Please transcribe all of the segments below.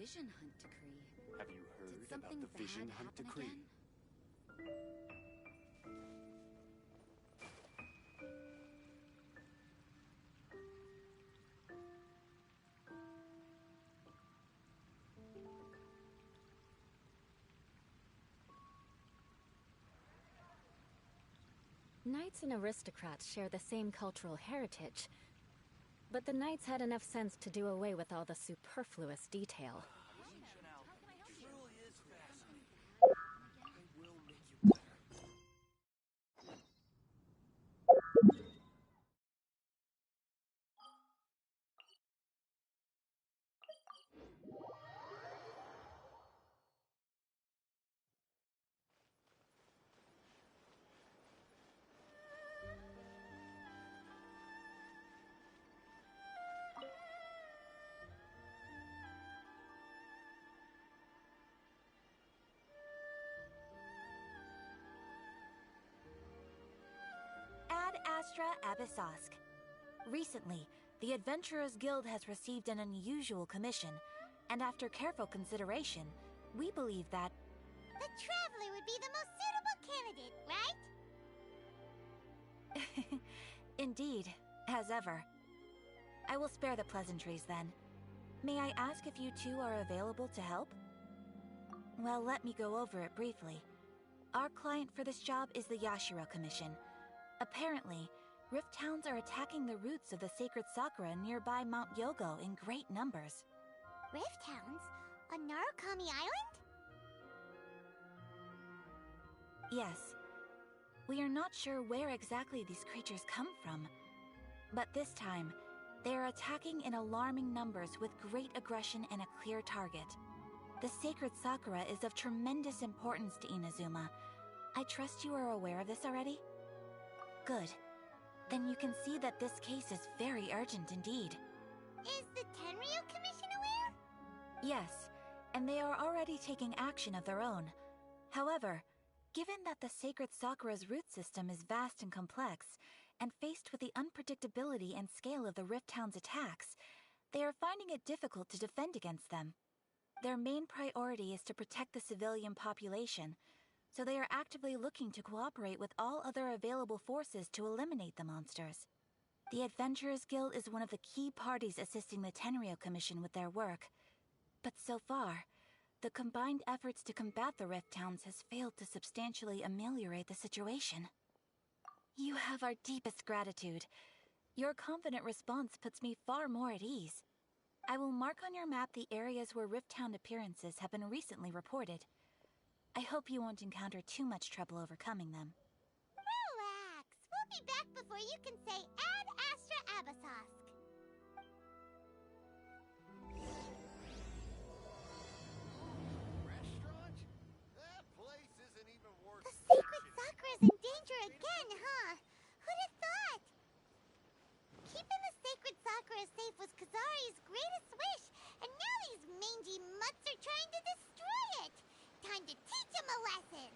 Vision Hunt decree. Have you heard Did about something the Vision bad Hunt happen decree? again? Knights and aristocrats share the same cultural heritage, but the knights had enough sense to do away with all the superfluous detail. Ad Astra Abyssosque. Recently, the Adventurers Guild has received an unusual commission, and after careful consideration, we believe that the Traveler would be the most suitable candidate, right? Indeed, as ever. I will spare the pleasantries then. May I ask if you two are available to help? Well, let me go over it briefly. Our client for this job is the Yashiro Commission. Apparently, Rift Towns are attacking the roots of the sacred Sakura nearby Mount Yogo in great numbers. Rift Towns? On Narukami Island? Yes. We are not sure where exactly these creatures come from, but this time, they are attacking in alarming numbers with great aggression and a clear target. The sacred Sakura is of tremendous importance to Inazuma. I trust you are aware of this already? Good. Then you can see that this case is very urgent indeed. Is the Tenryo Commission aware? Yes, and they are already taking action of their own. However, given that the sacred Sakura's root system is vast and complex, and faced with the unpredictability and scale of the Rift Town's attacks, they are finding it difficult to defend against them. Their main priority is to protect the civilian population, so they are actively looking to cooperate with all other available forces to eliminate the monsters. The Adventurers Guild is one of the key parties assisting the Tenryo Commission with their work. But so far, the combined efforts to combat the Rift Towns has failed to substantially ameliorate the situation. You have our deepest gratitude. Your confident response puts me far more at ease. I will mark on your map the areas where Rift Town appearances have been recently reported. I hope you won't encounter too much trouble overcoming them. Relax. We'll be back before you can say Ad Astra Abyssosque. Restaurant? That place isn't even worth The sacred Sakura's in danger again, huh? Who'd have thought? Keeping the sacred Sakura safe was Kazari's greatest wish, and now these mangy mutts are trying to destroy it! Time to teach him a lesson!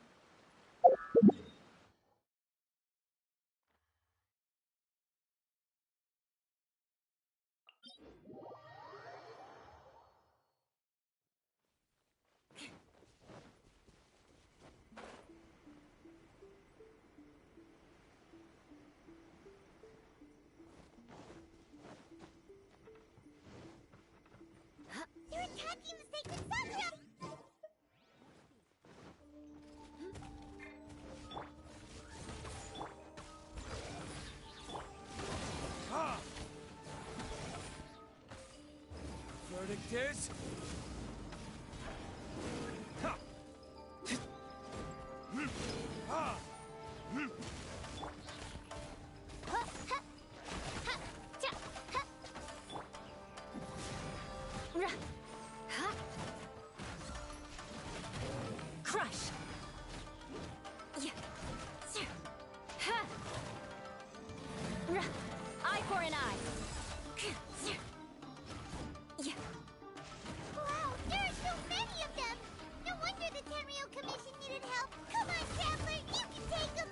They're attacking the sacred Sakura! Verdict is... Ha! Ha! Crush! Eye for an eye! Wow, there are so many of them! No wonder the Tenryo Commission needed help! Come on, Traveler, you can take them!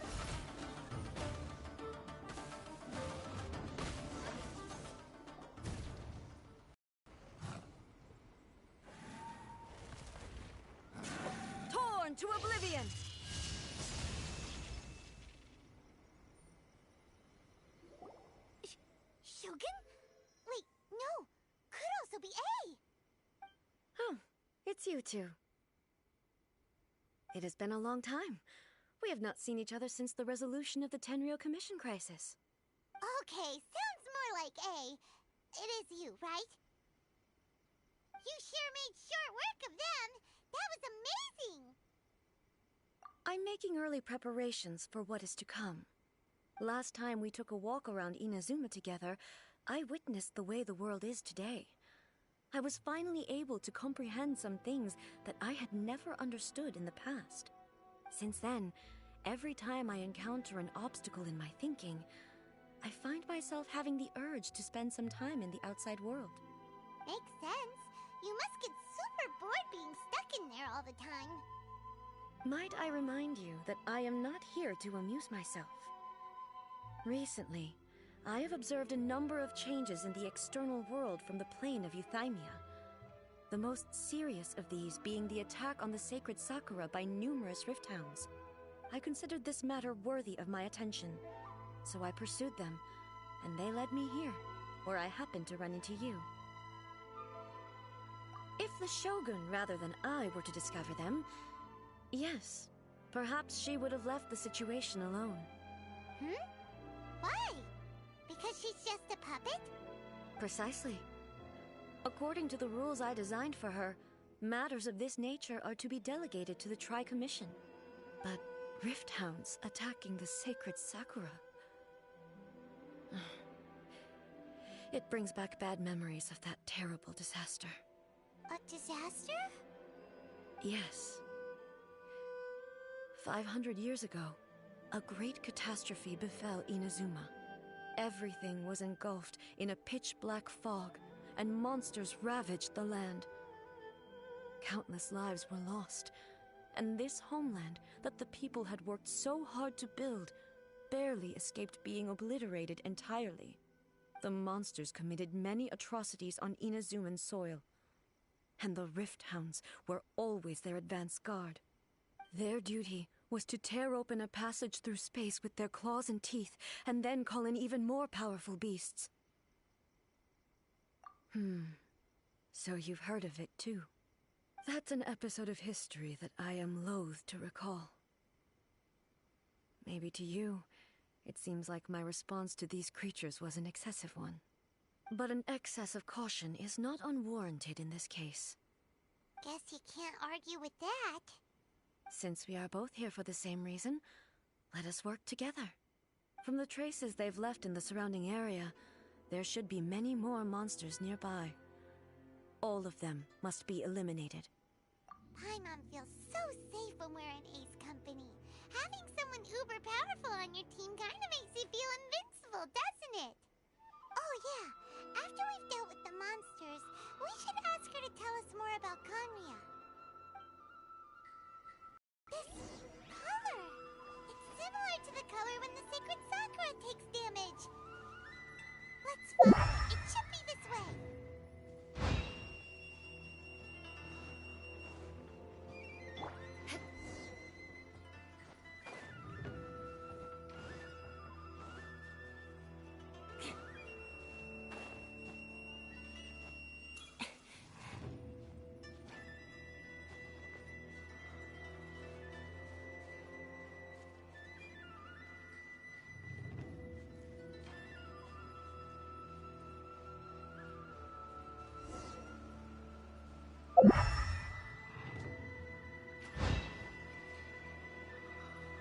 into oblivion! Shogun? Wait, no. Could also be A. Oh, it's you two. It has been a long time. We have not seen each other since the resolution of the Tenryou Commission crisis. Okay, sounds more like A. It is you, right? You sure made short work of them. That was amazing. I'm making early preparations for what is to come. Last time we took a walk around Inazuma together, I witnessed the way the world is today. I was finally able to comprehend some things that I had never understood in the past. Since then, every time I encounter an obstacle in my thinking, I find myself having the urge to spend some time in the outside world. Makes sense. You must get super bored being stuck in there all the time. Might I remind you that I am not here to amuse myself. Recently, I have observed a number of changes in the external world from the plane of Euthymia. The most serious of these being the attack on the sacred Sakura by numerous Rift Hounds. I considered this matter worthy of my attention, so I pursued them, and they led me here, where I happened to run into you. If the Shogun rather than I were to discover them, yes, perhaps she would have left the situation alone. Why? Because she's just a puppet? Precisely. According to the rules I designed for her, matters of this nature are to be delegated to the Tri-Commission. But Rift Hounds attacking the sacred Sakura... It brings back bad memories of that terrible disaster. A disaster? Yes. 500 years ago, a great catastrophe befell Inazuma. Everything was engulfed in a pitch-black fog, and monsters ravaged the land. Countless lives were lost, and this homeland that the people had worked so hard to build barely escaped being obliterated entirely. The monsters committed many atrocities on Inazuman soil, and the Rift Hounds were always their advance guard. Their duty was to tear open a passage through space with their claws and teeth, and then call in even more powerful beasts. So you've heard of it too. That's an episode of history that I am loath to recall. Maybe to you, it seems like my response to these creatures was an excessive one. But an excess of caution is not unwarranted in this case. Guess you can't argue with that. Since we are both here for the same reason, let us work together. From the traces they've left in the surrounding area, there should be many more monsters nearby. All of them must be eliminated. Paimon feels so safe when we're in Ace Company. Having someone uber powerful on your team kinda makes you feel invincible, doesn't it? Oh yeah, after we've dealt with the monsters, we should ask her to tell us more about Conria. This color! It's similar to the color when the sacred Sakura takes damage. Let's follow it. It should be this way.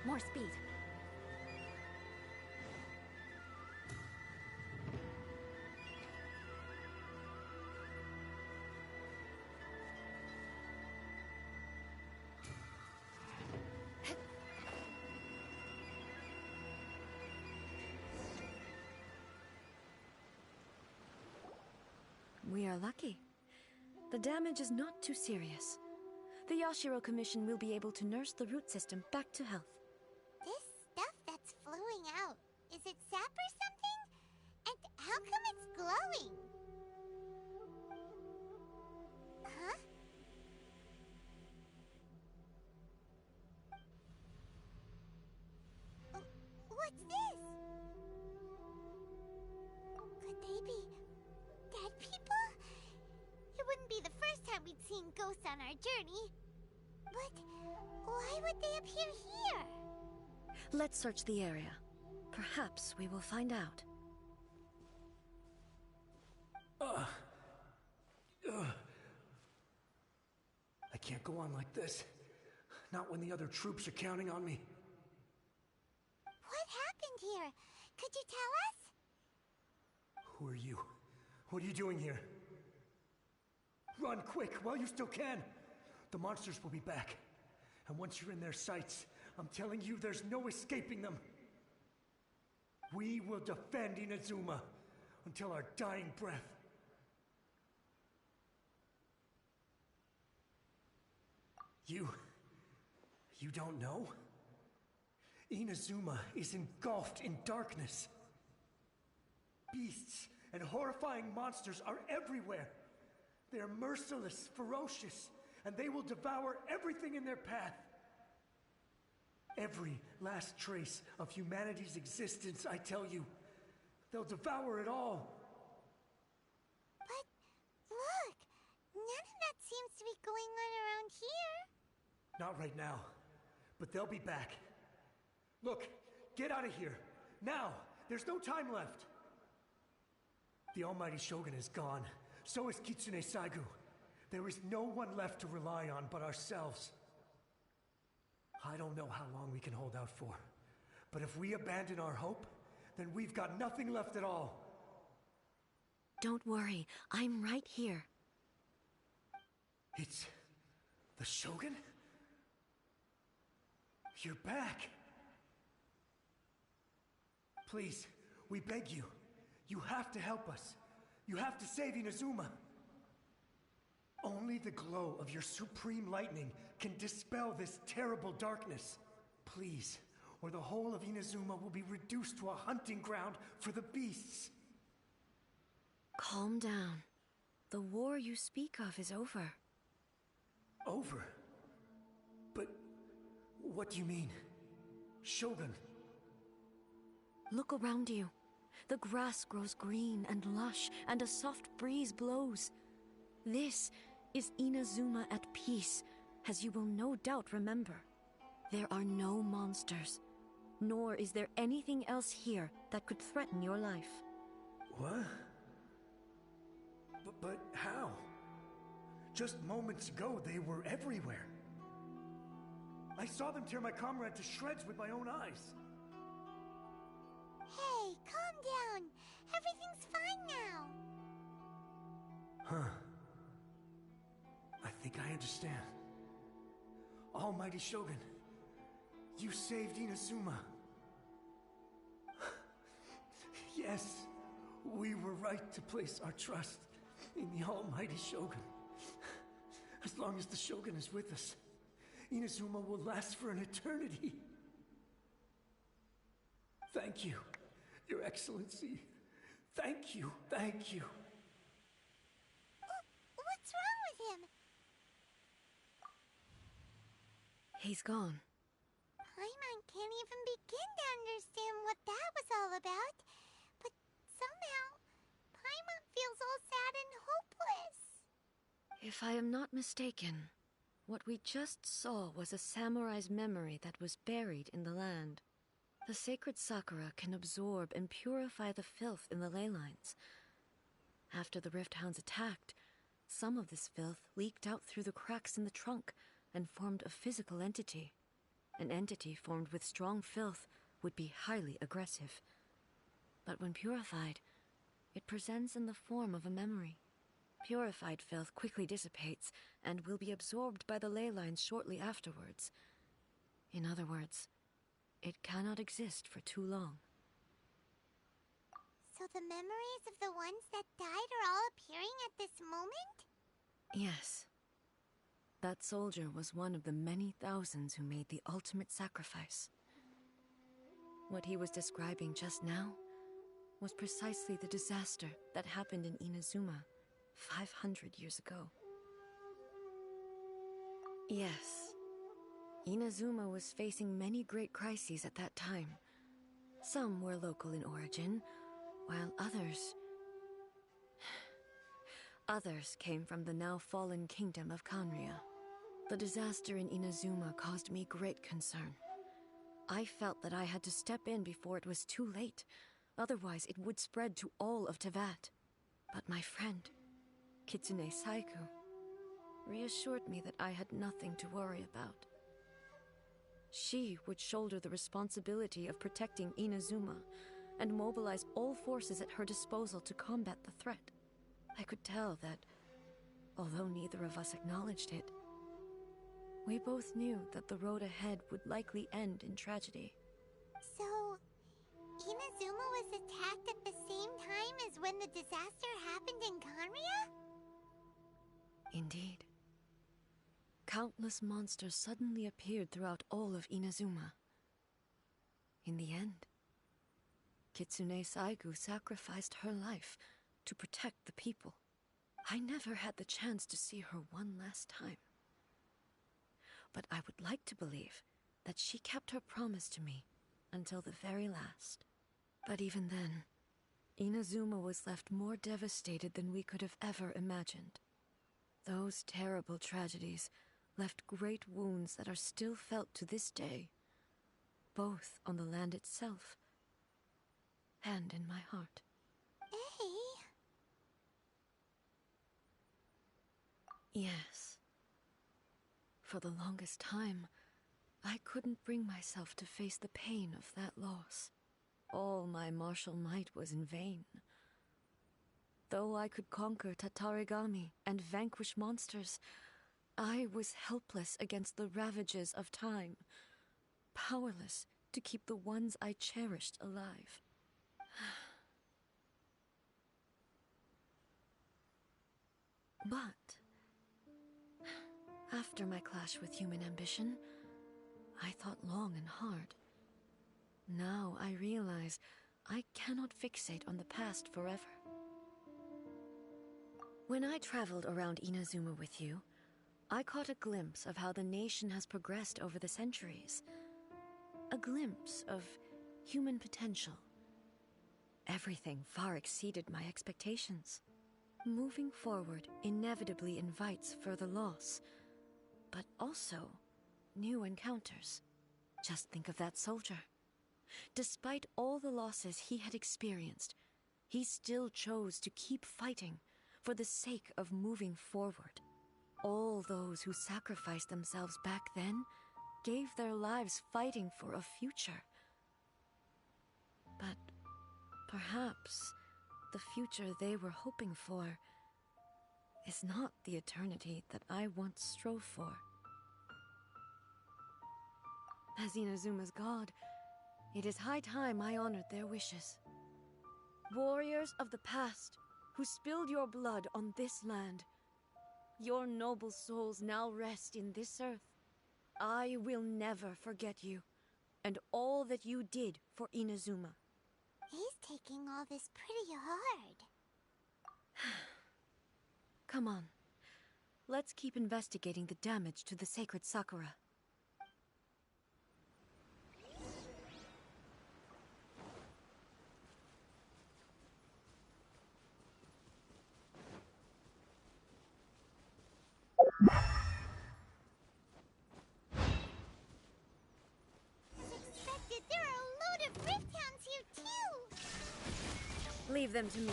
More speed. We are lucky. The damage is not too serious. The Yashiro Commission will be able to nurse the root system back to health. This stuff that's flowing out, is it sap or something? And how come it's glowing? Huh? journey. But why would they appear here? Let's search the area. Perhaps we will find out. I can't go on like this. Not when the other troops are counting on me. What happened here? Could you tell us? Who are you? What are you doing here? Run quick while you still can. The monsters will be back. And once you're in their sights, I'm telling you there's no escaping them. We will defend Inazuma until our dying breath. You don't know? Inazuma is engulfed in darkness. Beasts and horrifying monsters are everywhere. They are merciless, ferocious, and they will devour everything in their path. Every last trace of humanity's existence, I tell you. They'll devour it all. But look, none of that seems to be going on around here. Not right now, but they'll be back. Look, get out of here. Now! There's no time left! The almighty Shogun is gone. So is Kitsune Saigu. There is no one left to rely on but ourselves. I don't know how long we can hold out for. But if we abandon our hope, then we've got nothing left at all. Don't worry, I'm right here. It's the Shogun? You're back. Please, we beg you. You have to help us. You have to save Inazuma. Only the glow of your supreme lightning can dispel this terrible darkness. Please, or the whole of Inazuma will be reduced to a hunting ground for the beasts. Calm down. The war you speak of is over. Over? But what do you mean? Shogun? Look around you. The grass grows green and lush, and a soft breeze blows. This is Inazuma at peace, as you will no doubt remember. There are no monsters, nor is there anything else here that could threaten your life. What? But how? Just moments ago, they were everywhere. I saw them tear my comrade to shreds with my own eyes. Hey, calm down. Everything's fine now. Huh. I think I understand. Almighty Shogun, you saved Inazuma. Yes, we were right to place our trust in the Almighty Shogun. As long as the Shogun is with us, Inazuma will last for an eternity. Thank you, Your Excellency. Thank you, thank you. What's wrong with him? He's gone. Paimon can't even begin to understand what that was all about. But somehow, Paimon feels all sad and hopeless. If I am not mistaken, what we just saw was a samurai's memory that was buried in the land. The sacred sakura can absorb and purify the filth in the ley lines. After the Rift Hounds attacked, some of this filth leaked out through the cracks in the trunk and formed a physical entity. An entity formed with strong filth would be highly aggressive. But when purified, it presents in the form of a memory. Purified filth quickly dissipates and will be absorbed by the ley lines shortly afterwards. In other words, it cannot exist for too long. So the memories of the ones that died are all appearing at this moment? Yes. That soldier was one of the many thousands who made the ultimate sacrifice. What he was describing just now was precisely the disaster that happened in Inazuma 500 years ago. Yes. Inazuma was facing many great crises at that time. Some were local in origin, while others came from the now fallen kingdom of Kanria. The disaster in Inazuma caused me great concern. I felt that I had to step in before it was too late. Otherwise, it would spread to all of Tevat. But my friend, Kitsune Saiku, reassured me that I had nothing to worry about. She would shoulder the responsibility of protecting Inazuma and mobilize all forces at her disposal to combat the threat. I could tell that, although neither of us acknowledged it, we both knew that the road ahead would likely end in tragedy. So, Inazuma was attacked at the same time as when the disaster happened in Kanria? Indeed. Countless monsters suddenly appeared throughout all of Inazuma. In the end, Kitsune Saigu sacrificed her life to protect the people. I never had the chance to see her one last time. But I would like to believe that she kept her promise to me until the very last. But even then, Inazuma was left more devastated than we could have ever imagined. Those terrible tragedies left great wounds that are still felt to this day, both on the land itself and in my heart. Yes. For the longest time, I couldn't bring myself to face the pain of that loss. All my martial might was in vain. Though I could conquer Tatarigami and vanquish monsters, I was helpless against the ravages of time, powerless to keep the ones I cherished alive. But after my clash with human ambition, I thought long and hard. Now I realize I cannot fixate on the past forever. When I traveled around Inazuma with you, I caught a glimpse of how the nation has progressed over the centuries. A glimpse of human potential. Everything far exceeded my expectations. Moving forward inevitably invites further loss, but also new encounters. Just think of that soldier. Despite all the losses he had experienced, he still chose to keep fighting for the sake of moving forward. All those who sacrificed themselves back then gave their lives fighting for a future. But perhaps the future they were hoping for is not the eternity that I once strove for. As Inazuma's god, it is high time I honored their wishes. Warriors of the past, who spilled your blood on this land, your noble souls now rest in this earth. I will never forget you, and all that you did for Inazuma. He's taking all this pretty hard. Come on. Let's keep investigating the damage to the sacred Sakura. Suspected there are a load of Rift Hounds here too! Leave them to me.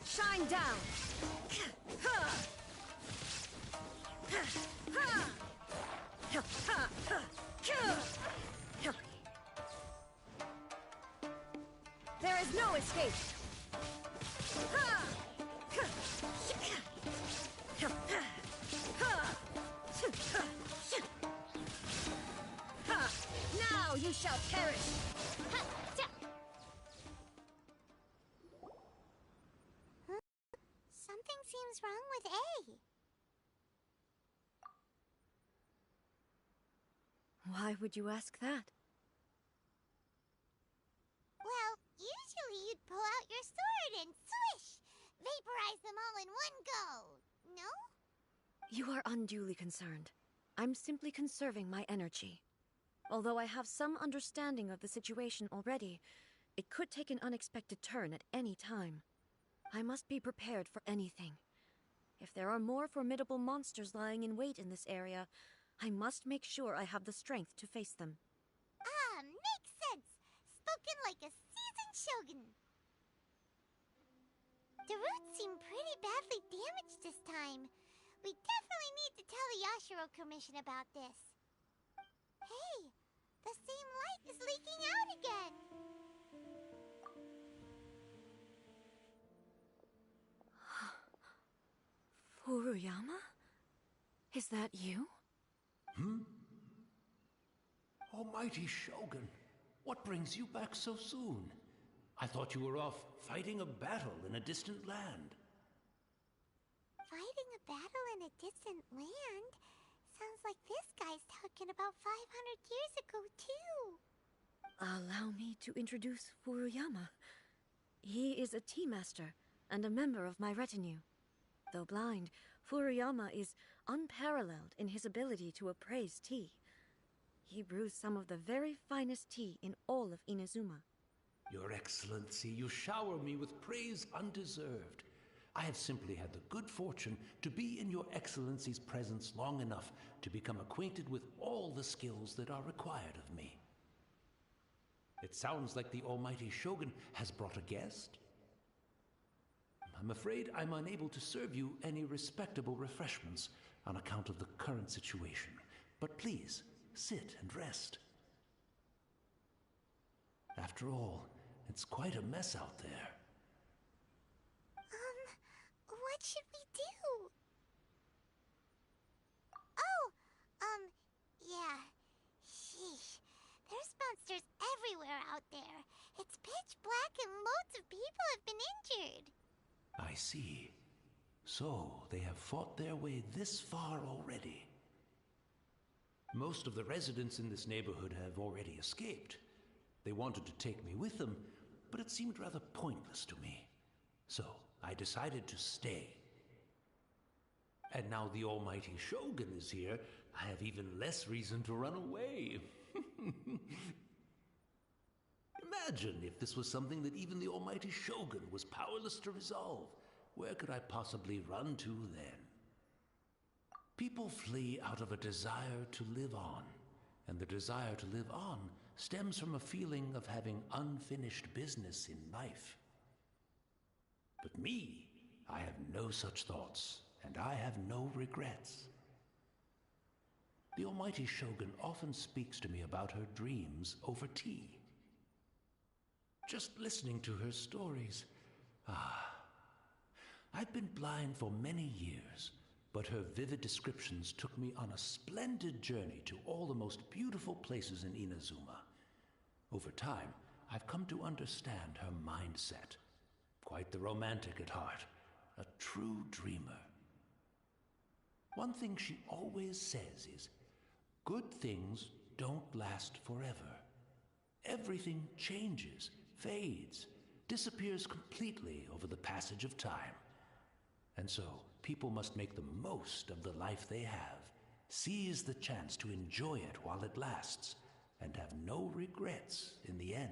Shine down! There is no escape! Now you shall perish! Something seems wrong with A. Why would you ask that? Well, usually you'd pull out your sword and swish! Vaporize them all in one go, no? You are unduly concerned. I'm simply conserving my energy. Although I have some understanding of the situation already, It could take an unexpected turn at any time. I must be prepared for anything. If there are more formidable monsters lying in wait in this area, I must make sure I have the strength to face them. Ah, makes sense. Spoken like a seasoned shogun. The roots seem pretty badly damaged this time. We definitely need to tell the Yashiro Commission about this. Hey, the same light is leaking out again. Furuyama? Is that you? Almighty Shogun, what brings you back so soon? I thought you were off fighting a battle in a distant land. Fighting a battle in a distant land? Sounds like this guy's talking about 500 years ago, too. Allow me to introduce Furuyama. He is a tea master and a member of my retinue. Though blind, Furuyama is unparalleled in his ability to appraise tea. He brews some of the very finest tea in all of Inazuma. Your Excellency, you shower me with praise undeserved. I have simply had the good fortune to be in Your Excellency's presence long enough to become acquainted with all the skills that are required of me. It sounds like the Almighty Shogun has brought a guest. I'm afraid I'm unable to serve you any respectable refreshments on account of the current situation. But please, sit and rest. After all, it's quite a mess out there. What should we do? Oh, yeah. Sheesh. There's monsters everywhere out there. It's pitch black and loads of people have been injured. I see. So, they have fought their way this far already. Most of the residents in this neighborhood have already escaped. They wanted to take me with them, but it seemed rather pointless to me. So, I decided to stay. And now the Almighty Shogun is here, I have even less reason to run away. Imagine if this was something that even the Almighty Shogun was powerless to resolve. Where could I possibly run to then? People flee out of a desire to live on, and the desire to live on stems from a feeling of having unfinished business in life. But me, I have no such thoughts, and I have no regrets. The Almighty Shogun often speaks to me about her dreams over tea. Just listening to her stories, I've been blind for many years, but her vivid descriptions took me on a splendid journey to all the most beautiful places in Inazuma. Over time, I've come to understand her mindset. Quite the romantic at heart, a true dreamer. One thing she always says is, good things don't last forever. Everything changes, fades, disappears completely over the passage of time. And so, people must make the most of the life they have, seize the chance to enjoy it while it lasts, and have no regrets in the end.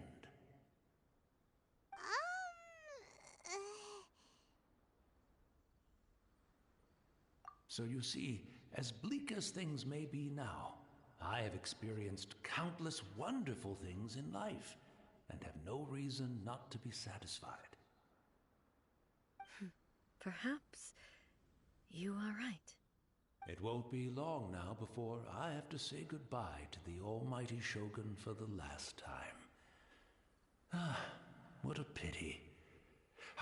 So you see, as bleak as things may be now, I have experienced countless wonderful things in life, and have no reason not to be satisfied. Perhaps you are right. It won't be long now before I have to say goodbye to the Almighty Shogun for the last time. What a pity.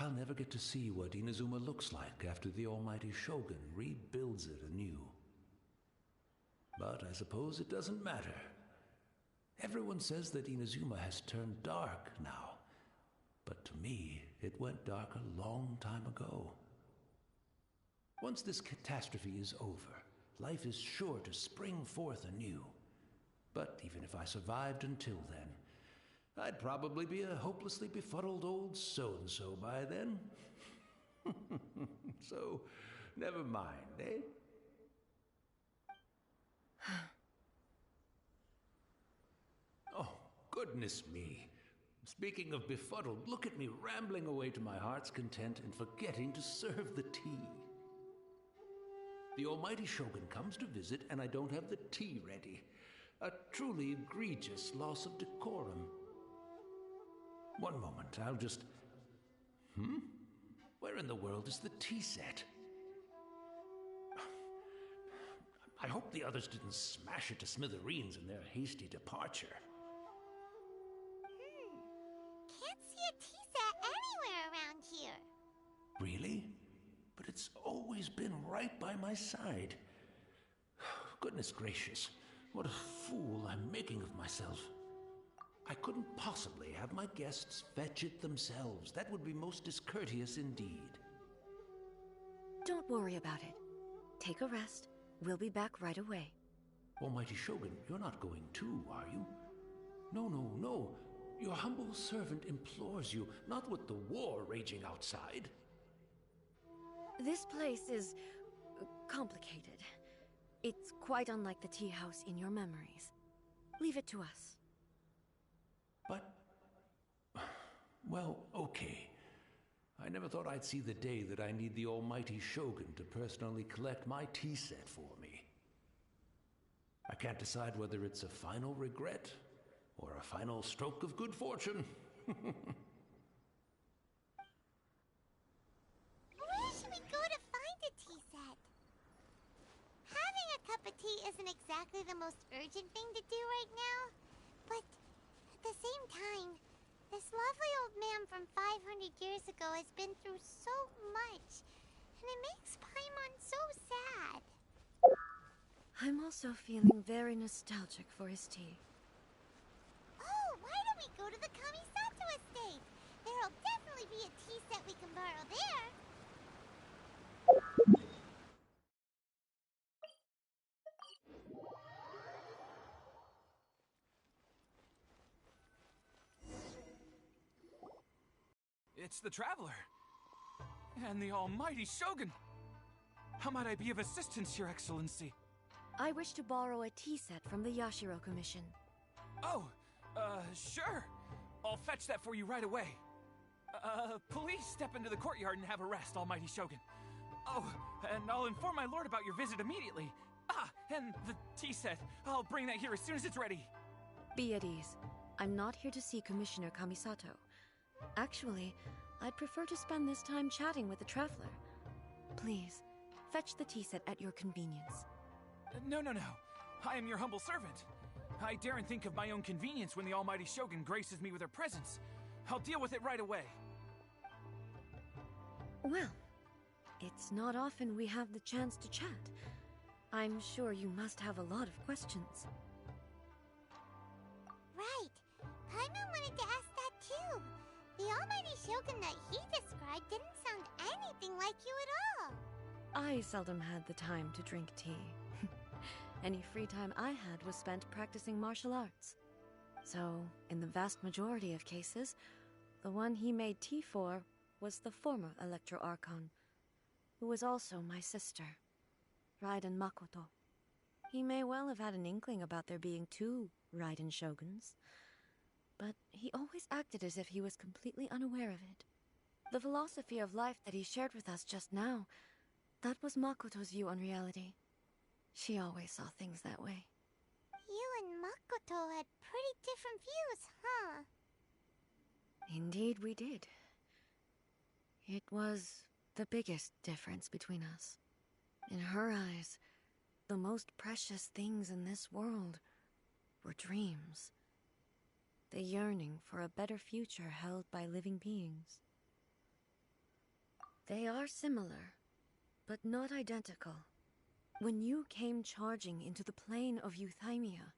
I'll never get to see what Inazuma looks like after the Almighty Shogun rebuilds it anew. But I suppose it doesn't matter. Everyone says that Inazuma has turned dark now, but to me, it went dark a long time ago. Once this catastrophe is over, life is sure to spring forth anew. But even if I survived until then, I'd probably be a hopelessly befuddled old so-and-so by then. So, never mind, eh? Oh, goodness me. Speaking of befuddled, look at me rambling away to my heart's content and forgetting to serve the tea. The almighty Shogun comes to visit and I don't have the tea ready. A truly egregious loss of decorum. One moment, I'll just... Where in the world is the tea set? I hope the others didn't smash it to smithereens in their hasty departure. Can't see a tea set anywhere around here. Really? But it's always been right by my side. Goodness gracious, what a fool I'm making of myself. I couldn't possibly have my guests fetch it themselves. That would be most discourteous indeed. Don't worry about it. Take a rest. We'll be back right away. Almighty Shogun, you're not going too, are you? No, no, no. Your humble servant implores you, not with the war raging outside. This place is complicated. It's quite unlike the tea house in your memories. Leave it to us. But... well, okay. I never thought I'd see the day that I need the almighty Shogun to personally collect my tea set for me. I can't decide whether it's a final regret or a final stroke of good fortune. Where should we go to find a tea set? Having a cup of tea isn't exactly the most urgent thing to do right now, but at the same time, this lovely old man from 500 years ago has been through so much, and it makes Paimon so sad. I'm also feeling very nostalgic for his tea. Oh, why don't we go to the Kamisato estate? There'll definitely be a tea set we can borrow there. It's the Traveler. And the almighty Shogun. How might I be of assistance, Your Excellency? I wish to borrow a tea set from the Yashiro Commission. Oh, sure. I'll fetch that for you right away. Please step into the courtyard and have a rest, almighty Shogun. Oh, and I'll inform my lord about your visit immediately. Ah, and the tea set. I'll bring that here as soon as it's ready. Be at ease. I'm not here to see Commissioner Kamisato. Actually, I'd prefer to spend this time chatting with the Traveler. Please, fetch the tea set at your convenience. No. I am your humble servant. I daren't think of my own convenience when the almighty Shogun graces me with her presence. I'll deal with it right away. Well, it's not often we have the chance to chat. I'm sure you must have a lot of questions. Right. Paimon wanted to ask that too. The almighty Shogun that he described didn't sound anything like you at all. I seldom had the time to drink tea. Any free time I had was spent practicing martial arts. So, in the vast majority of cases, the one he made tea for was the former Electro Archon, who was also my sister, Raiden Makoto. He may well have had an inkling about there being two Raiden Shoguns, but he always acted as if he was completely unaware of it. The philosophy of life that he shared with us just now, that was Makoto's view on reality. She always saw things that way. You and Makoto had pretty different views, huh? Indeed we did. It was the biggest difference between us. In her eyes, the most precious things in this world were dreams. The yearning for a better future held by living beings. They are similar, but not identical. When you came charging into the plane of Euthymia,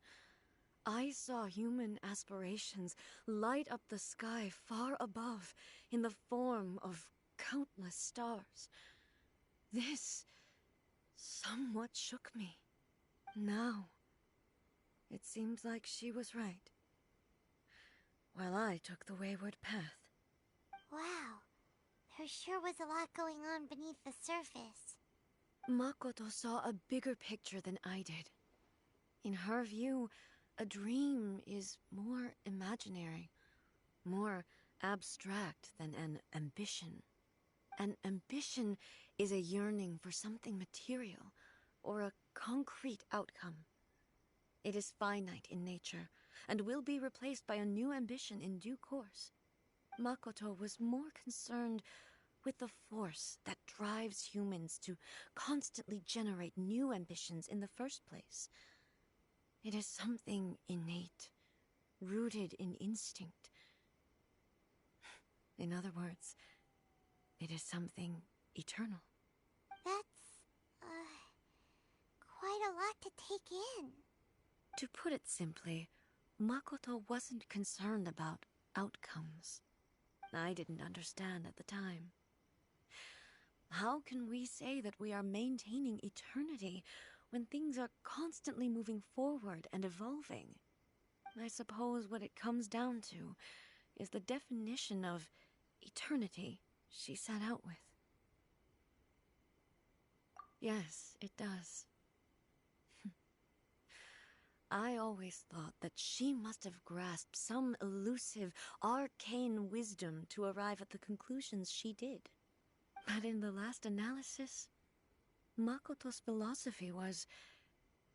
I saw human aspirations light up the sky far above in the form of countless stars. This somewhat shook me. Now, it seems like she was right, while I took the wayward path. Wow. There sure was a lot going on beneath the surface. Makoto saw a bigger picture than I did. In her view, a dream is more imaginary, more abstract than an ambition. An ambition is a yearning for something material, or a concrete outcome. It is finite in nature, and will be replaced by a new ambition in due course. Makoto was more concerned with the force that drives humans to constantly generate new ambitions in the first place. It is something innate, rooted in instinct. In other words, it is something eternal. That's, quite a lot to take in. To put it simply, Makoto wasn't concerned about outcomes. I didn't understand at the time. How can we say that we are maintaining eternity when things are constantly moving forward and evolving? I suppose what it comes down to is the definition of eternity she set out with. Yes, it does. I always thought that she must have grasped some elusive, arcane wisdom to arrive at the conclusions she did. But in the last analysis, Makoto's philosophy was,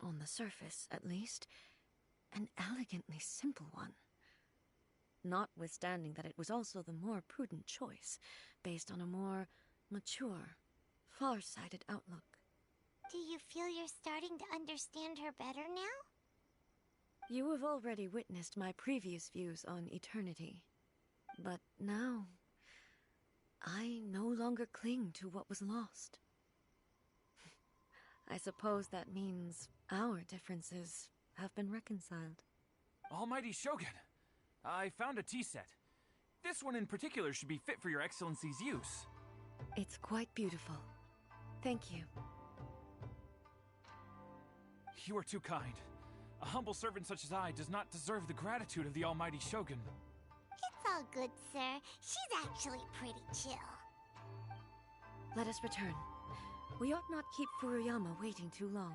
on the surface at least, an elegantly simple one. Notwithstanding that it was also the more prudent choice, based on a more mature, far-sighted outlook. Do you feel you're starting to understand her better now? You have already witnessed my previous views on eternity. But now, I no longer cling to what was lost. I suppose that means our differences have been reconciled. Almighty Shogun, I found a tea set. This one in particular should be fit for your Excellency's use. It's quite beautiful. Thank you. You are too kind. A humble servant such as I does not deserve the gratitude of the Almighty Shogun. It's all good, sir. She's actually pretty chill. Let us return. We ought not keep Furuyama waiting too long.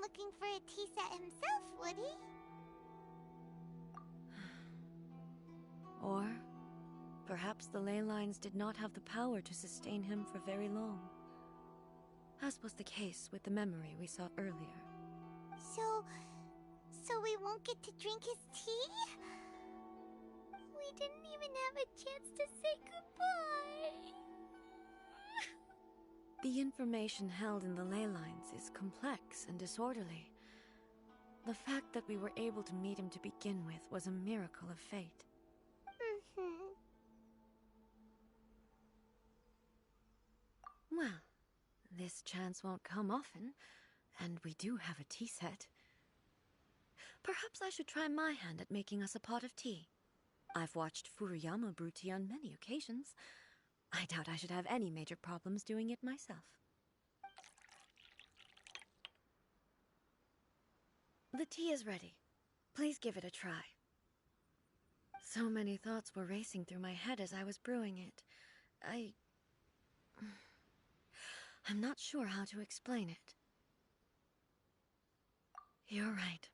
Looking for a tea set himself, would he? Or perhaps the ley lines did not have the power to sustain him for very long, as was the case with the memory we saw earlier. So we won't get to drink his tea? We didn't even have a chance to say goodbye. The information held in the ley lines is complex and disorderly. The fact that we were able to meet him to begin with was a miracle of fate. Well, this chance won't come often, and we do have a tea set. Perhaps I should try my hand at making us a pot of tea. I've watched Furuyama brew tea on many occasions. I doubt I should have any major problems doing it myself. The tea is ready. Please give it a try. So many thoughts were racing through my head as I was brewing it. I'm not sure how to explain it. You're right.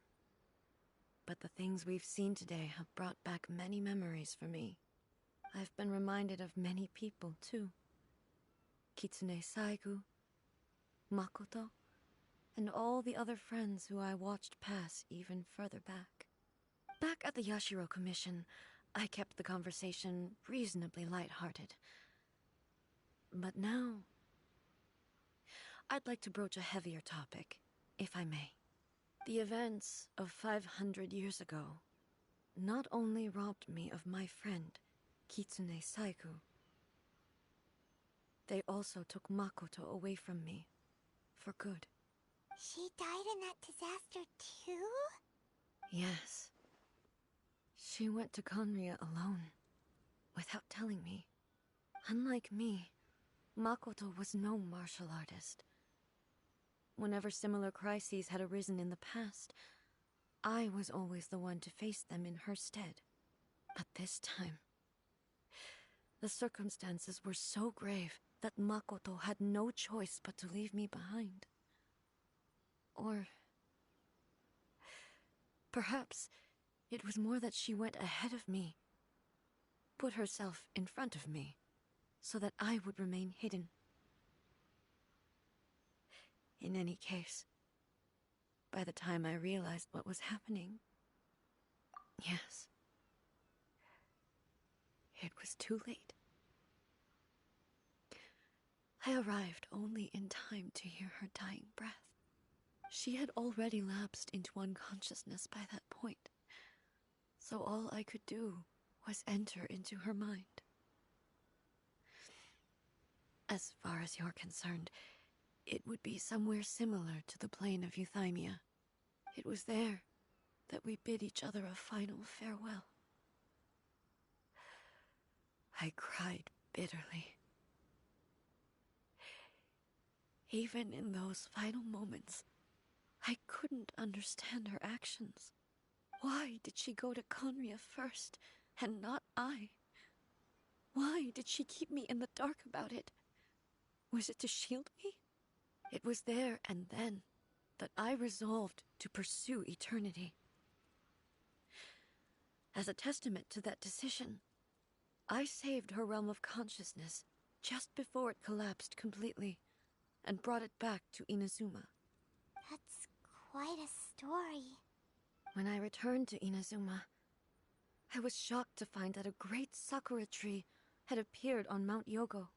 But the things we've seen today have brought back many memories for me. I've been reminded of many people, too. Kitsune Saigu, Makoto, and all the other friends who I watched pass even further back. Back at the Yashiro Commission, I kept the conversation reasonably lighthearted. But now, I'd like to broach a heavier topic, if I may. The events of 500 years ago not only robbed me of my friend, Kitsune Saigu, They also took Makoto away from me. For good. She died in that disaster too? Yes. She went to Conria alone, without telling me. Unlike me, Makoto was no martial artist. Whenever similar crises had arisen in the past, I was always the one to face them in her stead. But this time, the circumstances were so grave that Makoto had no choice but to leave me behind. Or perhaps it was more that she went ahead of me, put herself in front of me, so that I would remain hidden. In any case, by the time I realized what was happening, yes, it was too late. I arrived only in time to hear her dying breath. She had already lapsed into unconsciousness by that point, so all I could do was enter into her mind. As far as you're concerned, it would be somewhere similar to the plane of Euthymia. It was there that we bid each other a final farewell. I cried bitterly. Even in those final moments, I couldn't understand her actions. Why did she go to Conria first, and not I? Why did she keep me in the dark about it? Was it to shield me? It was there and then that I resolved to pursue eternity. As a testament to that decision, I saved her realm of consciousness just before it collapsed completely, and brought it back to Inazuma. That's quite a story. When I returned to Inazuma, I was shocked to find that a great sakura tree had appeared on Mount Yogo.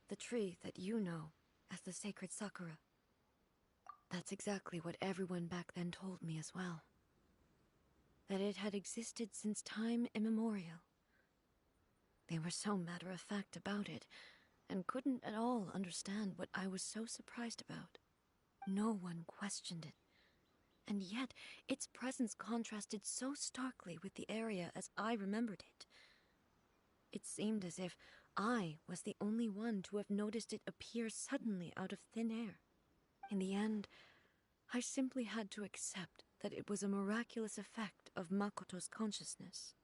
The tree that you know as the sacred sakura. That's exactly what everyone back then told me as well. That it had existed since time immemorial. They were so matter-of-fact about it, and couldn't at all understand what I was so surprised about. No one questioned it. And yet, its presence contrasted so starkly with the area as I remembered it. It seemed as if I was the only one to have noticed it appear suddenly out of thin air. In the end, I simply had to accept that it was a miraculous effect of Makoto's consciousness.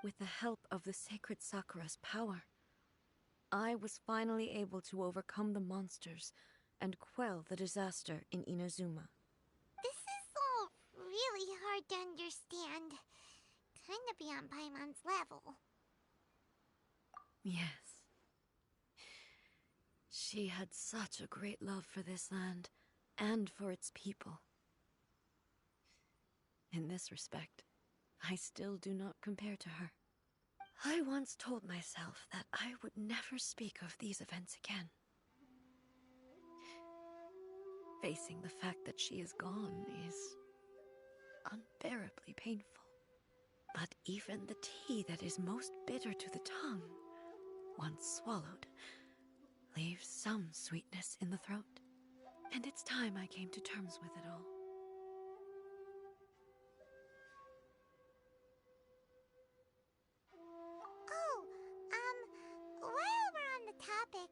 With the help of the sacred Sakura's power, I was finally able to overcome the monsters and quell the disaster in Inazuma. This is all really hard to understand. Kinda beyond Paimon's level. Yes. She had such a great love for this land, and for its people. In this respect, I still do not compare to her. I once told myself that I would never speak of these events again. Facing the fact that she is gone is unbearably painful. But even the tea that is most bitter to the tongue, once swallowed, leaves some sweetness in the throat. And it's time I came to terms with it all. Oh, while we're on the topic,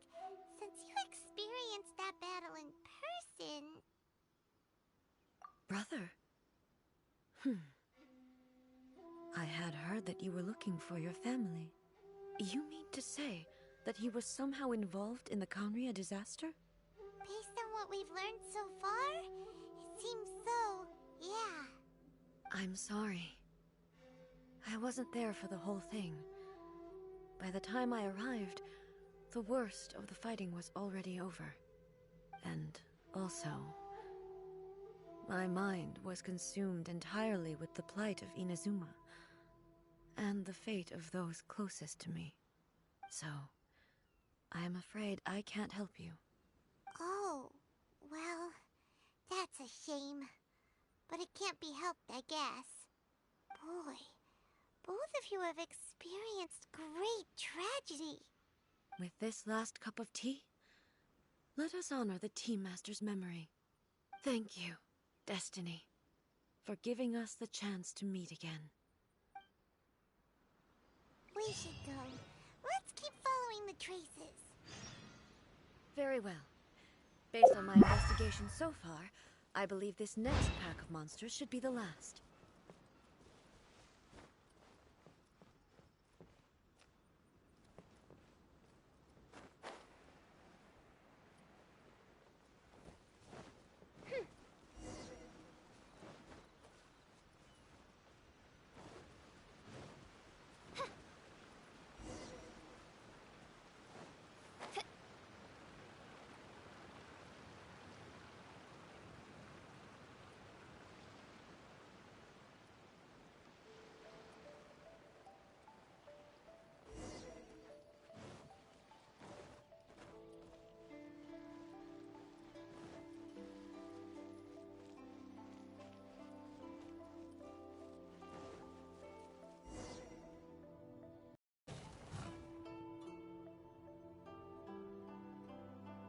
since you experienced that battle in person... Brother? I had heard that you were looking for your family. You mean to say that he was somehow involved in the Conria disaster? Based on what we've learned so far, it seems so, yeah. I'm sorry. I wasn't there for the whole thing. By the time I arrived, the worst of the fighting was already over. And also, my mind was consumed entirely with the plight of Inazuma, and the fate of those closest to me. So, I'm afraid I can't help you. Oh, well, that's a shame. But it can't be helped, I guess. Boy, both of you have experienced great tragedy. With this last cup of tea, let us honor the Tea Master's memory. Thank you, Destiny, for giving us the chance to meet again. We should go. Let's keep following the traces. Very well. Based on my investigation so far, I believe this next pack of monsters should be the last.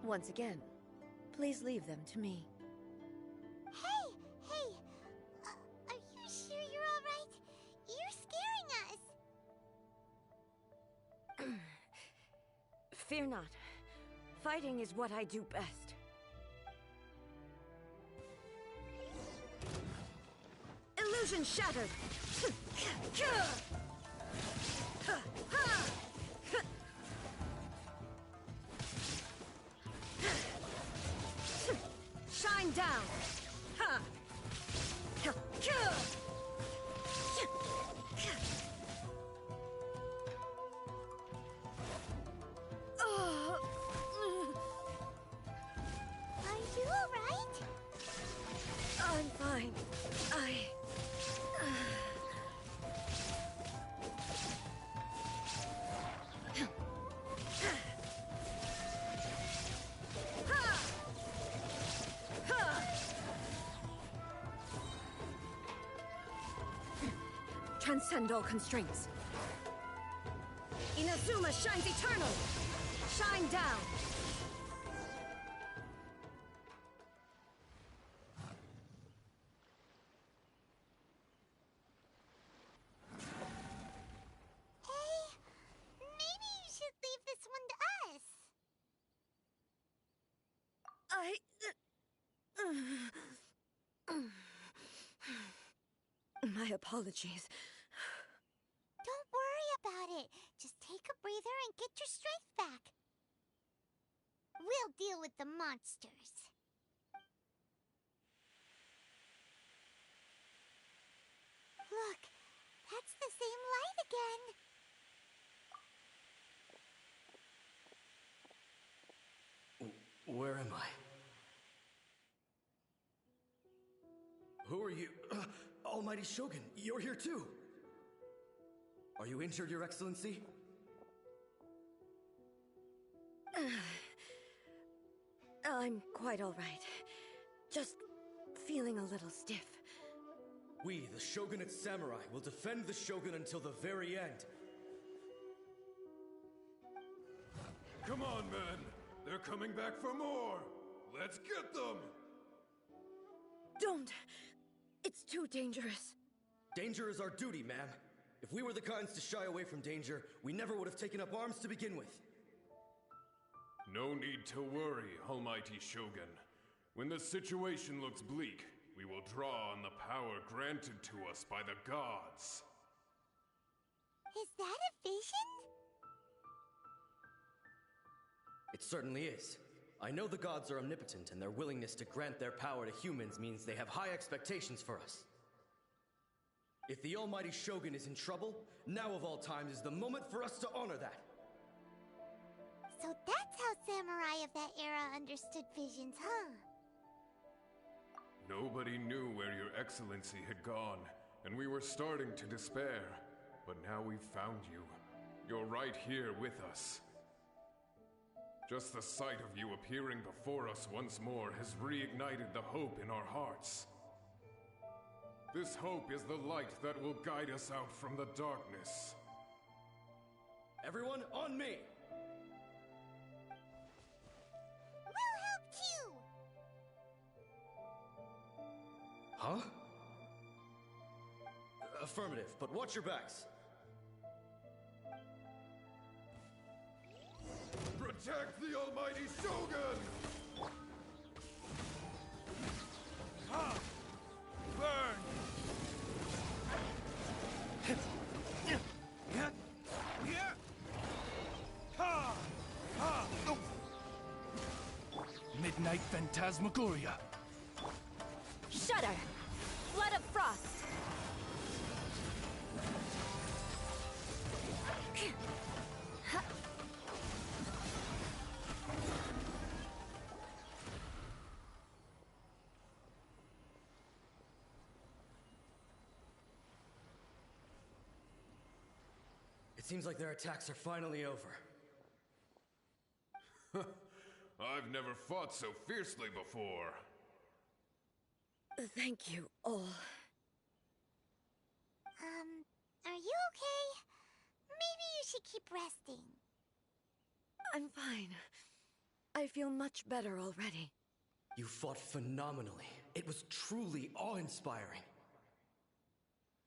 Once again, please leave them to me. Hey! Hey! Are you sure you're alright? You're scaring us! Fear not. Fighting is what I do best. Illusion shattered! Shine down! Ha! Are you alright? I'm fine. Transcend all constraints. Inazuma shines eternal! Shine down! Hey, maybe you should leave this one to us. My apologies. Don't worry about it. Just take a breather and get your strength back. We'll deal with the monsters. Look, that's the same light again. Where am I? Who are you? Almighty Shogun, you're here too! Are you injured, Your Excellency? I'm quite all right. Just feeling a little stiff. We, the Shogunate Samurai, will defend the Shogun until the very end. Come on, men! They're coming back for more! Let's get them! Don't! It's too dangerous. Danger is our duty, ma'am. If we were the kinds to shy away from danger, we never would have taken up arms to begin with. No need to worry, Almighty Shogun. When the situation looks bleak, we will draw on the power granted to us by the gods. Is that a vision? It certainly is. I know the gods are omnipotent, and their willingness to grant their power to humans means they have high expectations for us. If the Almighty Shogun is in trouble, now of all times is the moment for us to honor that. So that's how samurai of that era understood visions, huh? Nobody knew where Your Excellency had gone, and we were starting to despair. But now we've found you. You're right here with us. Just the sight of you appearing before us once more has reignited the hope in our hearts. This hope is the light that will guide us out from the darkness. Everyone, on me! Huh? Affirmative, but watch your backs. Protect the almighty Shogun! Ha! Burn! Ha! Ha! Midnight Phantasmagoria. Shudder! Flood of Frost! It seems like their attacks are finally over. I've never fought so fiercely before. Thank you all. Are you okay? Maybe you should keep resting. I'm fine. I feel much better already. You fought phenomenally. It was truly awe-inspiring.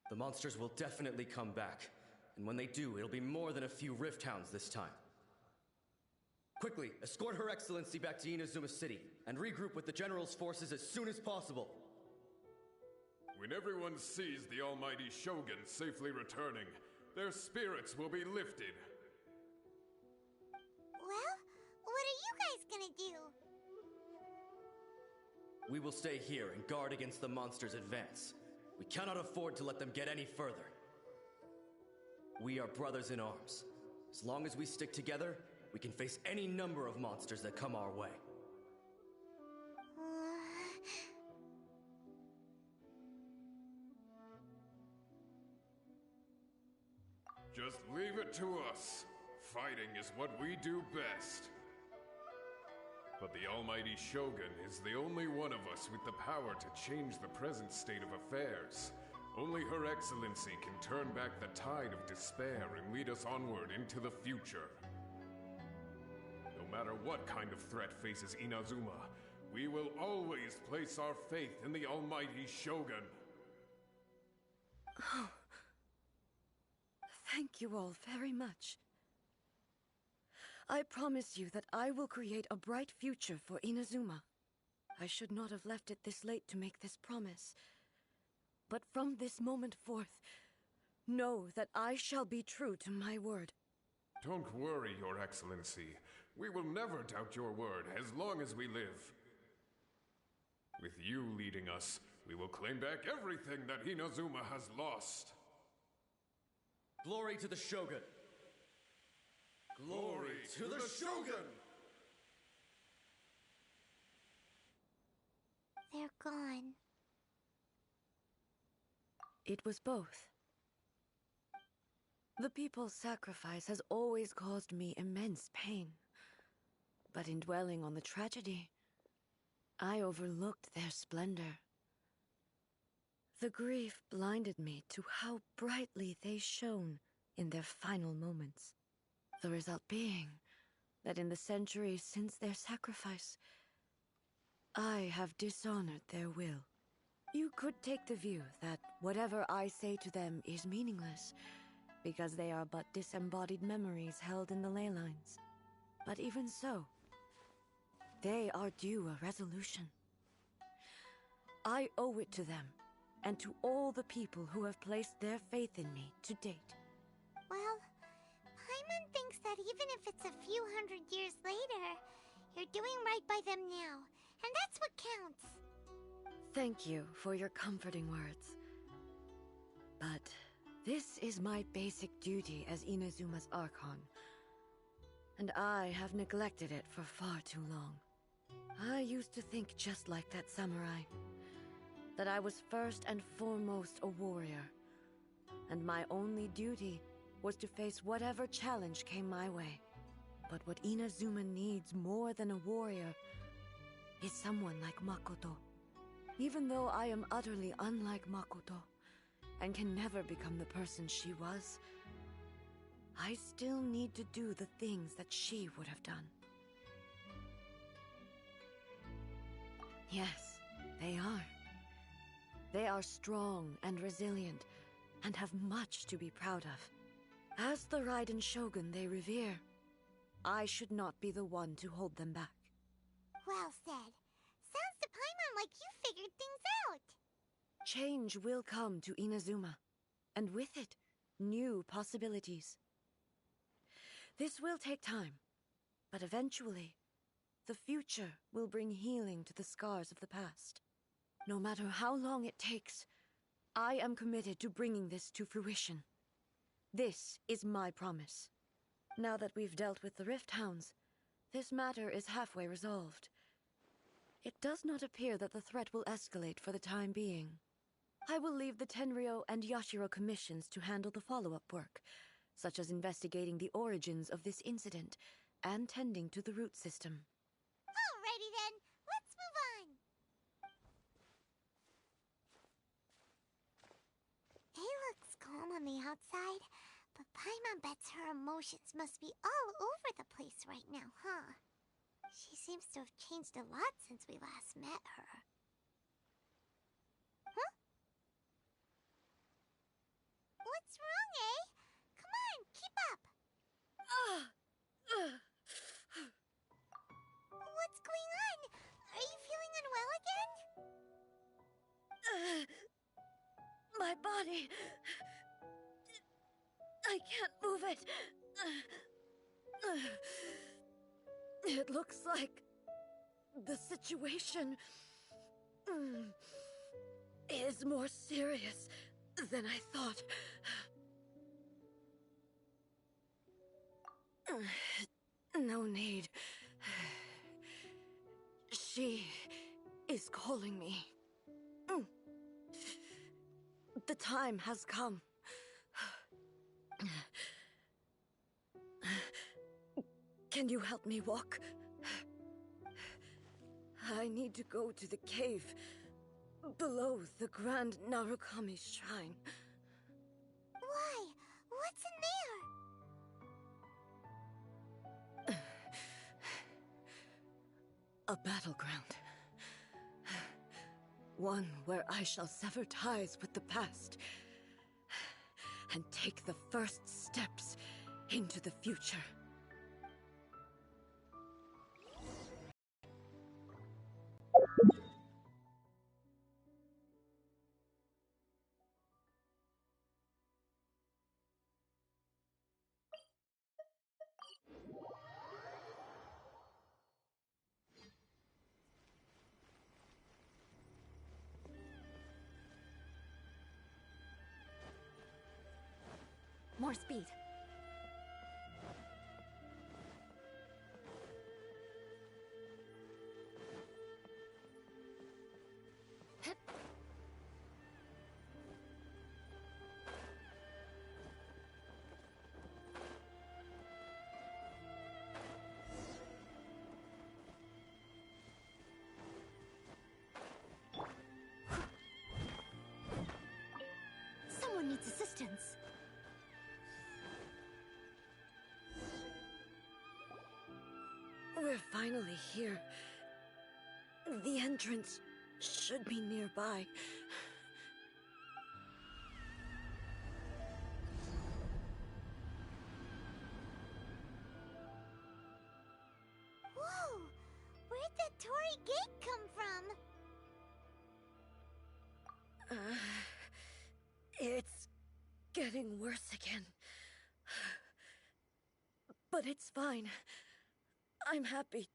The monsters will definitely come back. And when they do, it'll be more than a few Rift Hounds this time. Quickly, escort Her Excellency back to Inazuma City, and regroup with the General's forces as soon as possible. When everyone sees the almighty Shogun safely returning, their spirits will be lifted. Well, what are you guys gonna do? We will stay here and guard against the monsters' advance. We cannot afford to let them get any further. We are brothers in arms. As long as we stick together, we can face any number of monsters that come our way. Just leave it to us. Fighting is what we do best. But the almighty Shogun is the only one of us with the power to change the present state of affairs. Only Her Excellency can turn back the tide of despair and lead us onward into the future. No matter what kind of threat faces Inazuma, we will always place our faith in the almighty Shogun. Oh. Thank you all very much. I promise you that I will create a bright future for Inazuma. I should not have left it this late to make this promise. But from this moment forth, know that I shall be true to my word. Don't worry, Your Excellency. We will never doubt your word as long as we live. With you leading us, we will claim back everything that Inazuma has lost. Glory to the Shogun! Glory to the Shogun! They're gone. It was both. The people's sacrifice has always caused me immense pain. But in dwelling on the tragedy, I overlooked their splendor. The grief blinded me to how brightly they shone in their final moments. The result being that in the centuries since their sacrifice, I have dishonored their will. You could take the view that whatever I say to them is meaningless, because they are but disembodied memories held in the ley lines. But even so, they are due a resolution. I owe it to them, and to all the people who have placed their faith in me to date. Well, Paimon thinks that even if it's a few hundred years later, you're doing right by them now, and that's what counts. Thank you for your comforting words. But this is my basic duty as Inazuma's Archon, and I have neglected it for far too long. I used to think just like that samurai, that I was first and foremost a warrior, and my only duty was to face whatever challenge came my way. But what Inazuma needs more than a warrior is someone like Makoto. Even though I am utterly unlike Makoto, and can never become the person she was, I still need to do the things that she would have done. Yes, they are. They are strong and resilient, and have much to be proud of. As the Raiden Shogun they revere, I should not be the one to hold them back. Well said. Sounds to Paimon like you figured things out. Change will come to Inazuma, and with it, new possibilities. This will take time, but eventually, the future will bring healing to the scars of the past. No matter how long it takes, I am committed to bringing this to fruition. This is my promise. Now that we've dealt with the Rift Hounds, this matter is halfway resolved. It does not appear that the threat will escalate for the time being. I will leave the Tenryo and Yashiro commissions to handle the follow-up work, such as investigating the origins of this incident and tending to the root system. Alrighty then, let's move on. It looks calm on the outside, but Paimon bets her emotions must be all over the place right now, huh? She seems to have changed a lot since we last met her. Huh? What's wrong, eh? Come on, keep up! What's going on? Are you feeling unwell again? My body... I can't move it. It looks like the situation is more serious than I thought. No need. She is calling me. The time has come. Can you help me walk? I need to go to the cave below the Grand Narukami Shrine. Why? What's in there? A battleground. One where I shall sever ties with the past and take the first steps into the future. More speed. Someone needs assistance. We're finally here. The entrance should be nearby. Whoa! Where'd that Torii gate come from? It's getting worse again. But it's fine. I'm happy.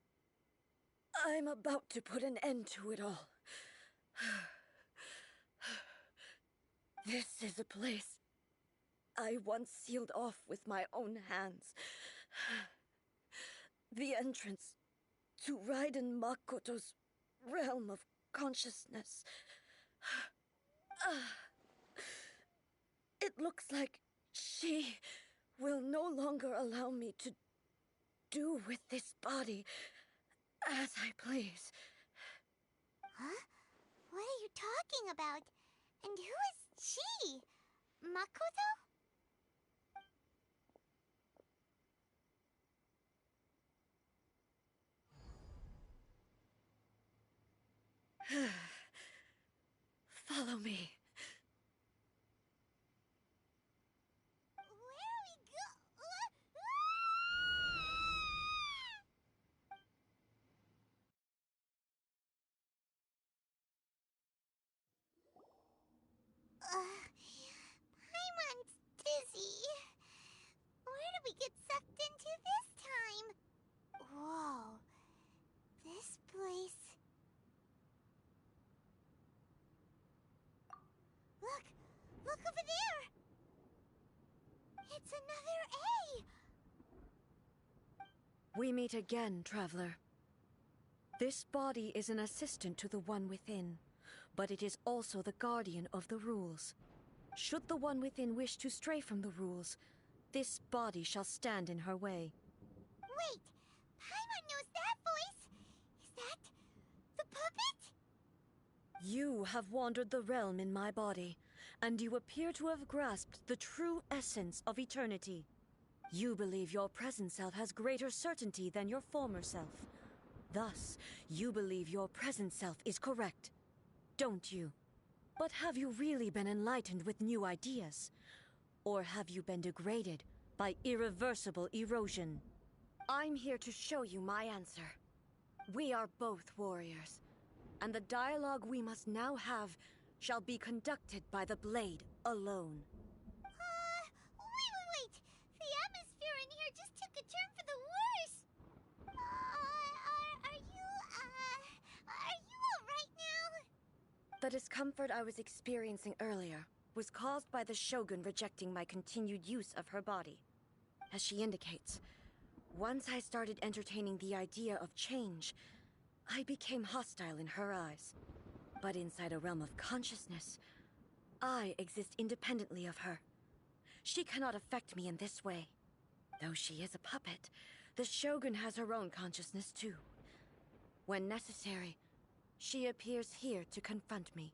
I'm about to put an end to it all. This is a place I once sealed off with my own hands. The entrance to Raiden Makoto's realm of consciousness. It looks like she will no longer allow me to do with this body as I please. Huh? What are you talking about? And who is she? Makoto? Follow me. Look over there! It's another A! We meet again, traveler. This body is an assistant to the One Within, but it is also the guardian of the rules. Should the One Within wish to stray from the rules, this body shall stand in her way. Wait! Paimon knows that voice! Is that the puppet? You have wandered the realm in my body, and you appear to have grasped the true essence of eternity. You believe your present self has greater certainty than your former self. Thus, you believe your present self is correct, don't you? But have you really been enlightened with new ideas? Or have you been degraded by irreversible erosion? I'm here to show you my answer. We are both warriors, and the dialogue we must now have shall be conducted by the blade alone. Wait! The atmosphere in here just took a turn for the worse! Are you alright now? The discomfort I was experiencing earlier was caused by the Shogun rejecting my continued use of her body. As she indicates, once I started entertaining the idea of change, I became hostile in her eyes. But inside a realm of consciousness, I exist independently of her. She cannot affect me in this way. Though she is a puppet, the Shogun has her own consciousness too. When necessary, she appears here to confront me.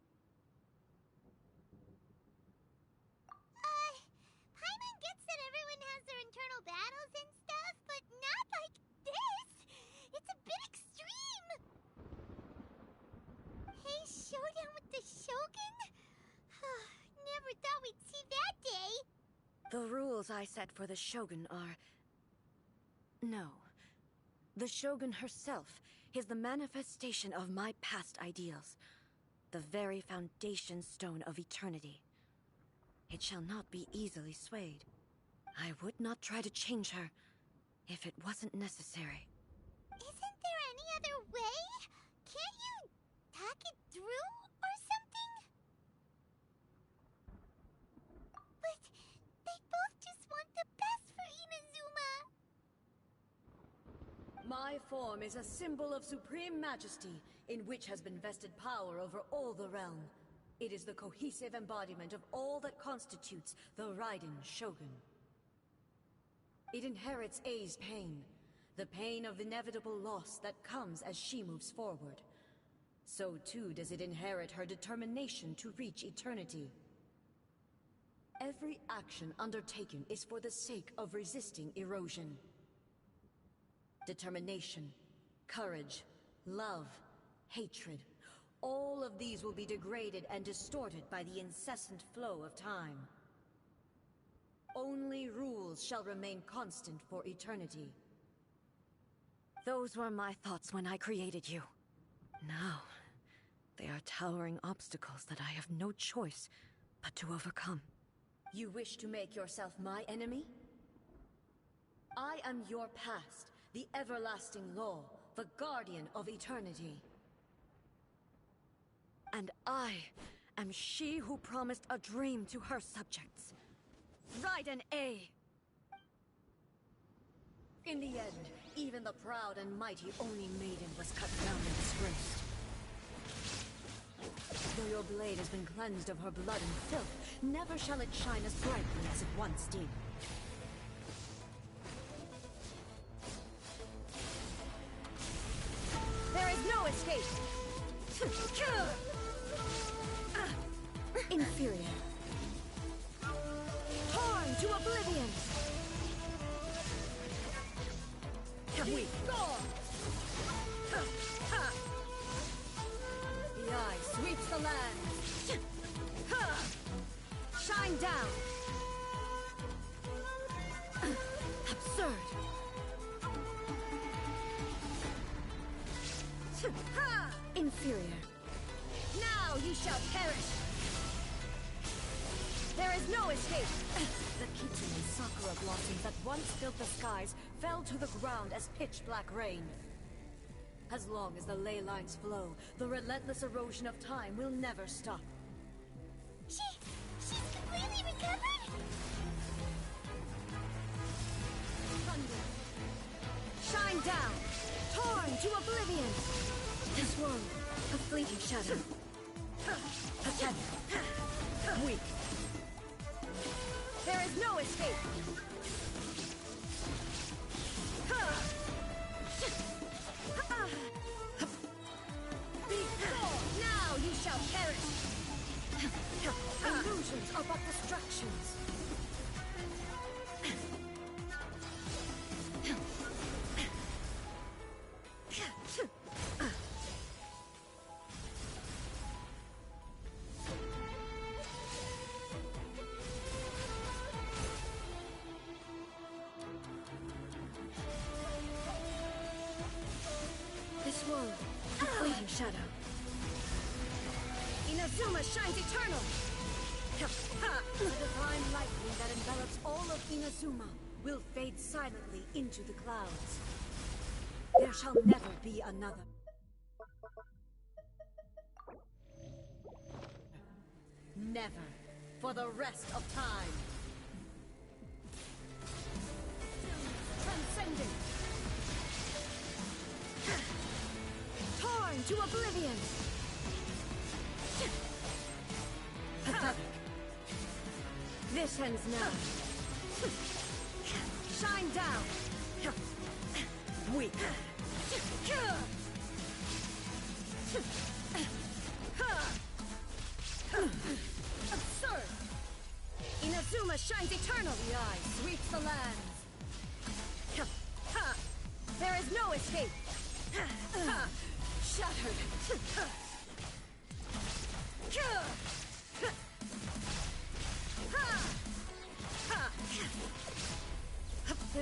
Paimon gets that everyone has their internal battles and stuff, but not like this! It's a bit extreme! Hey, showdown with the Shogun? Never thought we'd see that day! The rules I set for the Shogun are... No. The Shogun herself is the manifestation of my past ideals. The very foundation stone of eternity. It shall not be easily swayed. I would not try to change her if it wasn't necessary. Isn't there any other way? Can't you talk it through or something? But they both just want the best for Inazuma. My form is a symbol of supreme majesty, in which has been vested power over all the realm. It is the cohesive embodiment of all that constitutes the Raiden Shogun. It inherits A's pain, the pain of inevitable loss that comes as she moves forward. So too does it inherit her determination to reach eternity. Every action undertaken is for the sake of resisting erosion. Determination, courage, love, hatred, all of these will be degraded and distorted by the incessant flow of time. Only rules shall remain constant for eternity. Those were my thoughts when I created you. Now, they are towering obstacles that I have no choice but to overcome. You wish to make yourself my enemy? I am your past, the everlasting law, the guardian of eternity. And I am she who promised a dream to her subjects. Raiden A! In the end, even the proud and mighty Oni Maiden was cut down and disgraced. Though your blade has been cleansed of her blood and filth, never shall it shine as brightly as it once did. There is no escape! Inferior. Torn to oblivion! We go! The eye sweeps the land! Shine down! Absurd! Inferior. Now you shall perish! There is no escape! The Kitsune Sakura blossoms that once filled the skies fell to the ground as pitch-black rain. As long as the ley lines flow, the relentless erosion of time will never stop. She's completely to oblivion! This world, a fleeting shadow. Attack! Weak. There is no escape! Now you shall perish! Illusions are but distractions. This world, a fleeting shadow. Inazuma shines eternal! The divine lightning that envelops all of Inazuma will fade silently into the clouds. There shall never be another. Never, for the rest of time. Transcending. Torn to oblivion. Pathetic. This ends now. Shine down. Weak. Absurd. Inazuma shines eternal. The eye sweeps the lands. There is no escape. Shattered.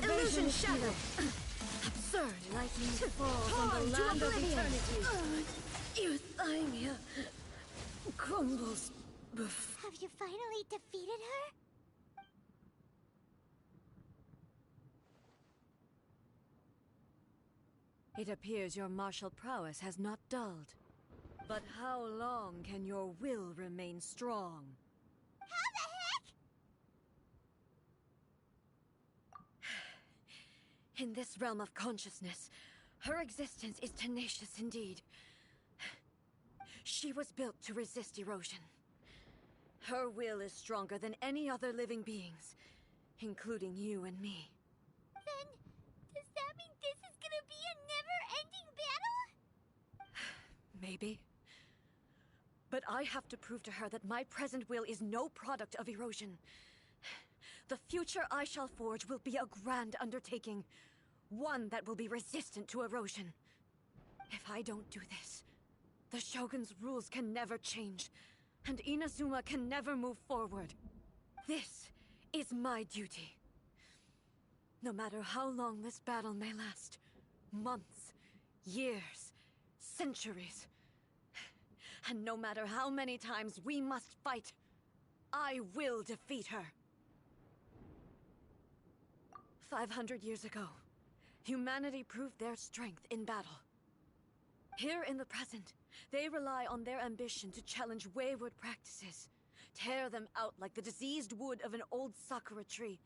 Illusion shadow. Absurd. Lightning falls on the land of eternity. Euthymia crumbles before. Have you finally defeated her? It appears your martial prowess has not dulled. But how long can your will remain strong? How the heck? In this realm of consciousness, her existence is tenacious indeed. She was built to resist erosion. Her will is stronger than any other living beings, including you and me. Then, does that mean this is gonna be a never-ending battle? Maybe. But I have to prove to her that my present will is no product of erosion. The future I shall forge will be a grand undertaking, one that will be resistant to erosion. If I don't do this, the Shogun's rules can never change, and Inazuma can never move forward. This is my duty. No matter how long this battle may last, months, years, centuries, and no matter how many times we must fight, I will defeat her. 500 years ago, humanity proved their strength in battle. Here in the present, they rely on their ambition to challenge wayward practices, tear them out like the diseased wood of an old sakura tree,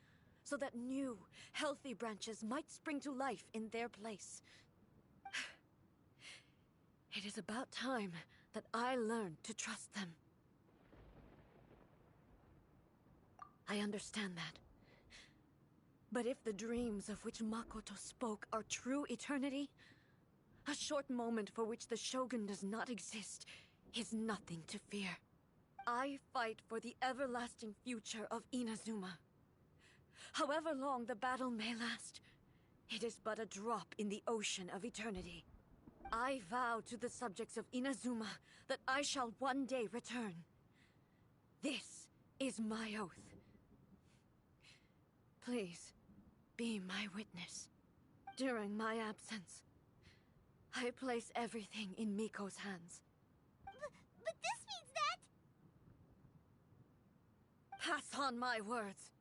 so that new, healthy branches might spring to life in their place. It is about time that I learned to trust them. I understand that. But if the dreams of which Makoto spoke are true eternity, a short moment for which the Shogun does not exist is nothing to fear. I fight for the everlasting future of Inazuma. However long the battle may last, it is but a drop in the ocean of eternity. I vow to the subjects of Inazuma that I shall one day return. This is my oath. Please, be my witness. During my absence, I place everything in Miko's hands. But this means that... Pass on my words.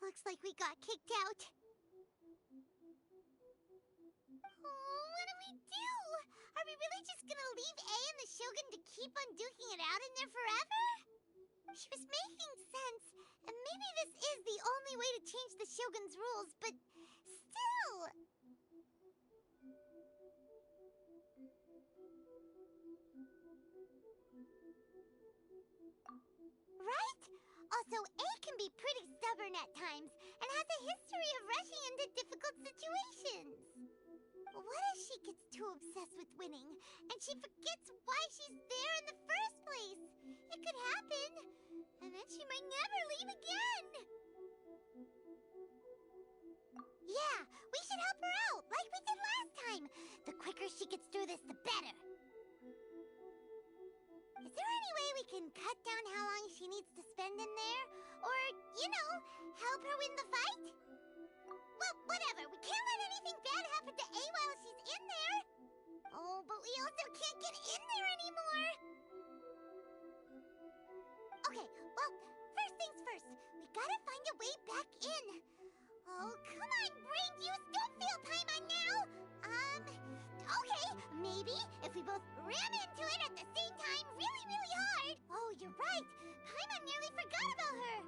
Looks like we got kicked out. Oh, what do we do? Are we really just gonna leave A and the Shogun to keep on duking it out in there forever? She was making sense, and maybe this is the only way to change the Shogun's rules, but still... Right? Also, A can be pretty stubborn at times, and has a history of rushing into difficult situations. What if she gets too obsessed with winning, and she forgets why she's there in the first place? It could happen, and then she might never leave again. Yeah, we should help her out, like we did last time. The quicker she gets through this, the better. Is there any way we can cut down how long she needs to spend in there? Or, you know, help her win the fight? Well, whatever. We can't let anything bad happen to A while she's in there. Oh, but we also can't get in there anymore. Okay, well, first things first. We gotta find a way back in. Oh, come on, brain juice. Don't feel Paimon now. Okay, maybe if we both ram into it at the same time really, really hard. Oh, you're right. Paimon nearly forgot about her.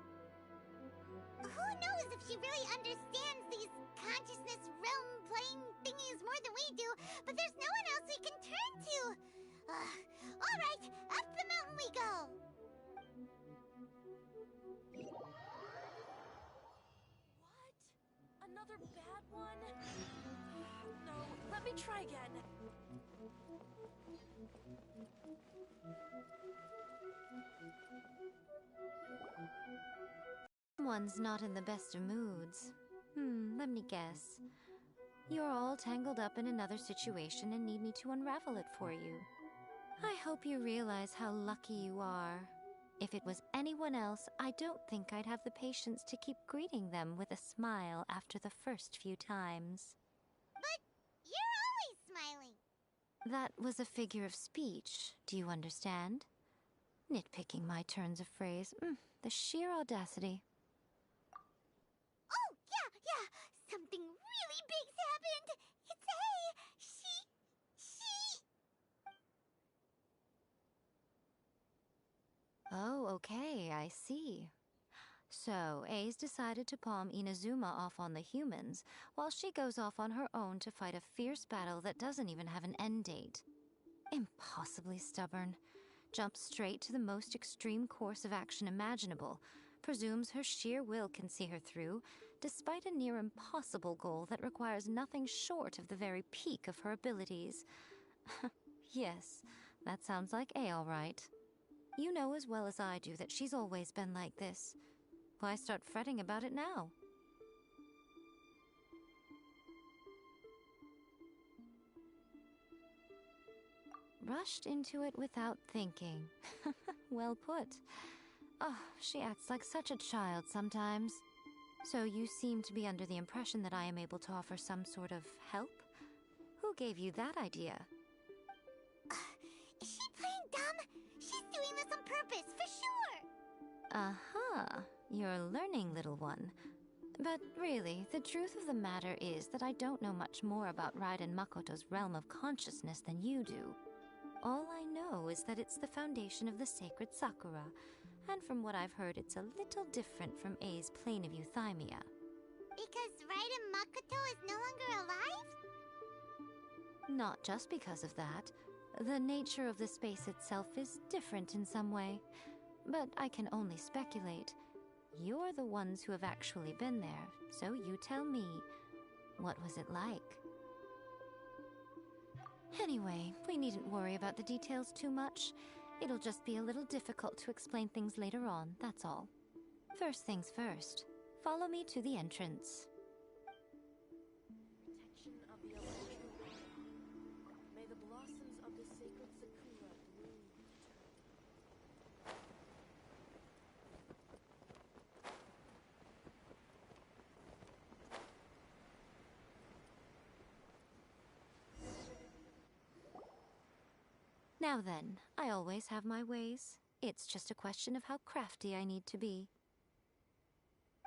Who knows if she really understands these consciousness realm playing thingies more than we do, but there's no one else we can turn to. Alright, up the mountain we go. What? Another bad one? No, let me try again. Someone's not in the best of moods. Let me guess. You're all tangled up in another situation and need me to unravel it for you. I hope you realize how lucky you are. If it was anyone else, I don't think I'd have the patience to keep greeting them with a smile after the first few times. But you're always smiling. That was a figure of speech, do you understand? Nitpicking my turns of phrase. The sheer audacity. Oh, yeah. Something really big's happened. It's A. She... Oh, okay, I see. So, A's decided to palm Inazuma off on the humans, while she goes off on her own to fight a fierce battle that doesn't even have an end date. Impossibly stubborn. Jumps straight to the most extreme course of action imaginable, presumes her sheer will can see her through, despite a near impossible goal that requires nothing short of the very peak of her abilities. Yes, that sounds like A all right. You know as well as I do that she's always been like this. Why start fretting about it now? Rushed into it without thinking. Well put. Oh, she acts like such a child sometimes. So you seem to be under the impression that I am able to offer some sort of help? Who gave you that idea? Is she playing dumb? She's doing this on purpose, for sure! Uh-huh. You're learning, little one. But really, the truth of the matter is that I don't know much more about Raiden Makoto's realm of consciousness than you do. All I know is that it's the foundation of the sacred Sakura, and from what I've heard, it's a little different from A's plane of euthymia. Because Raiden Makoto is no longer alive? Not just because of that. The nature of the space itself is different in some way, but I can only speculate. You're the ones who have actually been there, so you tell me, what was it like? Anyway, we needn't worry about the details too much. It'll just be a little difficult to explain things later on, that's all. First things first, follow me to the entrance. Protection of the elemental. May the blossoms of the sacred Sakura bloom Now then, I always have my ways. It's just a question of how crafty I need to be.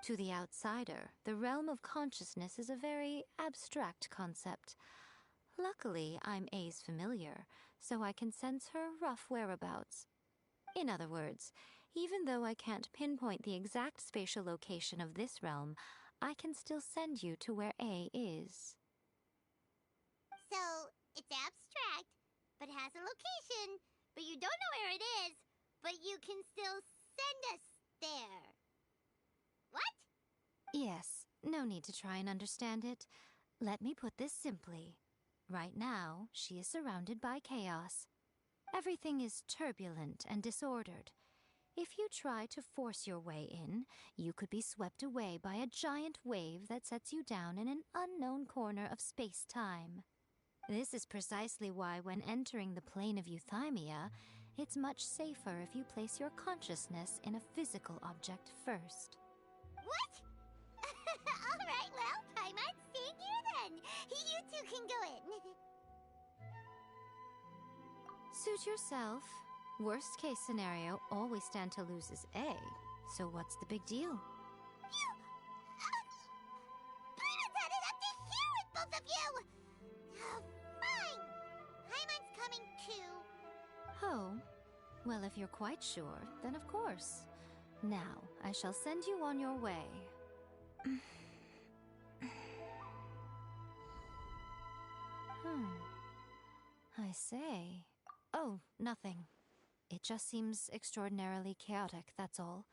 To the outsider, the realm of consciousness is a very abstract concept. Luckily, I'm A's familiar, so I can sense her rough whereabouts. In other words, Even though I can't pinpoint the exact spatial location of this realm, I can still send you to where A is. So, it's abstract, but has a location, but you don't know where it is, but you can still send us there. What? Yes, no need to try and understand it. Let me put this simply. Right now, she is surrounded by chaos. Everything is turbulent and disordered. If you try to force your way in, you could be swept away by a giant wave that sets you down in an unknown corner of space-time. This is precisely why when entering the plane of Euthymia, it's much safer if you place your consciousness in a physical object first. What? Alright, well, Paimon's staying here then. You two can go in. Suit yourself. Worst case scenario, all we stand to lose is A. So what's the big deal? Paimon's had it up to here with both of you! Oh, fine! Paimon's coming too. Oh, well, if you're quite sure, then of course. Now, I shall send you on your way. I say. Oh, nothing. It just seems extraordinarily chaotic, that's all.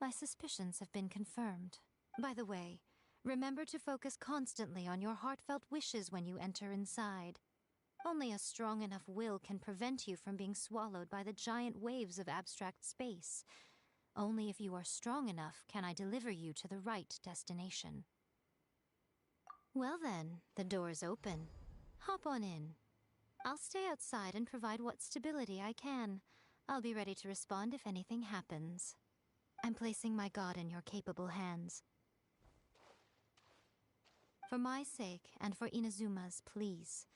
My suspicions have been confirmed. By the way, remember to focus constantly on your heartfelt wishes when you enter inside. Only a strong enough will can prevent you from being swallowed by the giant waves of abstract space. Only if you are strong enough can I deliver you to the right destination. Well then, the door is open. Hop on in. I'll stay outside and provide what stability I can. I'll be ready to respond if anything happens. I'm placing my god in your capable hands. For my sake and for Inazuma's, please,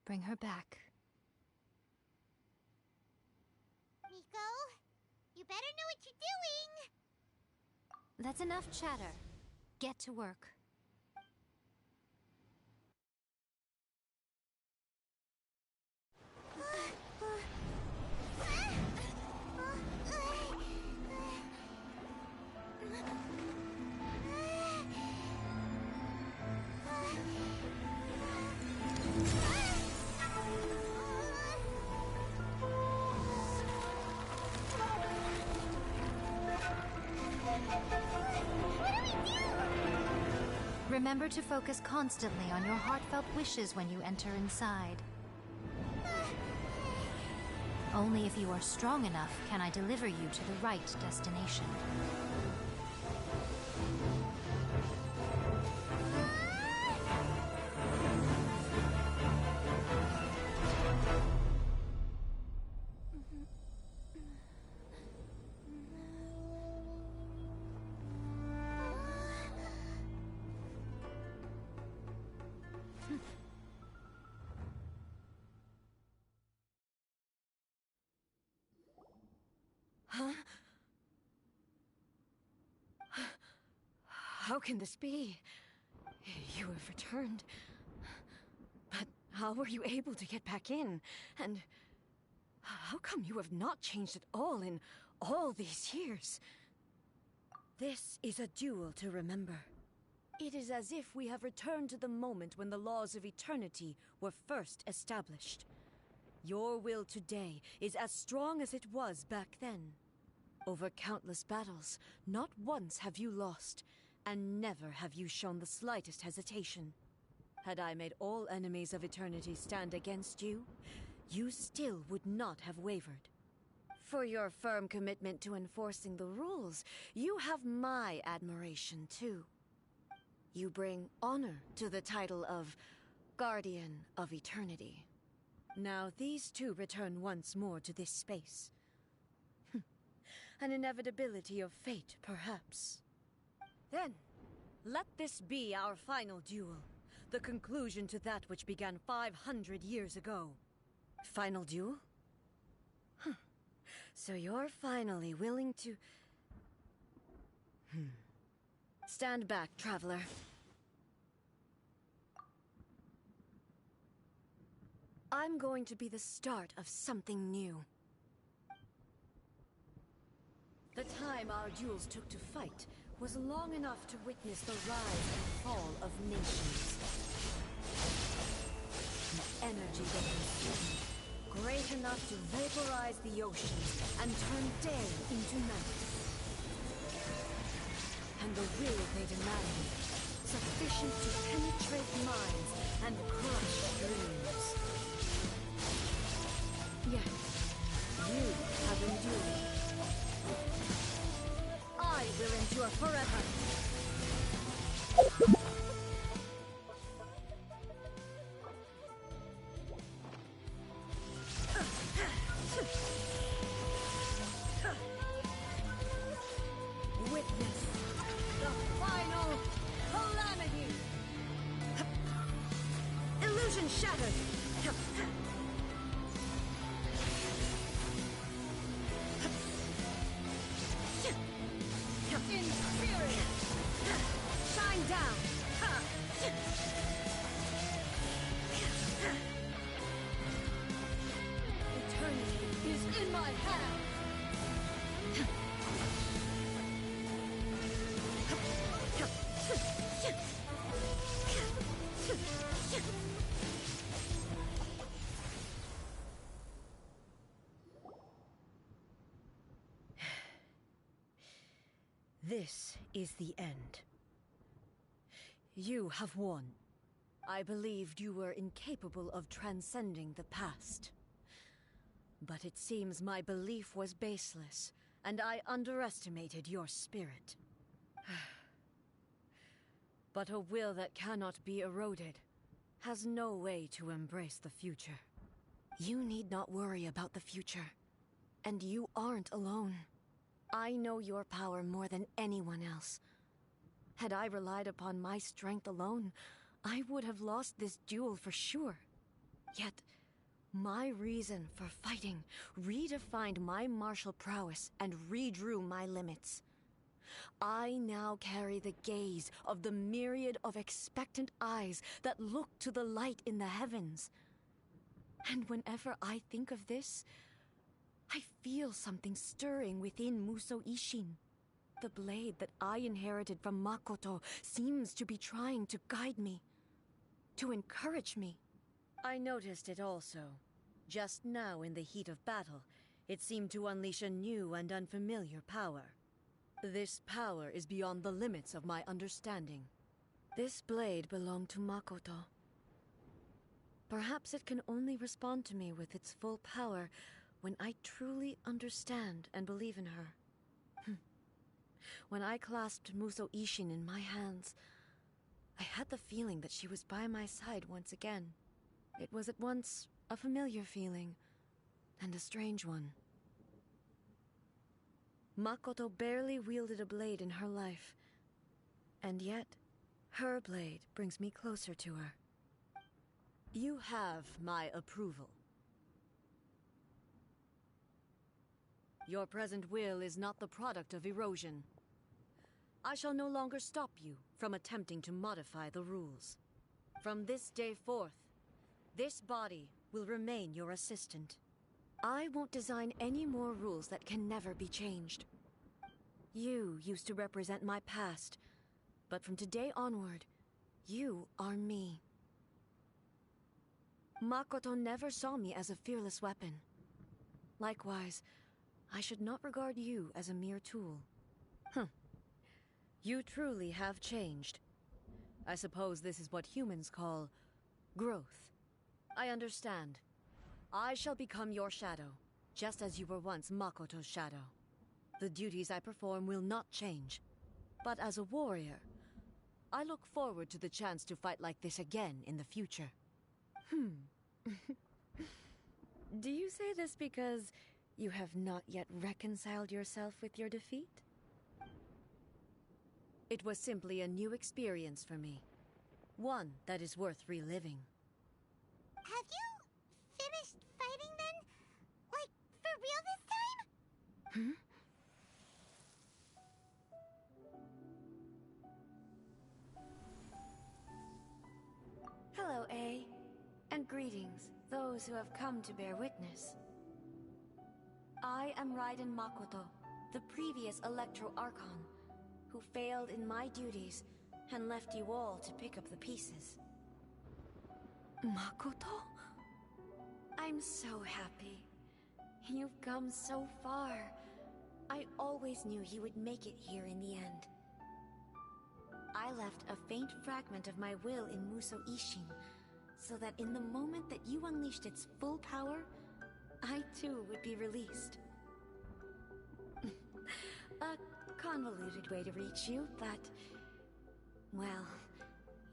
bring her back. Miko, you better know what you're doing! That's enough chatter. Get to work. Remember to focus constantly on your heartfelt wishes when you enter inside. Only if you are strong enough can I deliver you to the right destination. Huh? How can this be? You have returned. But how were you able to get back in? And how come you have not changed at all in all these years? This is a duel to remember. It is as if we have returned to the moment when the laws of eternity were first established. Your will today is as strong as it was back then. Over countless battles, not once have you lost, and never have you shown the slightest hesitation. Had I made all enemies of eternity stand against you, you still would not have wavered. For your firm commitment to enforcing the rules, you have my admiration too. You bring honor to the title of Guardian of Eternity. Now these two return once more to this space. An inevitability of fate, perhaps. Then, let this be our final duel. The conclusion to that which began 500 years ago. Final duel? So you're finally willing to... Stand back, traveler. I'm going to be the start of something new. The time our duels took to fight was long enough to witness the rise and fall of nations. The energy they consumed, great enough to vaporize the oceans and turn day into night. And the will they demanded, sufficient to penetrate minds and crush dreams. Yet, you have endured. I will endure forever. Witness the final calamity. Illusion shattered. In spirit, shine down. Eternity is in my hand. This is the end. You have won. I believed you were incapable of transcending the past. But it seems my belief was baseless, and I underestimated your spirit. But a will that cannot be eroded has no way to embrace the future. You need not worry about the future, and you aren't alone. I know your power more than anyone else. Had I relied upon my strength alone, I would have lost this duel for sure. Yet, my reason for fighting redefined my martial prowess and redrew my limits. I now carry the gaze of the myriad of expectant eyes that look to the light in the heavens. And whenever I think of this, I feel something stirring within Muso Ishin. The blade that I inherited from Makoto seems to be trying to guide me, to encourage me. I noticed it also. Just now in the heat of battle, it seemed to unleash a new and unfamiliar power. This power is beyond the limits of my understanding. This blade belonged to Makoto. Perhaps it can only respond to me with its full power when I truly understand and believe in her. When I clasped Muso Ishin in my hands, I had the feeling that she was by my side once again. It was at once a familiar feeling and a strange one. Makoto barely wielded a blade in her life, and yet her blade brings me closer to her. You have my approval. Your present will is not the product of erosion. I shall no longer stop you from attempting to modify the rules. From this day forth, this body will remain your assistant. I won't design any more rules that can never be changed. You used to represent my past, but from today onward, you are me. Makoto never saw me as a fearless weapon. Likewise, I should not regard you as a mere tool. You truly have changed. I suppose this is what humans call growth. I understand. I shall become your shadow, just as you were once Makoto's shadow. The duties I perform will not change. But as a warrior, I look forward to the chance to fight like this again in the future. Do you say this because you have not yet reconciled yourself with your defeat? It was simply a new experience for me. One that is worth reliving. Have you finished fighting then? Like, for real this time? Hello, A. And greetings, those who have come to bear witness. I am Raiden Makoto, the previous Electro Archon, who failed in my duties and left you all to pick up the pieces. Makoto? I'm so happy. You've come so far. I always knew you would make it here in the end. I left a faint fragment of my will in Muso Ishin, so that in the moment that you unleashed its full power, I too would be released. A convoluted way to reach you, but... well,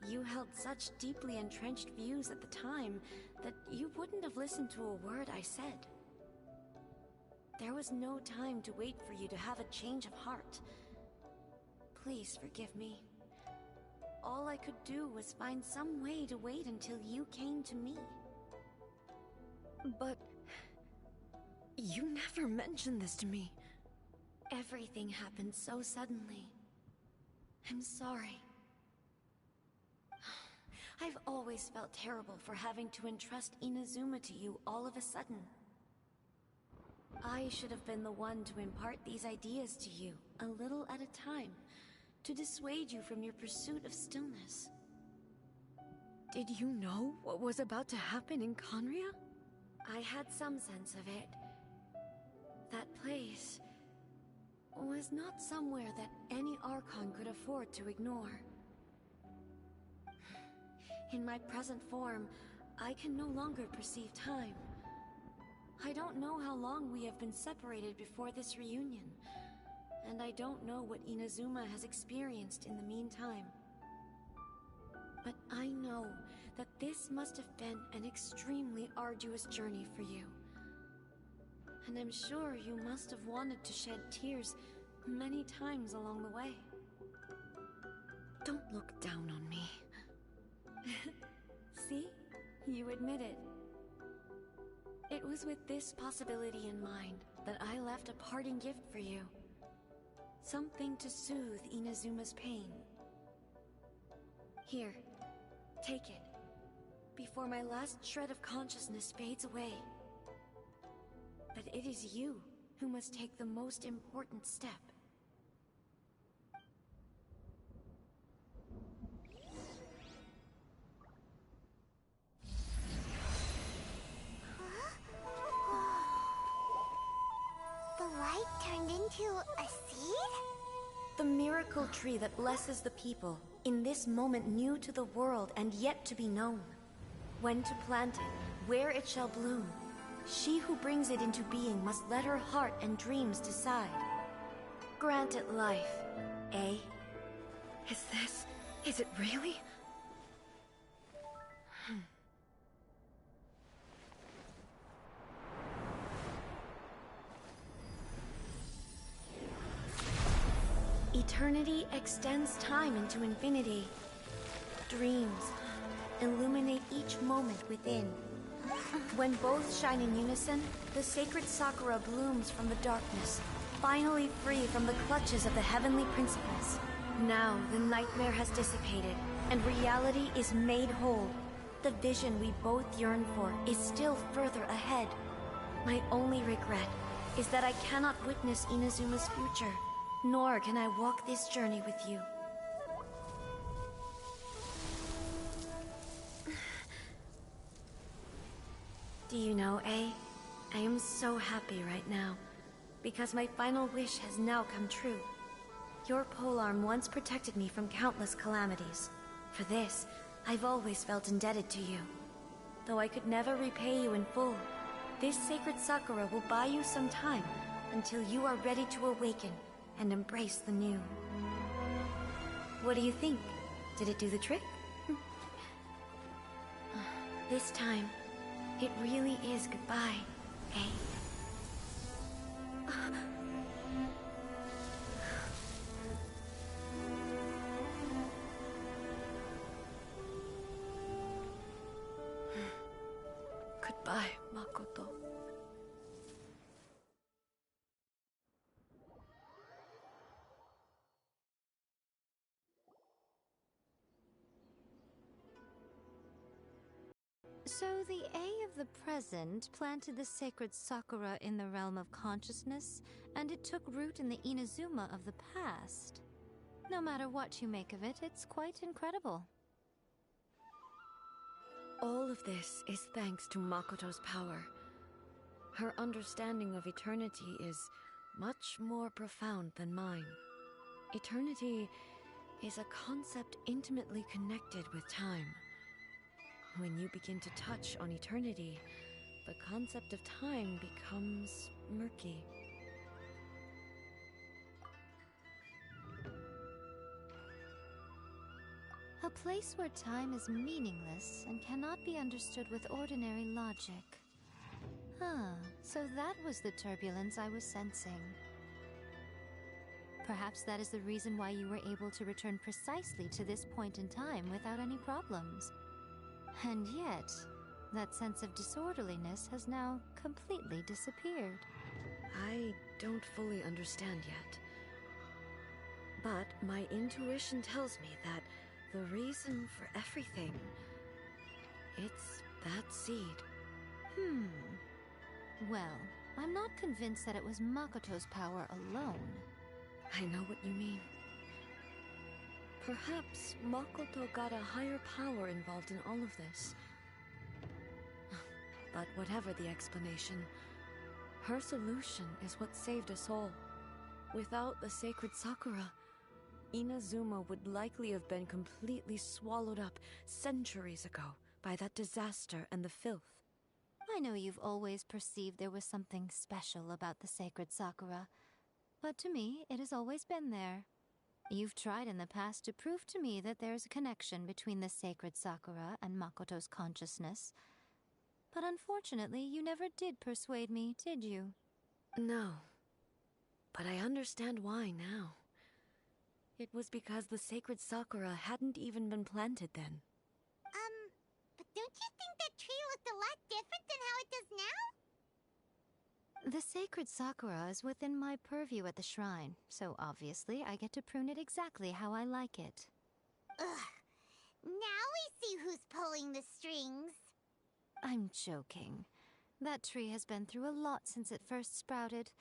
you held such deeply entrenched views at the time that you wouldn't have listened to a word I said. There was no time to wait for you to have a change of heart. Please forgive me. All I could do was find some way to wait until you came to me. But... you never mentioned this to me. Everything happened so suddenly. I'm sorry. I've always felt terrible for having to entrust Inazuma to you all of a sudden. I should have been the one to impart these ideas to you, a little at a time, to dissuade you from your pursuit of stillness. Did you know what was about to happen in Conria? I had some sense of it. That place was not somewhere that any Archon could afford to ignore. In my present form, I can no longer perceive time. I don't know how long we have been separated before this reunion, and I don't know what Inazuma has experienced in the meantime. But I know that this must have been an extremely arduous journey for you. And I'm sure you must have wanted to shed tears many times along the way. Don't look down on me. See? You admit it. It was with this possibility in mind that I left a parting gift for you. Something to soothe Inazuma's pain. Here, take it, before my last shred of consciousness fades away. But it is you who must take the most important step. The light turned into a seed? The miracle tree that blesses the people, in this moment new to the world and yet to be known. When to plant it, where it shall bloom. She who brings it into being must let her heart and dreams decide. Grant it life, eh? Is it really? Eternity extends time into infinity. Dreams illuminate each moment within. When both shine in unison, the sacred Sakura blooms from the darkness, finally free from the clutches of the heavenly principles. Now the nightmare has dissipated, and reality is made whole. The vision we both yearn for is still further ahead. My only regret is that I cannot witness Inazuma's future, nor can I walk this journey with you. Do you know, A? I am so happy right now, because my final wish has now come true. Your polearm once protected me from countless calamities. For this, I've always felt indebted to you. Though I could never repay you in full, this sacred Sakura will buy you some time until you are ready to awaken and embrace the new. What do you think? Did it do the trick? This time, it really is goodbye, eh? Goodbye, Makoto. So the A of the present planted the sacred Sakura in the realm of consciousness, and it took root in the Inazuma of the past. No matter what you make of it, it's quite incredible. All of this is thanks to Makoto's power. Her understanding of eternity is much more profound than mine. Eternity is a concept intimately connected with time. When you begin to touch on eternity, the concept of time becomes murky. A place where time is meaningless and cannot be understood with ordinary logic. So that was the turbulence I was sensing. Perhaps that is the reason why you were able to return precisely to this point in time without any problems. And yet, that sense of disorderliness has now completely disappeared. I don't fully understand yet. But my intuition tells me that the reason for everything, it's that seed. Well, I'm not convinced that it was Makoto's power alone. I know what you mean. Perhaps Makoto got a higher power involved in all of this. But whatever the explanation, her solution is what saved us all. Without the sacred Sakura, Inazuma would likely have been completely swallowed up centuries ago by that disaster and the filth. I know you've always perceived there was something special about the sacred Sakura, but to me, it has always been there. You've tried in the past to prove to me that there's a connection between the sacred Sakura and Makoto's consciousness, but unfortunately, you never did persuade me, did you? No, but I understand why now. It was because the sacred Sakura hadn't even been planted then. But don't you think that tree looked a lot different than how it does now? The sacred Sakura is within my purview at the shrine, so obviously I get to prune it exactly how I like it. Ugh. Now we see who's pulling the strings. I'm joking. That tree has been through a lot since it first sprouted.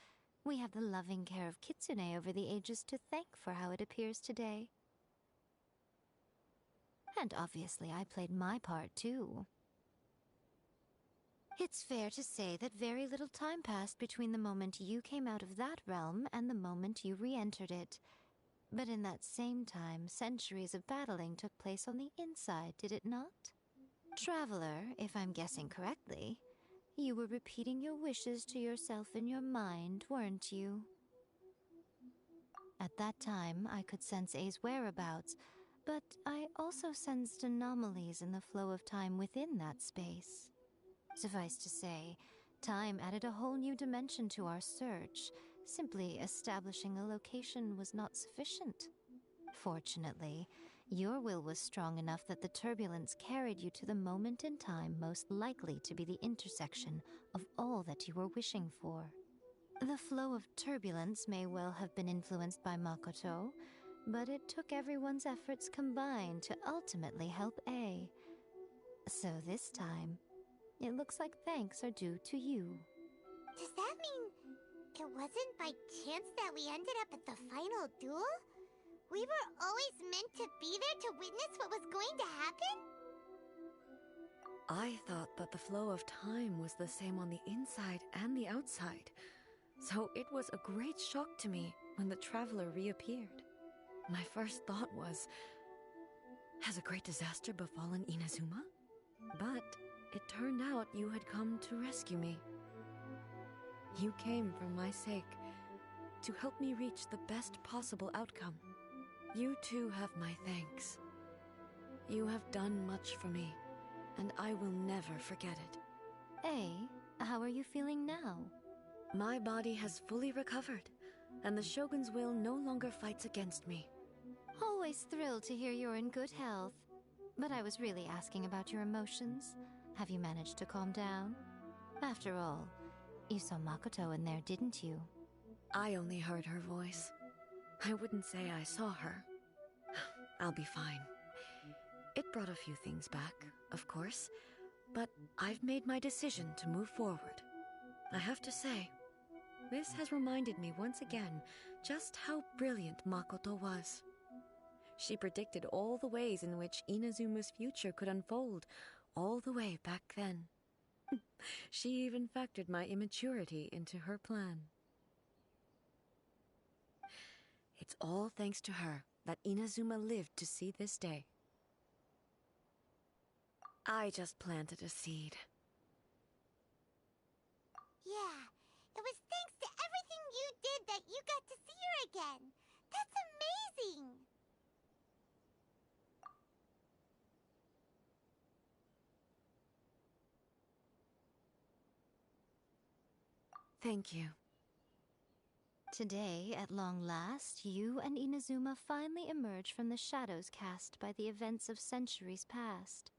We have the loving care of Kitsune over the ages to thank for how it appears today. And obviously I played my part too. It's fair to say that very little time passed between the moment you came out of that realm and the moment you re-entered it. But in that same time, centuries of battling took place on the inside, did it not? Traveler, if I'm guessing correctly, you were repeating your wishes to yourself in your mind, weren't you? At that time, I could sense A's whereabouts, but I also sensed anomalies in the flow of time within that space. Suffice to say, time added a whole new dimension to our search. Simply establishing a location was not sufficient. Fortunately, your will was strong enough that the turbulence carried you to the moment in time most likely to be the intersection of all that you were wishing for. The flow of turbulence may well have been influenced by Makoto, but it took everyone's efforts combined to ultimately help A. So this time, it looks like thanks are due to you. Does that mean it wasn't by chance that we ended up at the final duel? We were always meant to be there to witness what was going to happen? I thought that the flow of time was the same on the inside and the outside, so it was a great shock to me when the traveler reappeared. My first thought was, has a great disaster befallen Inazuma? But it turned out you had come to rescue me. You came for my sake, to help me reach the best possible outcome. You too have my thanks. You have done much for me, and I will never forget it. A, how are you feeling now? My body has fully recovered, and the Shogun's will no longer fights against me. Always thrilled to hear you're in good health. But I was really asking about your emotions. Have you managed to calm down? After all, you saw Makoto in there, didn't you? I only heard her voice. I wouldn't say I saw her. I'll be fine. It brought a few things back, of course, But I've made my decision to move forward. I have to say, this has reminded me once again just how brilliant Makoto was. She predicted all the ways in which Inazuma's future could unfold, all the way back then. She even factored my immaturity into her plan. It's all thanks to her that Inazuma lived to see this day. I just planted a seed. Yeah, it was thanks to everything you did that you got to see her again. That's amazing! Thank you. Today, at long last, you and Inazuma finally emerge from the shadows cast by the events of centuries past.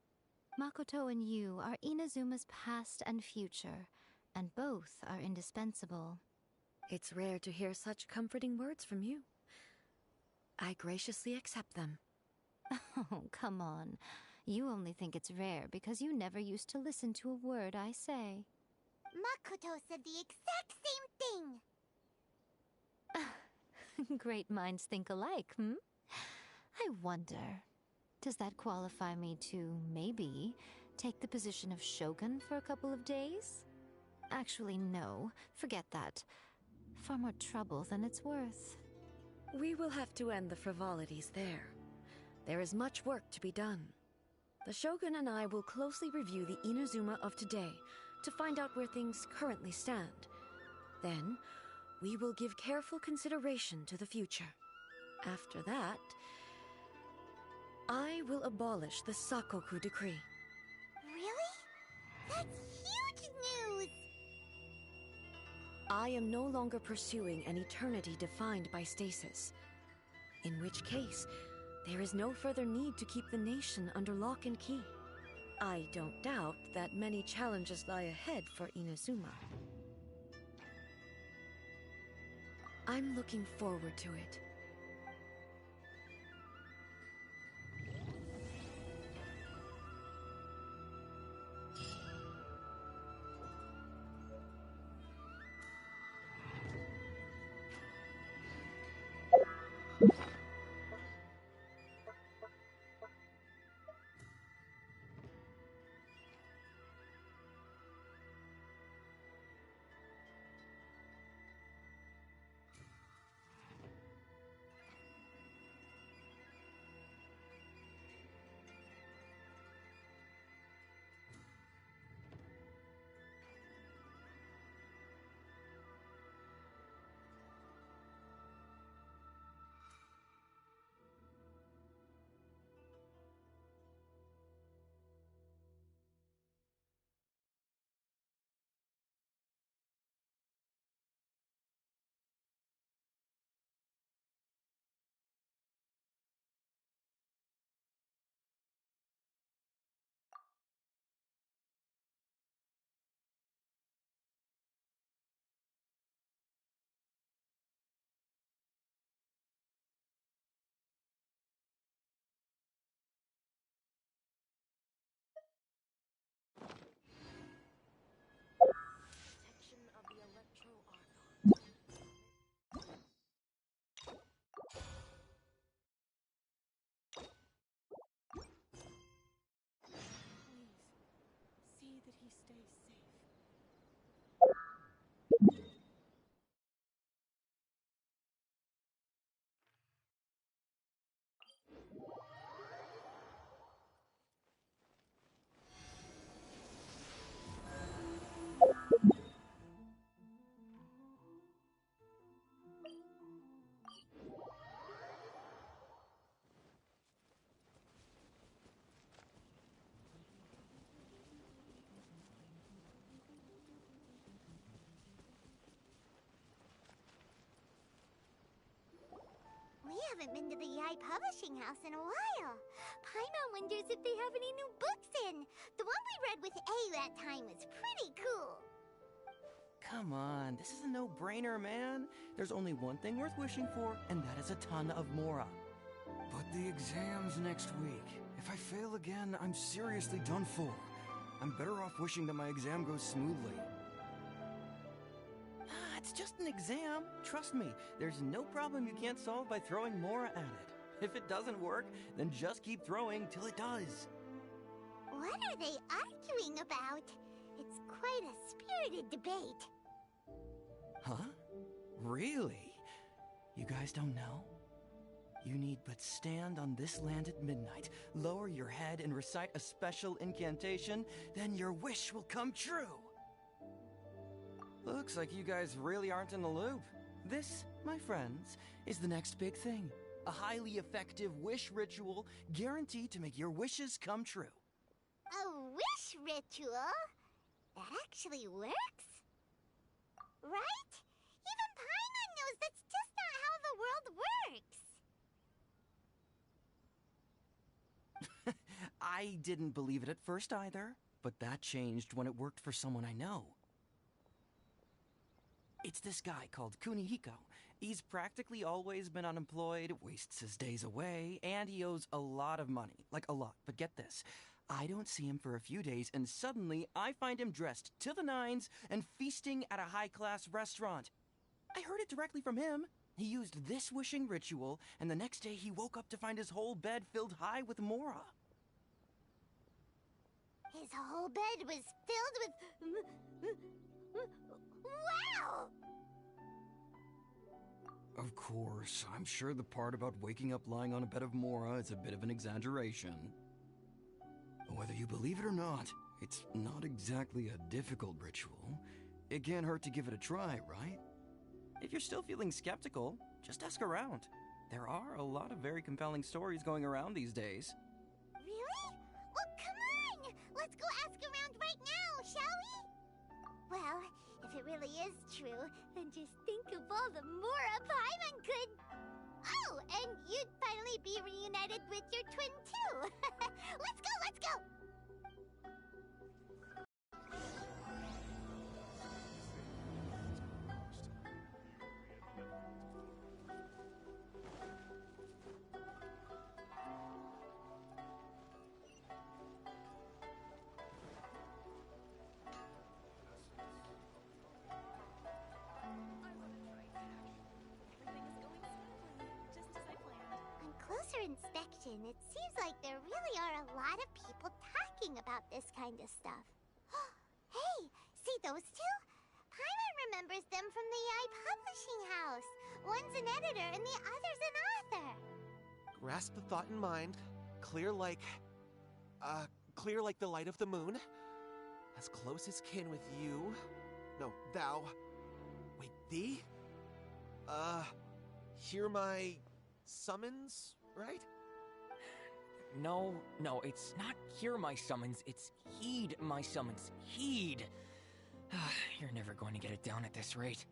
Makoto and you are Inazuma's past and future, and both are indispensable. It's rare to hear such comforting words from you. I graciously accept them. Oh, come on. You only think it's rare because you never used to listen to a word I say. Makoto said the exact same thing! Great minds think alike, hmm? I wonder, does that qualify me to, maybe, take the position of Shogun for a couple of days? Actually, no. Forget that. Far more trouble than it's worth. We will have to end the frivolities there. There is much work to be done. The Shogun and I will closely review the Inazuma of today to find out where things currently stand. Then, we will give careful consideration to the future. After that, I will abolish the Sakoku Decree. Really? That's huge news! I am no longer pursuing an eternity defined by stasis. In which case, there is no further need to keep the nation under lock and key. I don't doubt that many challenges lie ahead for Inazuma. I'm looking forward to it. Protection of the Electro Archon. Please, see that he stays safe. We haven't been to the Yai Publishing House in a while. Paimon wonders if they have any new books in. The one we read with A that time was pretty cool. Come on, this is a no-brainer, man. There's only one thing worth wishing for, and that is a ton of Mora. But the exam's next week. If I fail again, I'm seriously done for. I'm better off wishing that my exam goes smoothly. It's just an exam. Trust me, there's no problem you can't solve by throwing Mora at it. If it doesn't work, then just keep throwing till it does. What are they arguing about? It's quite a spirited debate. Huh? Really? You guys don't know? You need but stand on this land at midnight, lower your head and recite a special incantation, then your wish will come true. Looks like you guys really aren't in the loop. This, my friends, is the next big thing. A highly effective wish ritual guaranteed to make your wishes come true. A wish ritual? That actually works? Right? Even Paimon knows that's just not how the world works. I didn't believe it at first either, but that changed when it worked for someone I know. It's this guy called Kunihiko. He's practically always been unemployed, wastes his days away, and he owes a lot of money. Like a lot, but get this. I don't see him for a few days, and suddenly I find him dressed to the nines and feasting at a high-class restaurant. I heard it directly from him. He used this wishing ritual, and the next day he woke up to find his whole bed filled high with Mora. His whole bed was filled with... Wow! Of course, I'm sure the part about waking up lying on a bed of Mora is a bit of an exaggeration. Whether you believe it or not, it's not exactly a difficult ritual. It can't hurt to give it a try, right? If you're still feeling skeptical, just ask around. There are a lot of very compelling stories going around these days. Really? Well, come on! Let's go ask around right now, shall we? Well, if it really is true, then just think of all the Mora Paimon could... Oh, and you'd finally be reunited with your twin, too! Let's go, let's go! Inspection, it seems like there really are a lot of people talking about this kind of stuff. Hey, see those two? Paimon remembers them from the AI publishing house. One's an editor and the other's an author. Grasp the thought in mind. Clear like the light of the moon. As close as kin with you. No, thou. Wait, thee? Hear my summons? Right? No, it's not hear my summons, it's heed my summons. Heed! You're never going to get it down at this rate.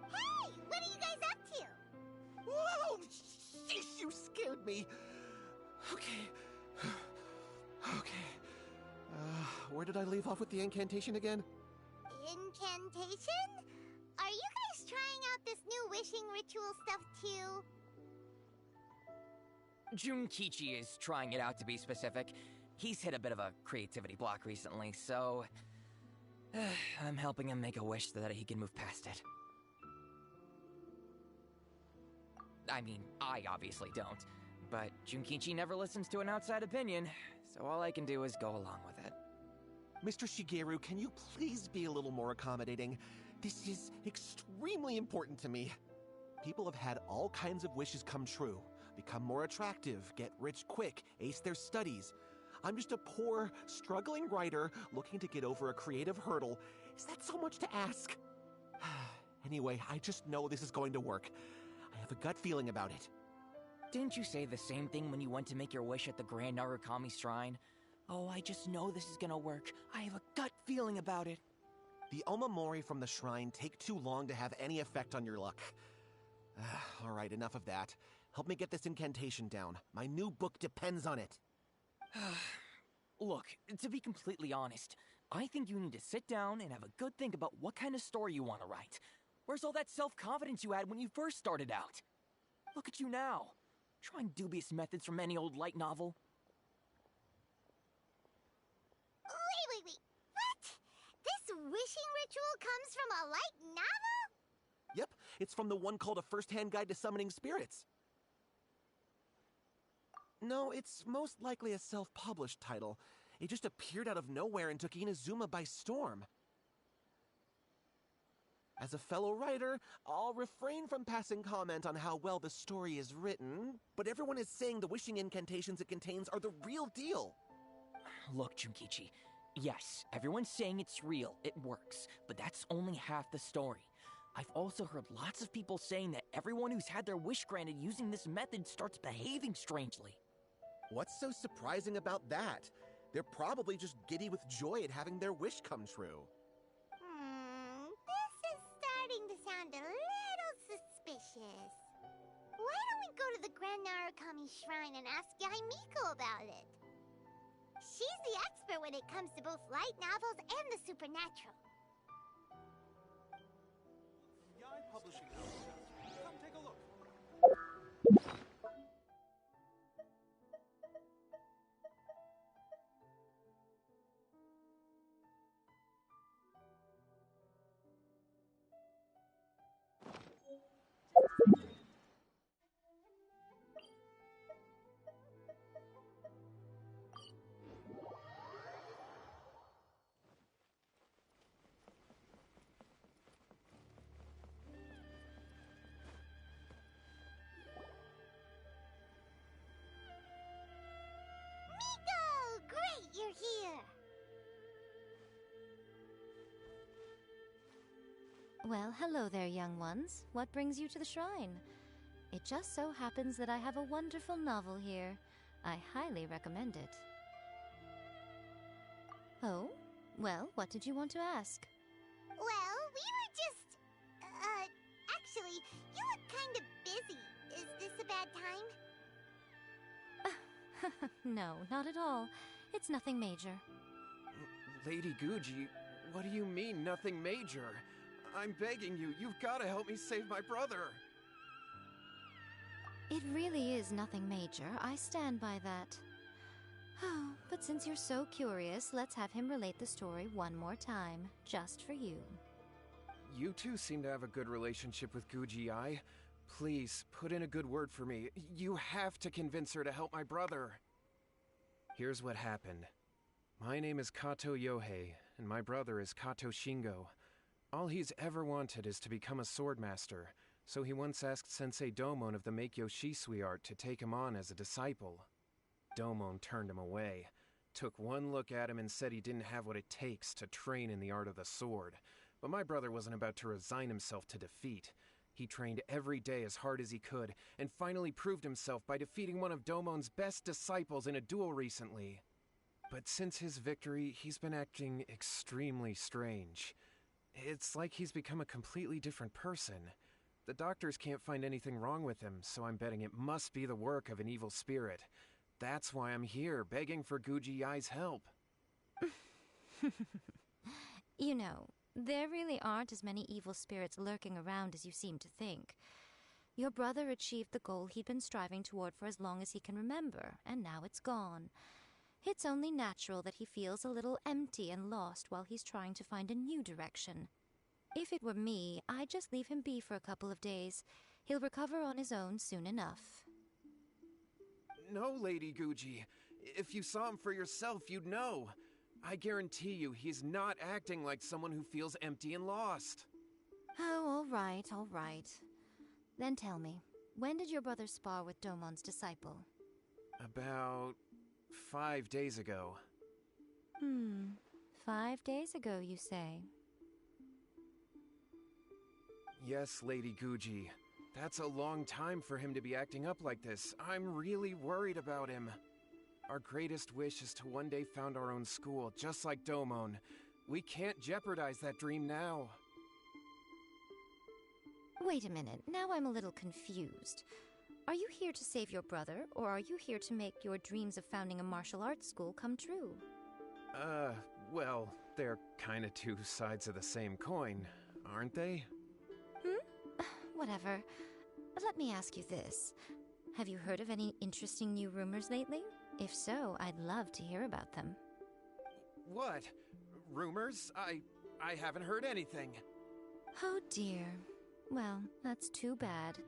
Hey! What are you guys up to? Whoa! Sheesh, you scared me! Okay. Where did I leave off with the incantation again? Incantation? Are you guys trying out this new wishing ritual stuff too? Junkichi is trying it out, to be specific. He's hit a bit of a creativity block recently, so... I'm helping him make a wish so that he can move past it. I mean, I obviously don't. But Junkichi never listens to an outside opinion, so all I can do is go along with it. Mr. Shigeru, can you please be a little more accommodating? This is extremely important to me. People have had all kinds of wishes come true. Become more attractive, get rich quick, ace their studies. I'm just a poor, struggling writer looking to get over a creative hurdle. Is that so much to ask? Anyway, I just know this is going to work. I have a gut feeling about it. Didn't you say the same thing when you went to make your wish at the Grand Narukami Shrine? Oh, I just know this is gonna work. I have a gut feeling about it. The Omamori from the shrine take too long to have any effect on your luck. Alright, enough of that. Help me get this incantation down. My new book depends on it. Look, to be completely honest, I think you need to sit down and have a good think about what kind of story you want to write. Where's all that self-confidence you had when you first started out? Look at you now, trying dubious methods from any old light novel. ritual comes from a light novel? Yep, it's from the one called A First-Hand Guide to Summoning Spirits. No, it's most likely a self-published title. It just appeared out of nowhere and took Inazuma by storm. As a fellow writer, I'll refrain from passing comment on how well the story is written, but everyone is saying the wishing incantations it contains are the real deal. Look, Junkichi, yes, everyone's saying it's real, it works, but that's only half the story. I've also heard lots of people saying that everyone who's had their wish granted using this method starts behaving strangely. What's so surprising about that? They're probably just giddy with joy at having their wish come true. This is starting to sound a little suspicious. Why don't we go to the Grand Narukami Shrine and ask Yaimiko about it? She's the expert when it comes to both light novels and the supernatural. Yai Publishing House. Come take a look. Miko! Great, you're here! Well, hello there, young ones. What brings you to the shrine? It just so happens that I have a wonderful novel here. I highly recommend it. Oh? Well, what did you want to ask? Well, we were just... actually, you look kind of busy. Is this a bad time? No, not at all. It's nothing major. Lady Guji, what do you mean, nothing major? I'm begging you, you've got to help me save my brother. It really is nothing major. I stand by that. Oh, but since you're so curious, let's have him relate the story one more time, just for you. You two seem to have a good relationship with Guji Ai. Please, put in a good word for me. You have to convince her to help my brother. Here's what happened. My name is Kato Yohei, and my brother is Kato Shingo. All he's ever wanted is to become a swordmaster, so he once asked Sensei Domon of the Meikyo Shisui art to take him on as a disciple. Domon turned him away, took one look at him and said he didn't have what it takes to train in the art of the sword. But my brother wasn't about to resign himself to defeat. He trained every day as hard as he could, and finally proved himself by defeating one of Domon's best disciples in a duel recently. But since his victory, he's been acting extremely strange. It's like he's become a completely different person. The doctors can't find anything wrong with him, so I'm betting it must be the work of an evil spirit. That's why I'm here, begging for Guji Ai's help. You know, there really aren't as many evil spirits lurking around as you seem to think. Your brother achieved the goal he'd been striving toward for as long as he can remember, and now it's gone. It's only natural that he feels a little empty and lost while he's trying to find a new direction. If it were me, I'd just leave him be for a couple of days. He'll recover on his own soon enough. No, Lady Guji. If you saw him for yourself, you'd know. I guarantee you, he's not acting like someone who feels empty and lost. Oh, all right, all right. Then tell me, when did your brother spar with Domon's disciple? About 5 days ago. 5 days ago, you say? Yes, Lady Guji. That's a long time for him to be acting up like this. I'm really worried about him. Our greatest wish is to one day found our own school, just like Domon. We can't jeopardize that dream now. Wait a minute, now I'm a little confused. Are you here to save your brother, or are you here to make your dreams of founding a martial arts school come true? Well, they're kinda two sides of the same coin, aren't they? Whatever. Let me ask you this. Have you heard of any interesting new rumors lately? If so, I'd love to hear about them. What? Rumors? I haven't heard anything. Oh dear. Well, that's too bad.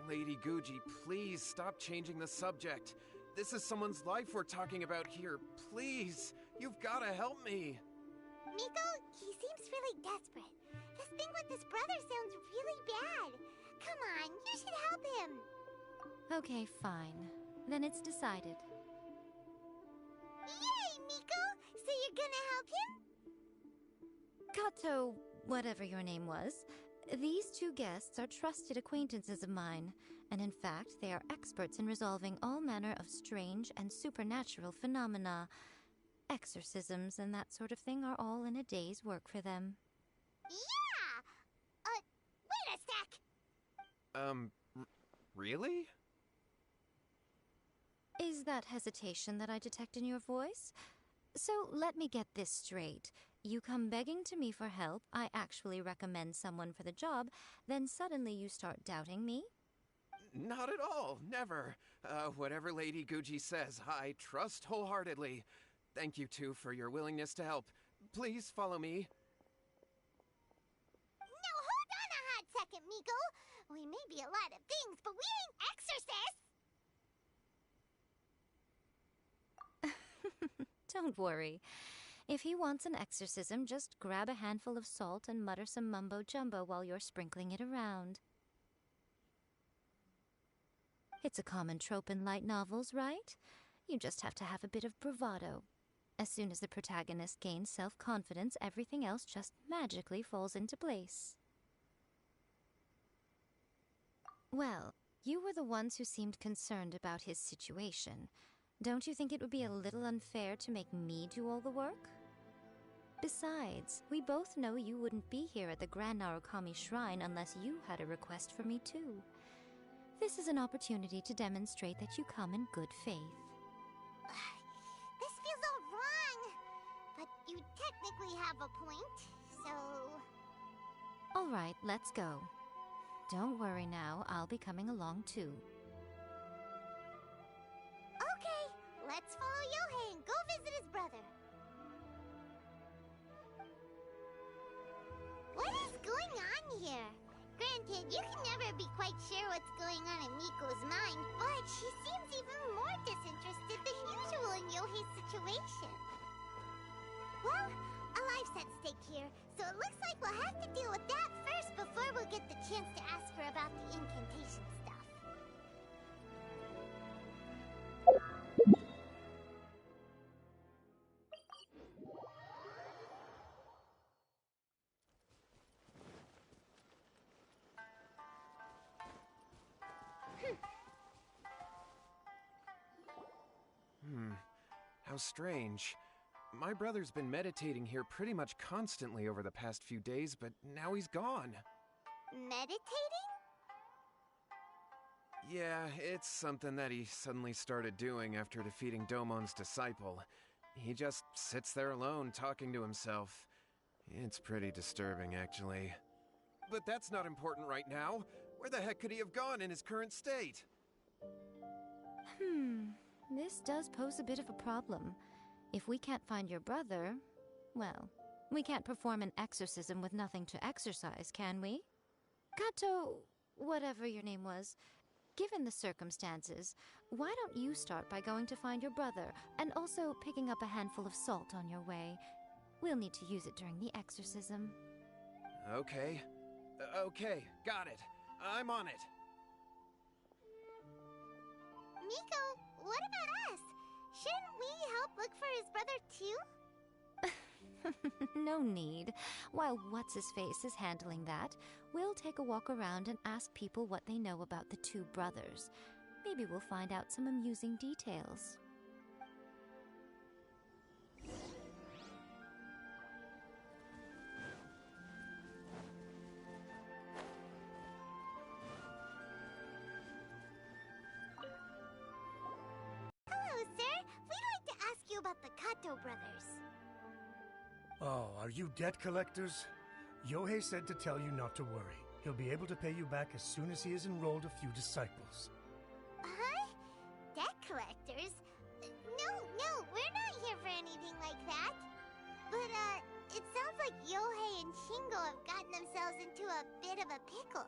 Lady Guji, please stop changing the subject. This is someone's life we're talking about here. Please, you've gotta help me. Miko, he seems really desperate. This thing with his brother sounds really bad. Come on, you should help him. Okay, fine. Then it's decided. Yay, Miko! So you're gonna help him? Kato, whatever your name was, these two guests are trusted acquaintances of mine, and in fact, they are experts in resolving all manner of strange and supernatural phenomena. Exorcisms and that sort of thing are all in a day's work for them. Yeah! Wait a sec! Really? Is that hesitation that I detect in your voice? So let me get this straight. You come begging to me for help, I actually recommend someone for the job, then suddenly you start doubting me? Not at all, never. Whatever Lady Guji says, I trust wholeheartedly. Thank you two for your willingness to help. Please follow me. No, hold on a hot second, Miko. We may be a lot of things, but we ain't exorcists! Don't worry. If he wants an exorcism, just grab a handful of salt and mutter some mumbo-jumbo while you're sprinkling it around. It's a common trope in light novels, right? You just have to have a bit of bravado. As soon as the protagonist gains self-confidence, everything else just magically falls into place. Well, you were the ones who seemed concerned about his situation. Don't you think it would be a little unfair to make me do all the work? Besides, we both know you wouldn't be here at the Grand Narukami Shrine unless you had a request for me too. This is an opportunity to demonstrate that you come in good faith. This feels all wrong! But you technically have a point, so... All right, let's go. Don't worry now, I'll be coming along too. Okay, let's follow Yohei and go visit his brother. What is going on here? Granted, you can never be quite sure what's going on in Miko's mind, but she seems even more disinterested than usual in Yohei's situation. Well, a life's at stake here, so it looks like we'll have to deal with that first before we'll get the chance to ask her about the incantation stuff. How strange. My brother's been meditating here pretty much constantly over the past few days, but now he's gone. Meditating? Yeah, it's something that he suddenly started doing after defeating Domon's disciple. He just sits there alone, talking to himself. It's pretty disturbing, actually. But that's not important right now. Where the heck could he have gone in his current state? This does pose a bit of a problem. If we can't find your brother, well, we can't perform an exorcism with nothing to exorcise, can we? Kato, whatever your name was, given the circumstances, why don't you start by going to find your brother, and also picking up a handful of salt on your way? We'll need to use it during the exorcism. Okay. Okay, got it. I'm on it. Miko, what about us? Shouldn't we help look for his brother too? No need. While What's-His-Face is handling that, we'll take a walk around and ask people what they know about the two brothers. Maybe we'll find out some amusing details. Hello, sir. We'd like to ask you about the Kato brothers. Oh, are you debt collectors? Yohei said to tell you not to worry. He'll be able to pay you back as soon as he has enrolled a few disciples. Huh? Debt collectors? No, we're not here for anything like that. But, it sounds like Shingo have gotten themselves into a bit of a pickle.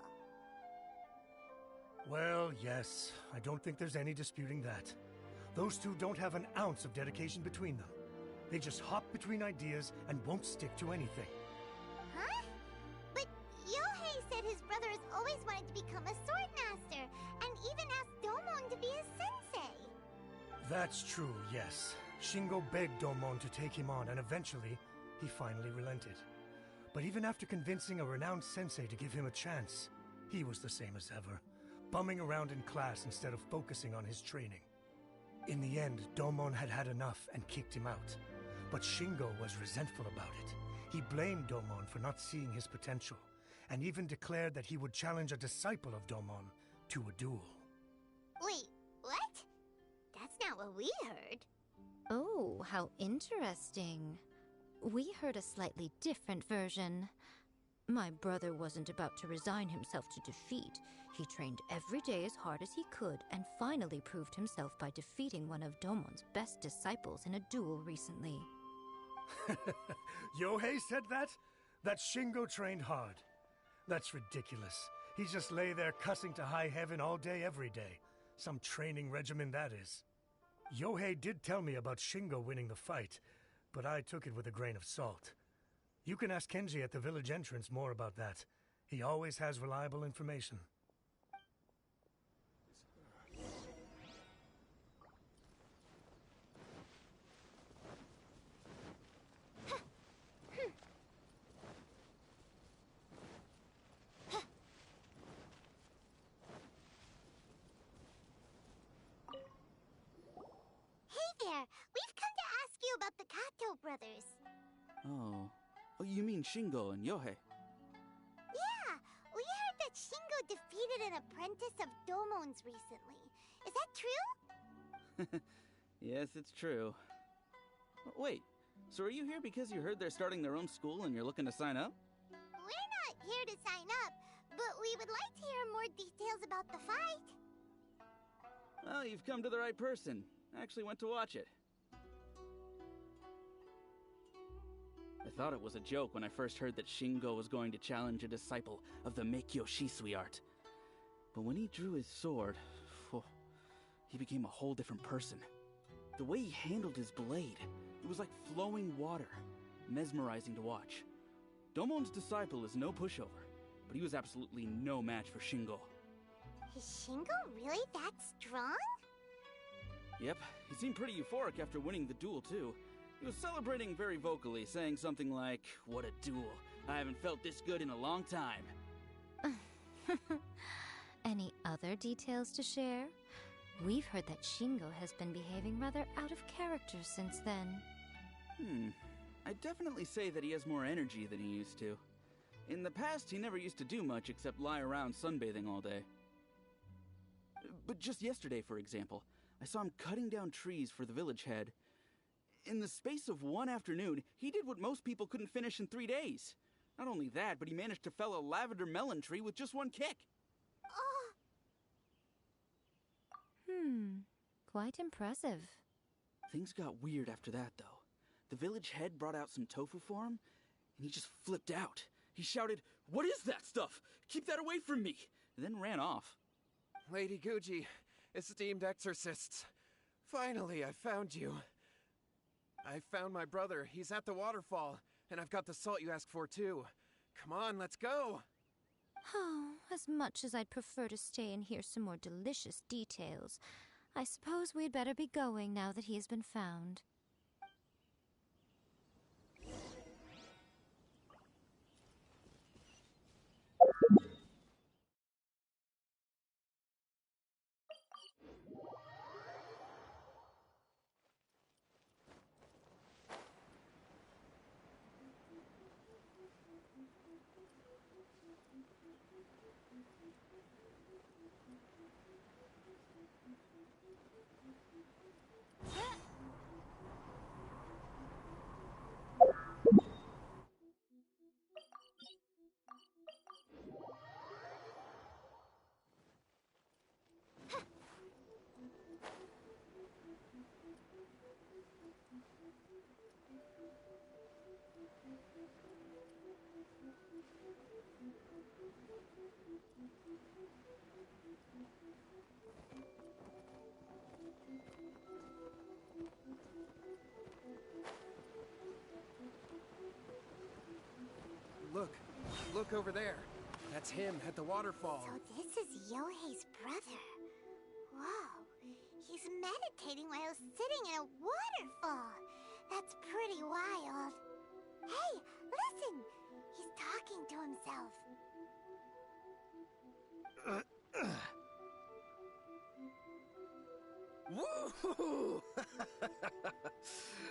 Well, yes. I don't think there's any disputing that. Those two don't have an ounce of dedication between them. They just hop between ideas and won't stick to anything. Huh? But Yohei said his brother has always wanted to become a sword master, and even asked Domon to be his sensei. That's true, yes. Shingo begged Domon to take him on, and eventually, he finally relented. But even after convincing a renowned sensei to give him a chance, he was the same as ever, bumming around in class instead of focusing on his training. In the end, Domon had had enough and kicked him out. But Shingo was resentful about it. He blamed Domon for not seeing his potential, and even declared that he would challenge a disciple of Domon to a duel. Wait, what? That's not what we heard. Oh, how interesting. We heard a slightly different version. My brother wasn't about to resign himself to defeat. He trained every day as hard as he could and finally proved himself by defeating one of Domon's best disciples in a duel recently. Yohei said that? That Shingo trained hard. That's ridiculous. He just lay there cussing to high heaven all day every day. Some training regimen that is. Yohei did tell me about Shingo winning the fight, but I took it with a grain of salt. You can ask Kenji at the village entrance more about that. He always has reliable information. We've come to ask you about the Kato brothers. Oh, you mean Shingo and Yohei? Yeah, we heard that Shingo defeated an apprentice of Domon's recently. Is that true? Yes, it's true. Wait, so are you here because you heard they're starting their own school and you're looking to sign up? We're not here to sign up, but we would like to hear more details about the fight. Well, you've come to the right person. I actually went to watch it. I thought it was a joke when I first heard that Shingo was going to challenge a disciple of the Meikyo Shisui art. But when he drew his sword, he became a whole different person. The way he handled his blade, it was like flowing water, mesmerizing to watch. Domon's disciple is no pushover, but he was absolutely no match for Shingo. Is Shingo really that strong? Yep, he seemed pretty euphoric after winning the duel, too. He was celebrating very vocally, saying something like, "What a duel. I haven't felt this good in a long time." Any other details to share? We've heard that Shingo has been behaving rather out of character since then. I'd definitely say that he has more energy than he used to. In the past, he never used to do much except lie around sunbathing all day. But just yesterday, for example, I saw him cutting down trees for the village head. In the space of one afternoon, he did what most people couldn't finish in 3 days. Not only that, but he managed to fell a lavender melon tree with just one kick. Quite impressive. Things got weird after that, though. The village head brought out some tofu for him, and he just flipped out. He shouted, "What is that stuff? Keep that away from me!" and then ran off. Lady Guji, esteemed exorcists, finally I found you. I found my brother. He's at the waterfall, and I've got the salt you asked for, too. Come on, let's go! Oh, as much as I'd prefer to stay and hear some more delicious details, I suppose we'd better be going now that he has been found. Look over there. That's him at the waterfall. So this is Yohei's brother. Whoa. He's meditating while sitting in a waterfall. That's pretty wild. Hey, listen! He's talking to himself. Woohoo!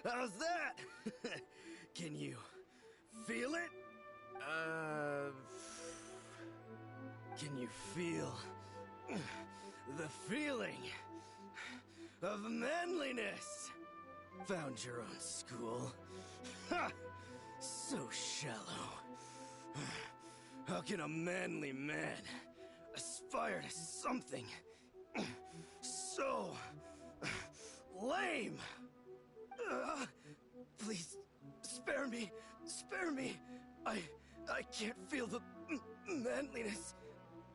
How's that? Can you feel it? Can you feel the feeling of manliness? Found your own school? Ha! So shallow. How can a manly man aspire to something so lame? Please, spare me. Spare me. I can't feel the manliness.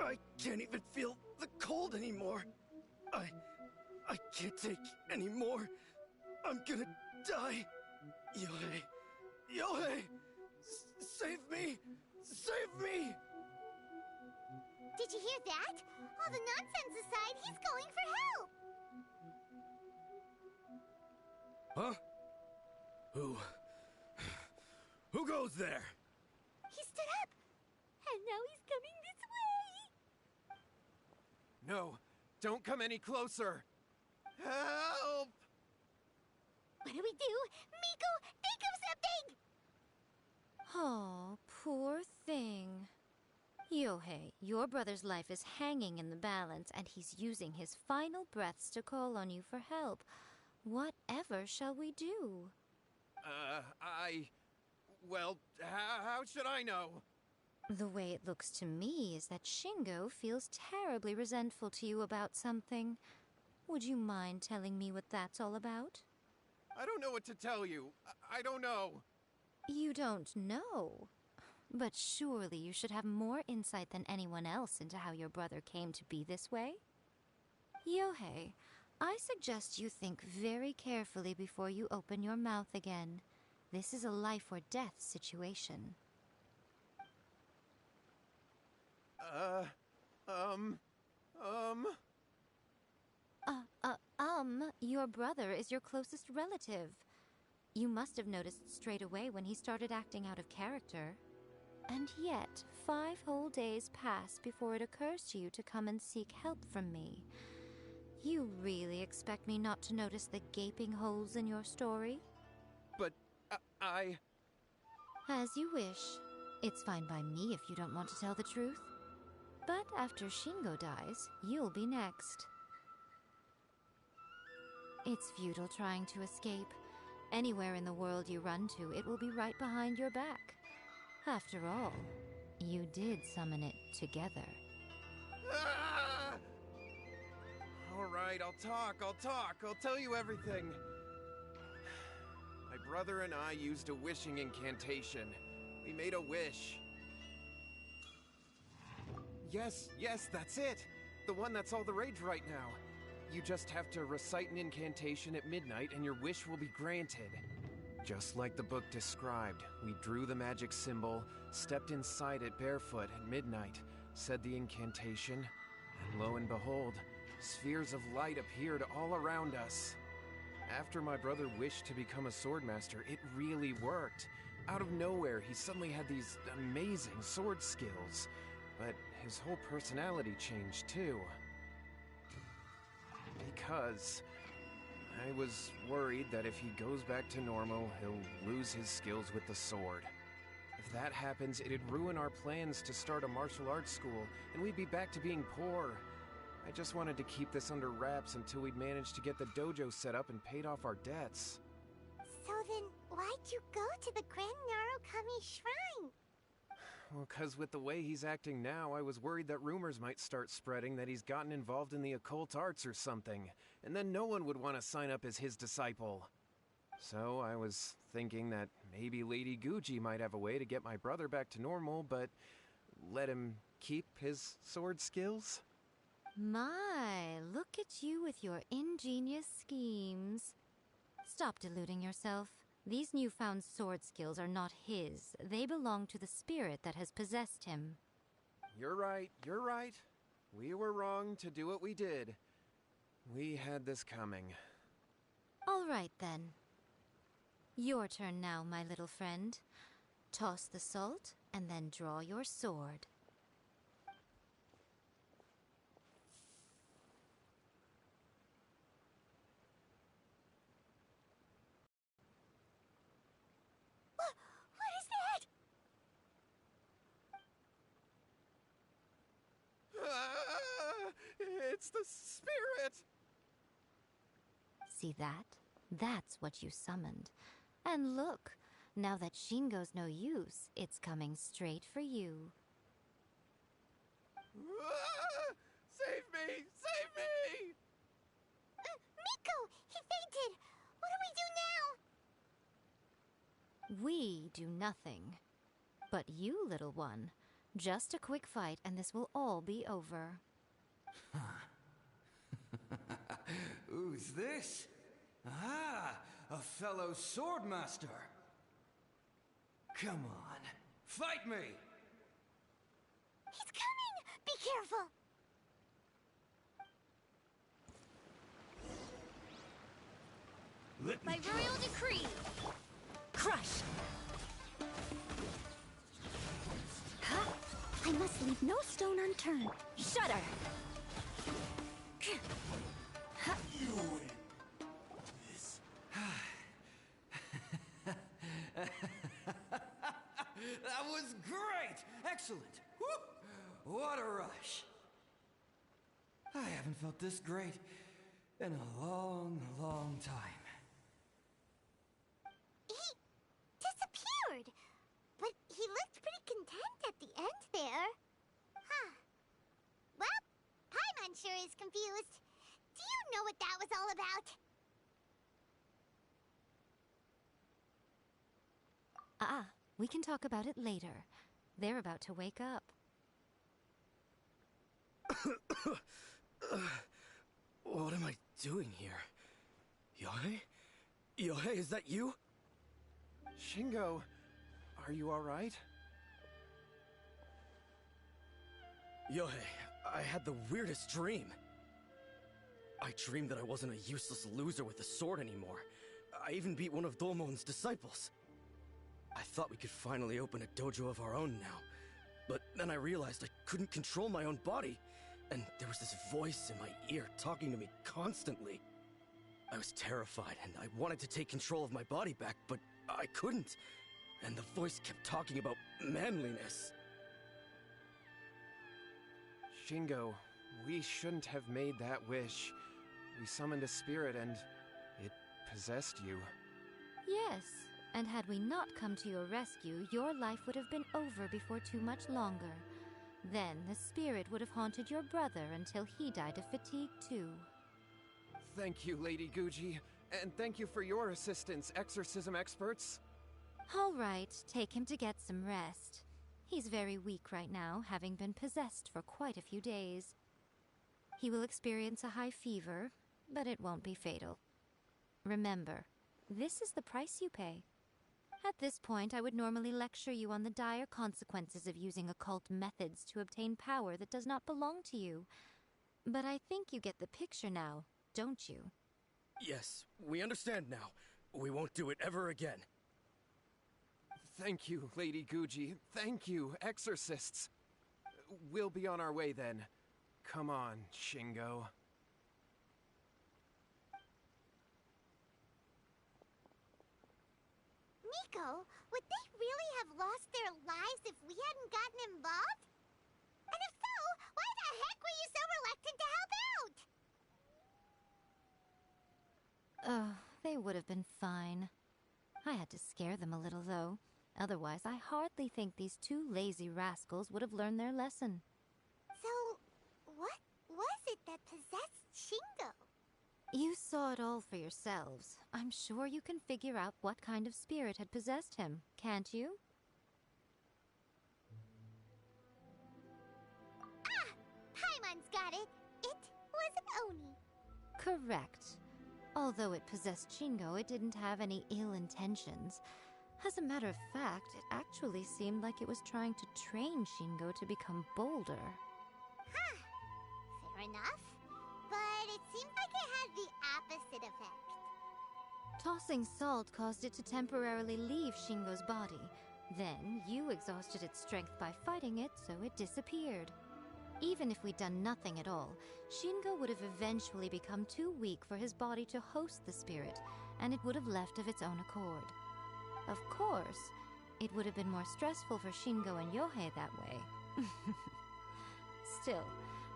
I can't even feel the cold anymore. I can't take any more. I'm gonna die. Yohei. Yohei! Save me! Save me! Did you hear that? All the nonsense aside, he's going for help! Huh? Who goes there? He stood up! And now he's coming this way! No, don't come any closer! Help! What do we do? Miko, think of something! Oh, poor thing. Yohei, your brother's life is hanging in the balance, and he's using his final breaths to call on you for help. Whatever shall we do? Well, how should I know? The way it looks to me is that Shingo feels terribly resentful to you about something. Would you mind telling me what that's all about? I don't know what to tell you. I don't know. You don't know? But surely you should have more insight than anyone else into how your brother came to be this way? Yohei, I suggest you think very carefully before you open your mouth again. This is a life or death situation. Your brother is your closest relative. You must have noticed straight away when he started acting out of character. And yet, 5 whole days pass before it occurs to you to come and seek help from me. You really expect me not to notice the gaping holes in your story? But, I... As you wish. It's fine by me if you don't want to tell the truth. But after Shingo dies, you'll be next. It's futile trying to escape. Anywhere in the world you run to, it will be right behind your back. After all, you did summon it together. Ah! All right, I'll talk. I'll tell you everything. My brother and I used a wishing incantation. We made a wish. Yes, that's it. The one that's all the rage right now. You just have to recite an incantation at midnight and your wish will be granted. Just like the book described, we drew the magic symbol, stepped inside it barefoot at midnight, said the incantation, and lo and behold, spheres of light appeared all around us. After my brother wished to become a swordmaster, it really worked. Out of nowhere, he suddenly had these amazing sword skills, but his whole personality changed too. Because I was worried that if he goes back to normal, he'll lose his skills with the sword. If that happens, it'd ruin our plans to start a martial arts school, and we'd be back to being poor. I just wanted to keep this under wraps until we'd managed to get the dojo set up and paid off our debts. So then, why'd you go to the Grand Narukami Shrine? Well, 'cause with the way he's acting now, I was worried that rumors might start spreading that he's gotten involved in the occult arts or something, and then no one would want to sign up as his disciple. So I was thinking that maybe Lady Guji might have a way to get my brother back to normal, but let him keep his sword skills? My, look at you with your ingenious schemes. Stop deluding yourself. These newfound sword skills are not his. They belong to the spirit that has possessed him. You're right, you're right. We were wrong to do what we did. We had this coming. All right, then. Your turn now, my little friend. Toss the salt, and then draw your sword. What is that? It's the spirit! See that? That's what you summoned. And look, now that Shingo's no use, it's coming straight for you. Save me! Save me! Miko! He fainted! What do we do now? We do nothing. But you, little one, just a quick fight and this will all be over. Who's this? Ah, a fellow swordmaster. Come on, fight me! He's coming! Be careful! By royal decree! Crush! Huh? I must leave no stone unturned. Shudder! You win. That was great! Excellent! Whoop. What a rush! I haven't felt this great in a long, long time. He disappeared! But he looked pretty content at the end there. Huh. Well, Paimon sure is confused. Do you know what that was all about? We can talk about it later. They're about to wake up. What am I doing here? Yohei? Yohei, is that you? Shingo, are you alright? Yohei, I had the weirdest dream. I dreamed that I wasn't a useless loser with a sword anymore. I even beat one of Domon's disciples. I thought we could finally open a dojo of our own now. But then I realized I couldn't control my own body. And there was this voice in my ear talking to me constantly. I was terrified and I wanted to take control of my body back, but I couldn't. And the voice kept talking about manliness. Shingo, we shouldn't have made that wish. We summoned a spirit and it possessed you. Yes, and had we not come to your rescue, your life would have been over before too much longer. Then the spirit would have haunted your brother until he died of fatigue too. Thank you, Lady Guji, and thank you for your assistance, exorcism experts. All right, take him to get some rest. He's very weak right now, having been possessed for quite a few days. He will experience a high fever, but it won't be fatal. Remember, this is the price you pay. At this point, I would normally lecture you on the dire consequences of using occult methods to obtain power that does not belong to you. But I think you get the picture now, don't you? Yes, we understand now. We won't do it ever again. Thank you, Lady Guji. Thank you, exorcists. We'll be on our way then. Come on, Shingo. Miko, would they really have lost their lives if we hadn't gotten involved? And if so, why the heck were you so reluctant to help out? Oh, they would have been fine. I had to scare them a little, though. Otherwise, I hardly think these two lazy rascals would have learned their lesson. So, what was it that possessed Shingo? You saw it all for yourselves. I'm sure you can figure out what kind of spirit had possessed him, can't you? Paimon's got it. It was Oni. Correct. Although it possessed Shingo, it didn't have any ill intentions. As a matter of fact, it actually seemed like it was trying to train Shingo to become bolder. Huh. Fair enough. But it seemed like it had the opposite effect. Tossing salt caused it to temporarily leave Shingo's body. Then, you exhausted its strength by fighting it, so it disappeared. Even if we'd done nothing at all, Shingo would have eventually become too weak for his body to host the spirit, and it would have left of its own accord. Of course, it would have been more stressful for Shingo and Yohei that way. Still,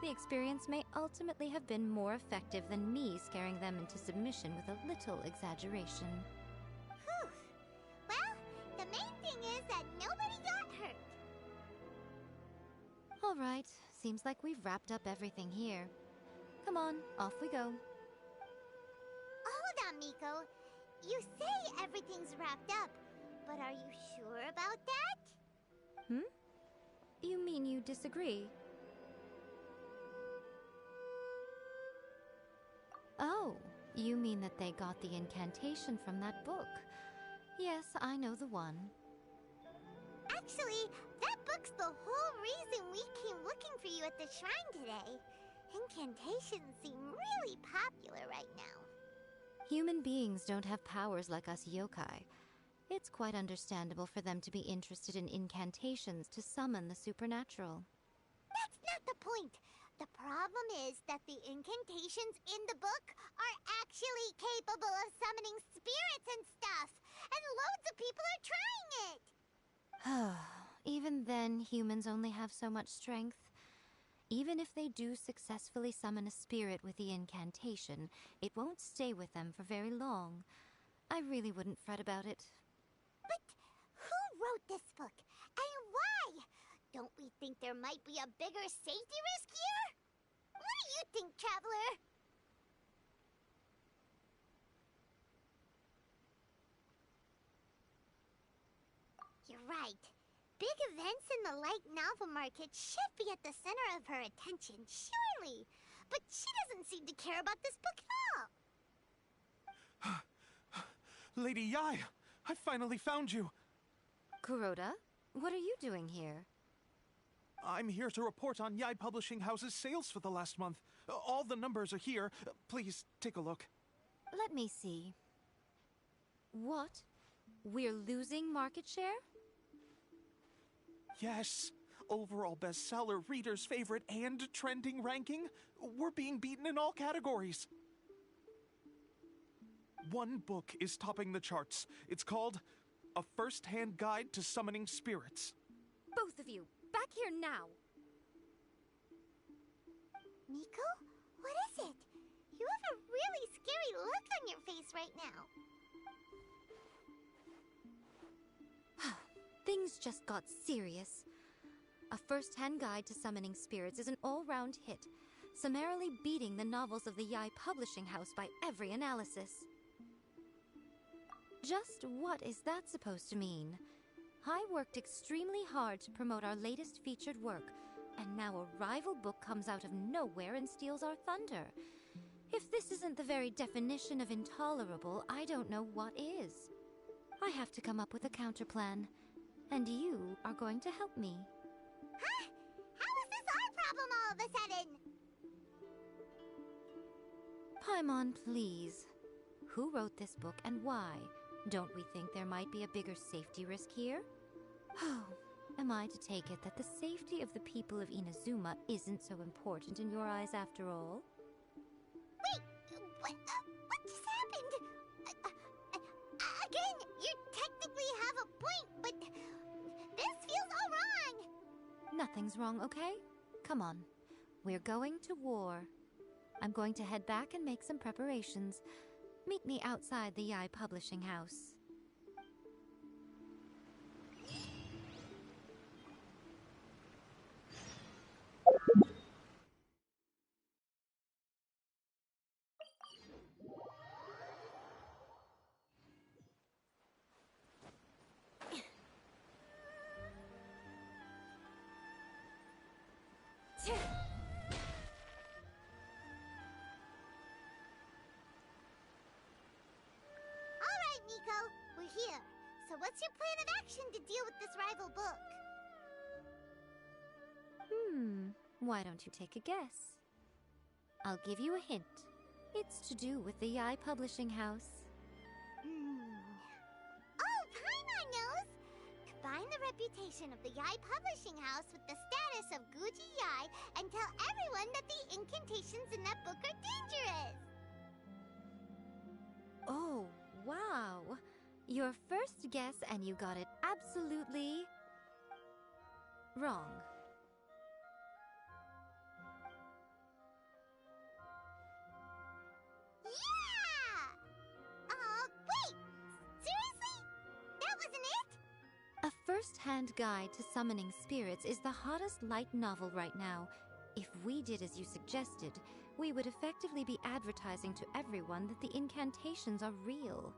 the experience may ultimately have been more effective than me scaring them into submission with a little exaggeration. Whew. Well, the main thing is that nobody got hurt. All right, seems like we've wrapped up everything here. Come on, off we go. Hold on, Miko. You say everything's wrapped up, but are you sure about that? You mean you disagree? Oh, you mean that they got the incantation from that book. Yes, I know the one. Actually, that book's the whole reason we came looking for you at the shrine today. Incantations seem really popular right now. Human beings don't have powers like us yokai. It's quite understandable for them to be interested in incantations to summon the supernatural. That's not the point. The problem is that the incantations in the book are actually capable of summoning spirits and stuff, and loads of people are trying it. Even then, humans only have so much strength. Even if they do successfully summon a spirit with the incantation, it won't stay with them for very long. I really wouldn't fret about it. But who wrote this book, and why? Don't we think there might be a bigger safety risk here? What do you think, Traveler? You're right. Big events in the light novel market should be at the center of her attention, surely. But she doesn't seem to care about this book at all. Lady Yai, I finally found you. Kuroda, what are you doing here? I'm here to report on Yai Publishing House's sales for the last month. All the numbers are here. Please, take a look. Let me see. What? We're losing market share? Yes. Overall bestseller, reader's favorite, and trending ranking. We're being beaten in all categories. One book is topping the charts. It's called A First-Hand Guide to Summoning Spirits. Both of you, back here now! Miko? What is it? You have a really scary look on your face right now. Things just got serious. A First-Hand Guide to Summoning Spirits is an all-round hit, summarily beating the novels of the Yai Publishing House by every analysis. Just what is that supposed to mean? I worked extremely hard to promote our latest featured work, and now a rival book comes out of nowhere and steals our thunder. If this isn't the very definition of intolerable, I don't know what is. I have to come up with a counterplan, and you are going to help me. Huh? How is this our problem all of a sudden? Paimon, please. Who wrote this book and why? Don't we think there might be a bigger safety risk here? Oh, am I to take it that the safety of the people of Inazuma isn't so important in your eyes after all? Wait, what just happened? Again, you technically have a point, but this feels all wrong. Nothing's wrong, okay? Come on. We're going to war. I'm going to head back and make some preparations. Meet me outside the Yai Publishing House. So what's your plan of action to deal with this rival book? Why don't you take a guess? I'll give you a hint. It's to do with the Yai Publishing House. Oh, Paimon knows! Combine the reputation of the Yai Publishing House with the status of Guji Yai and tell everyone that the incantations in that book are dangerous! Oh, wow. Your first guess and you got it absolutely wrong. Yeah! Wait! Seriously? That wasn't it? A first-hand guide to summoning spirits is the hottest light novel right now. If we did as you suggested, we would effectively be advertising to everyone that the incantations are real.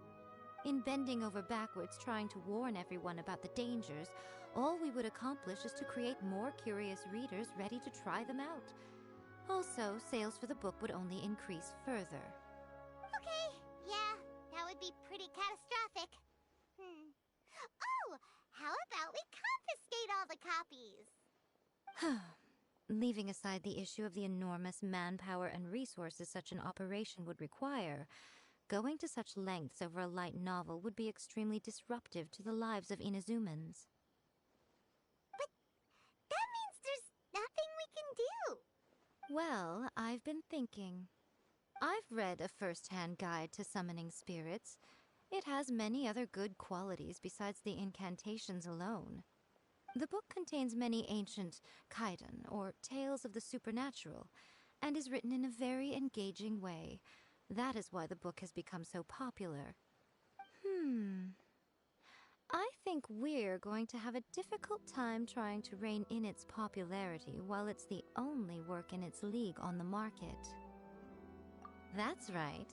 In bending over backwards trying to warn everyone about the dangers, all we would accomplish is to create more curious readers ready to try them out. Also, sales for the book would only increase further. Okay, yeah, that would be pretty catastrophic. Oh, how about we confiscate all the copies? Leaving aside the issue of the enormous manpower and resources such an operation would require, going to such lengths over a light novel would be extremely disruptive to the lives of Inazumans. But that means there's nothing we can do. Well, I've been thinking. I've read a first-hand guide to summoning spirits. It has many other good qualities besides the incantations alone. The book contains many ancient kaiden, or tales of the supernatural, and is written in a very engaging way. That is why the book has become so popular. I think we're going to have a difficult time trying to rein in its popularity while it's the only work in its league on the market. That's right.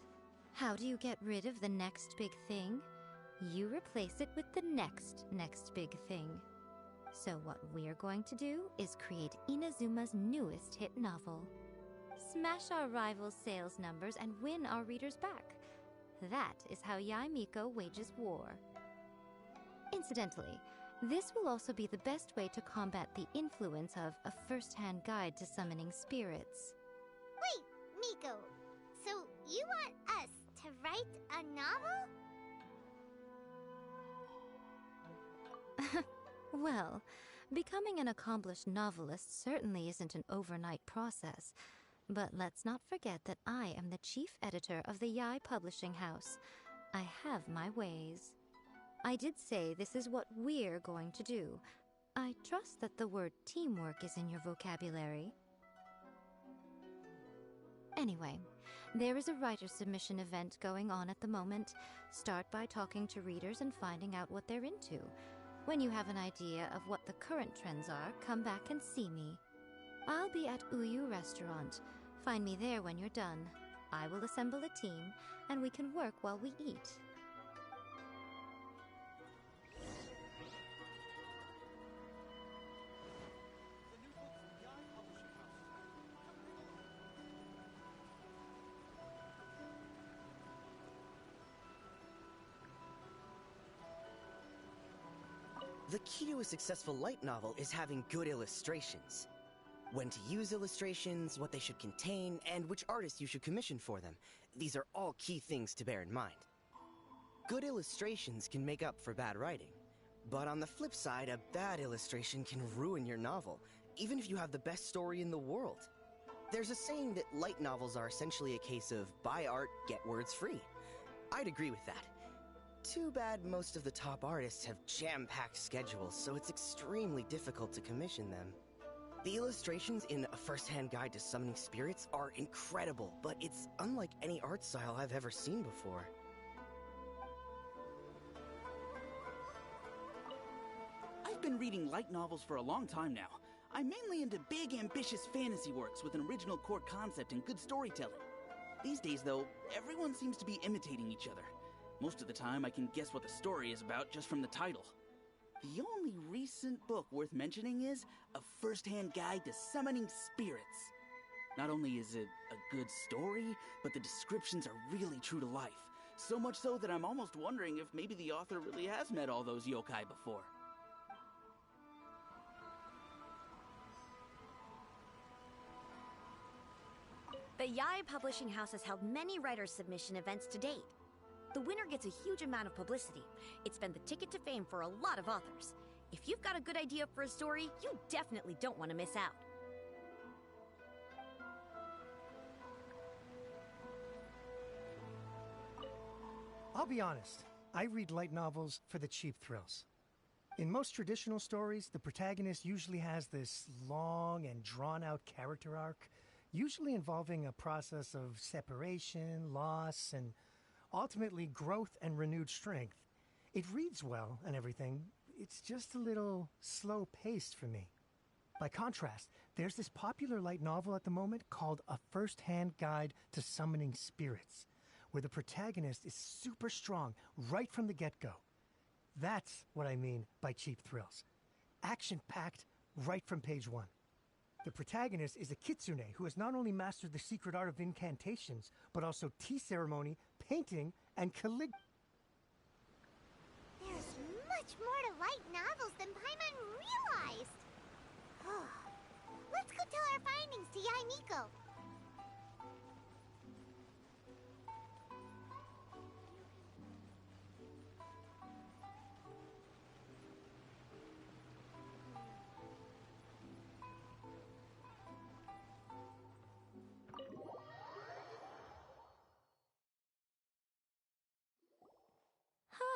How do you get rid of the next big thing? You replace it with the next big thing. So what we're going to do is create Inazuma's newest hit novel. Smash our rivals' sales numbers and win our readers back. That is how Yae Miko wages war. Incidentally, this will also be the best way to combat the influence of a first-hand guide to summoning spirits. Wait, Miko, so you want us to write a novel? Well, becoming an accomplished novelist certainly isn't an overnight process. But let's not forget that I am the chief editor of the Yae Publishing House. I have my ways. I did say this is what we're going to do. I trust that the word teamwork is in your vocabulary. Anyway, there is a writer submission event going on at the moment. Start by talking to readers and finding out what they're into. When you have an idea of what the current trends are, come back and see me. I'll be at Uyu Restaurant. Find me there when you're done. I will assemble a team, and we can work while we eat. The key to a successful light novel is having good illustrations. When to use illustrations, what they should contain, and which artists you should commission for them. These are all key things to bear in mind. Good illustrations can make up for bad writing. But on the flip side, a bad illustration can ruin your novel, even if you have the best story in the world. There's a saying that light novels are essentially a case of buy art, get words free. I'd agree with that. Too bad most of the top artists have jam-packed schedules, so it's extremely difficult to commission them. The illustrations in A First-Hand Guide to Summoning Spirits are incredible, but it's unlike any art style I've ever seen before. I've been reading light novels for a long time now. I'm mainly into big, ambitious fantasy works with an original core concept and good storytelling. These days, though, everyone seems to be imitating each other. Most of the time, I can guess what the story is about just from the title. The only recent book worth mentioning is A First-Hand Guide to Summoning Spirits. Not only is it a good story, but the descriptions are really true to life. So much so that I'm almost wondering if maybe the author really has met all those yokai before. The Yai Publishing House has held many writer submission events to date. The winner gets a huge amount of publicity. It's been the ticket to fame for a lot of authors. If you've got a good idea for a story, you definitely don't want to miss out. I'll be honest, I read light novels for the cheap thrills. In most traditional stories, the protagonist usually has this long and drawn-out character arc, usually involving a process of separation, loss, and ultimately growth and renewed strength. It reads well and everything, it's just a little slow-paced for me. By contrast, there's this popular light novel at the moment called A First-Hand Guide to Summoning Spirits, where the protagonist is super strong right from the get-go. That's what I mean by cheap thrills. Action-packed right from page 1. The protagonist is a kitsune who has not only mastered the secret art of incantations, but also tea ceremony, painting, and calligraphy. There's much more to light novels than Paimon realized. Let's go tell our findings to Yai Miko.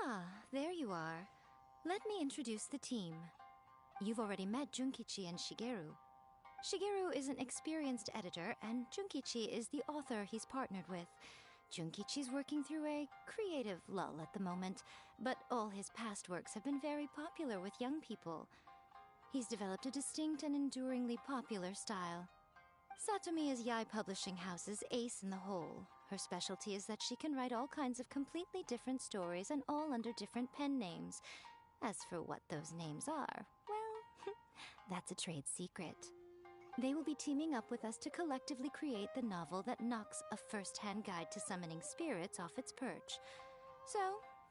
Ah, there you are. Let me introduce the team. You've already met Junkichi and Shigeru. Shigeru is an experienced editor, and Junkichi is the author he's partnered with. Junkichi's working through a creative lull at the moment, but all his past works have been very popular with young people. He's developed a distinct and enduringly popular style. Satomi is Yai Publishing House's ace in the hole. Her specialty is that she can write all kinds of completely different stories and all under different pen names. As for what those names are, well, that's a trade secret. They will be teaming up with us to collectively create the novel that knocks A First-Hand Guide to Summoning Spirits off its perch. So,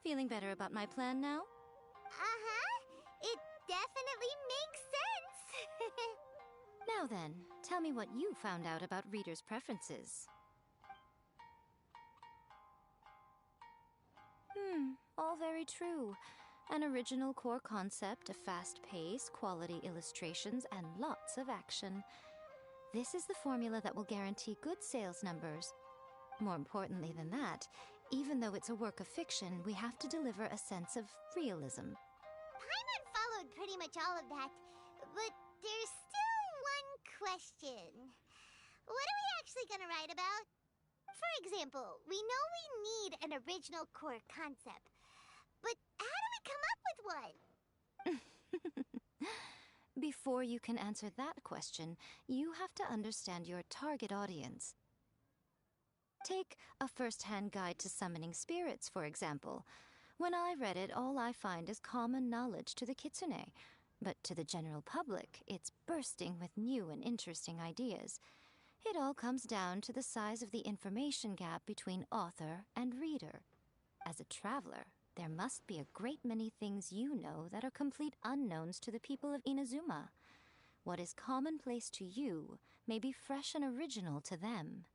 feeling better about my plan now? It definitely makes sense. Now then, tell me what you found out about readers' preferences. All very true. An original core concept, a fast pace, quality illustrations, and lots of action. This is the formula that will guarantee good sales numbers. More importantly than that, even though it's a work of fiction, we have to deliver a sense of realism. Paimon followed pretty much all of that, but there's still one question. What are we actually gonna write about? For example, we know we need an original core concept, but how do we come up with one? Before you can answer that question, you have to understand your target audience. Take A First-Hand Guide to Summoning Spirits, for example. When I read it, all I find is common knowledge to the kitsune, but to the general public, it's bursting with new and interesting ideas. It all comes down to the size of the information gap between author and reader. As a traveler, there must be a great many things you know that are complete unknowns to the people of Inazuma. What is commonplace to you may be fresh and original to them.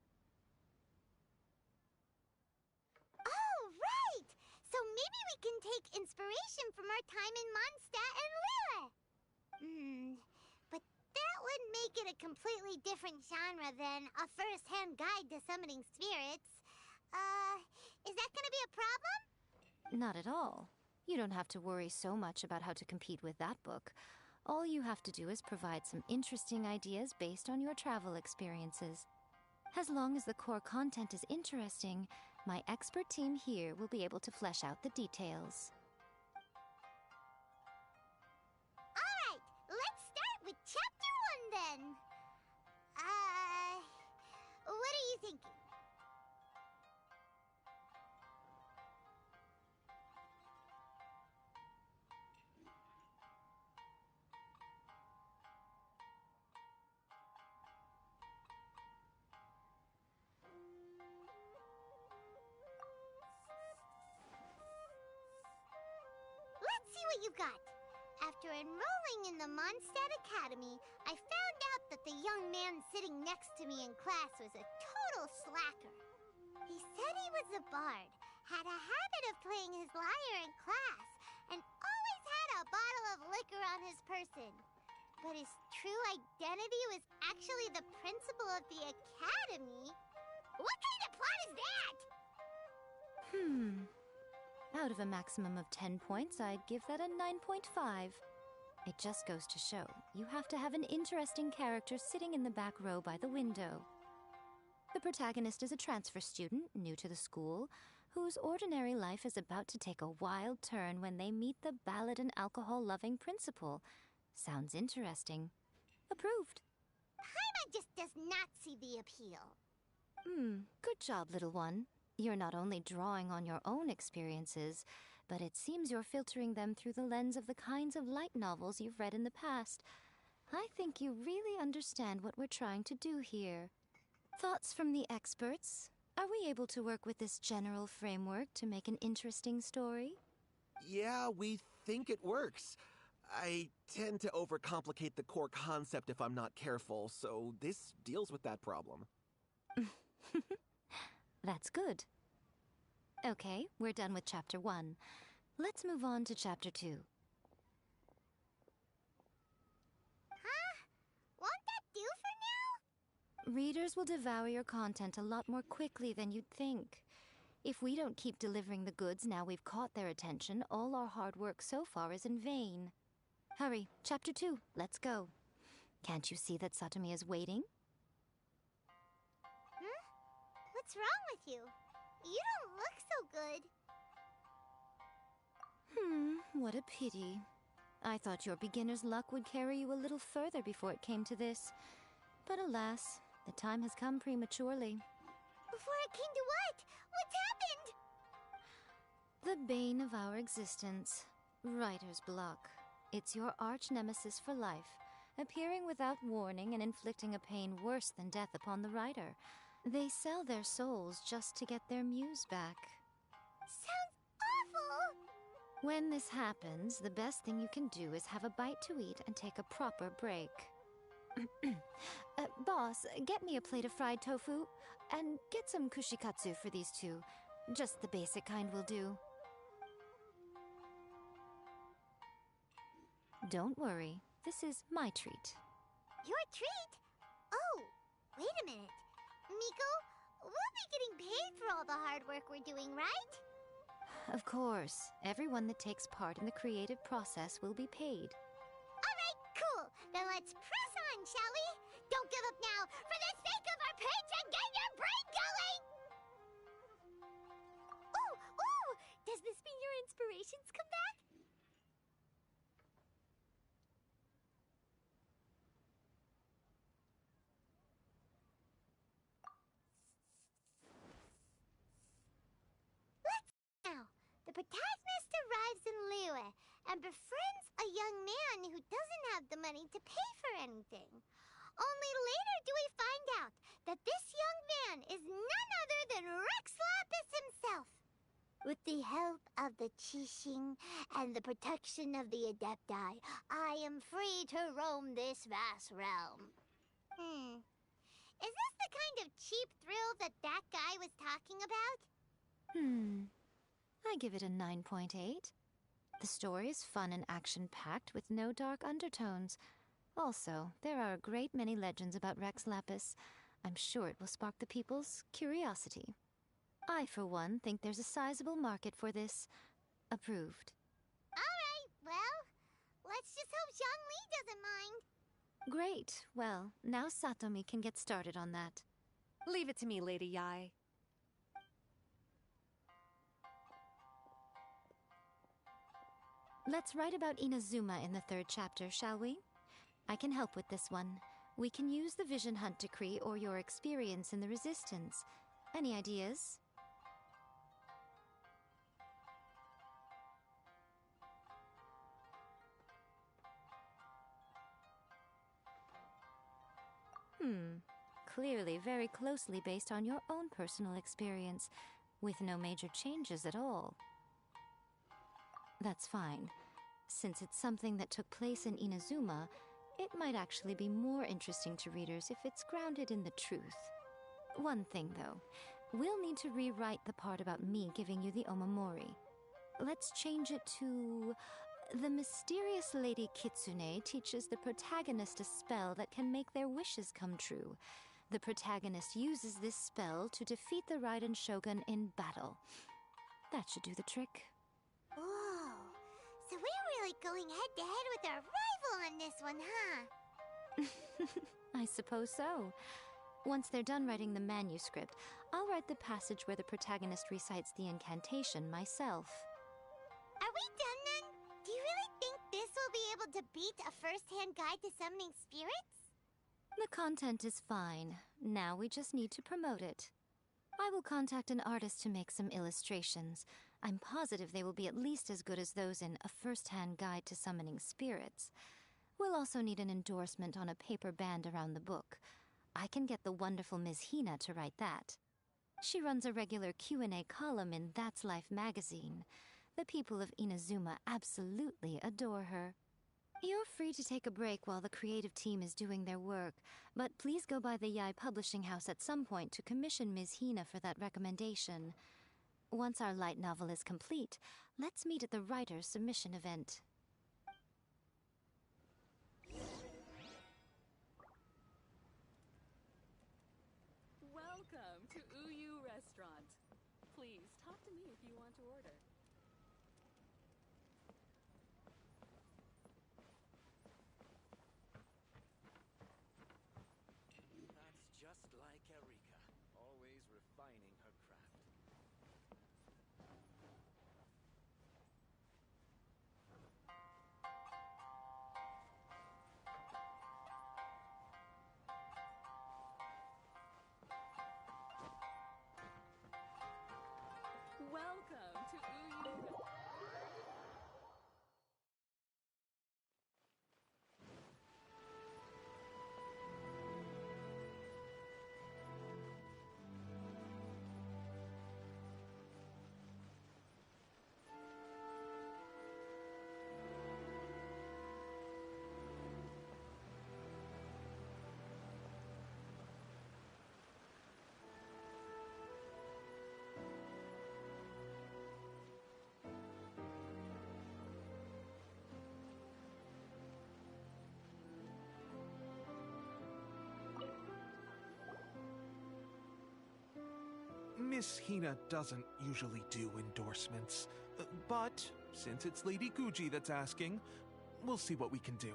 Oh, right! So maybe we can take inspiration from our time in Mondstadt and Lille. But that would make it a completely different genre than A First-Hand Guide to Summoning Spirits. Is that gonna be a problem? Not at all. You don't have to worry so much about how to compete with that book. All you have to do is provide some interesting ideas based on your travel experiences. As long as the core content is interesting, my expert team here will be able to flesh out the details. Alright, let's start with Chapter 1 then. What are you thinking? forgot. After enrolling in the Mondstadt Academy, I found out that the young man sitting next to me in class was a total slacker. He said he was a bard, had a habit of playing his lyre in class, and always had a bottle of liquor on his person. But his true identity was actually the principal of the academy? What kind of plot is that? Out of a maximum of 10 points, I'd give that a 9.5. It just goes to show, you have to have an interesting character sitting in the back row by the window. The protagonist is a transfer student, new to the school, whose ordinary life is about to take a wild turn when they meet the ballad and alcohol-loving principal. Sounds interesting. Approved. Paimon just does not see the appeal. Good job, little one. You're not only drawing on your own experiences, but it seems you're filtering them through the lens of the kinds of light novels you've read in the past. I think you really understand what we're trying to do here. Thoughts from the experts? Are we able to work with this general framework to make an interesting story? Yeah, we think it works. I tend to overcomplicate the core concept if I'm not careful, so this deals with that problem. That's good. Okay, we're done with Chapter 1. Let's move on to Chapter 2. Huh? Won't that do for now? Readers will devour your content a lot more quickly than you'd think. If we don't keep delivering the goods now we've caught their attention, all our hard work so far is in vain. Hurry, Chapter 2, let's go. Can't you see that Satomi is waiting? What's wrong with you? You don't look so good. What a pity. I thought your beginner's luck would carry you a little further before it came to this. But alas, the time has come prematurely. Before it came to what? What's happened? The bane of our existence. Writer's block. It's your arch-nemesis for life, appearing without warning and inflicting a pain worse than death upon the writer. They sell their souls just to get their muse back. Sounds awful! When this happens, the best thing you can do is have a bite to eat and take a proper break. Boss, get me a plate of fried tofu, and get some kushikatsu for these two. Just the basic kind will do. Don't worry, this is my treat. Your treat? Oh, wait a minute. Miko, we'll be getting paid for all the hard work we're doing, right? Of course. Everyone that takes part in the creative process will be paid. Alright, cool. Then let's press on, shall we? Don't give up now, for the sake of our patron, get your brain going! Ooh! Does this mean your inspirations come back? The protagonist arrives in Liyue and befriends a young man who doesn't have the money to pay for anything. Only later do we find out that this young man is none other than Rex Lapis himself. With the help of the Qixing and the protection of the Adepti, I am free to roam this vast realm. Is this the kind of cheap thrill that guy was talking about? I give it a 9.8. The story is fun and action-packed with no dark undertones. Also, there are a great many legends about Rex Lapis. I'm sure it will spark the people's curiosity. I, for one, think there's a sizable market for this. Approved. Alright, well, let's just hope Zhongli doesn't mind. Great. Well, now Satomi can get started on that. Leave it to me, Lady Yae. Let's write about Inazuma in the 3rd chapter, shall we? I can help with this one. We can use the Vision Hunt Decree or your experience in the Resistance. Any ideas? Clearly very closely based on your own personal experience, with no major changes at all. That's fine. Since it's something that took place in Inazuma, it might actually be more interesting to readers if it's grounded in the truth. One thing, though. We'll need to rewrite the part about me giving you the Omamori. Let's change it to... The mysterious Lady Kitsune teaches the protagonist a spell that can make their wishes come true. The protagonist uses this spell to defeat the Raiden Shogun in battle. That should do the trick. Whoa. So we're really going head-to-head with our rival on this one, huh? I suppose so. Once they're done writing the manuscript, I'll write the passage where the protagonist recites the incantation myself. Are we done then? Do you really think this will be able to beat a first-hand guide to summoning spirits? The content is fine. Now we just need to promote it. I will contact an artist to make some illustrations. I'm positive they will be at least as good as those in A First-Hand Guide to Summoning Spirits. We'll also need an endorsement on a paper band around the book. I can get the wonderful Ms. Hina to write that. She runs a regular Q&A column in That's Life magazine. The people of Inazuma absolutely adore her. You're free to take a break while the creative team is doing their work, but please go by the Yai Publishing House at some point to commission Ms. Hina for that recommendation. Once our light novel is complete, let's meet at the writer's submission event. Welcome to Uyu Restaurant. Please talk to me if you want to order. That's just like Erika, always refining her craft. Welcome to Uyu. Miss Hina doesn't usually do endorsements, but since it's Lady Guji that's asking, we'll see what we can do.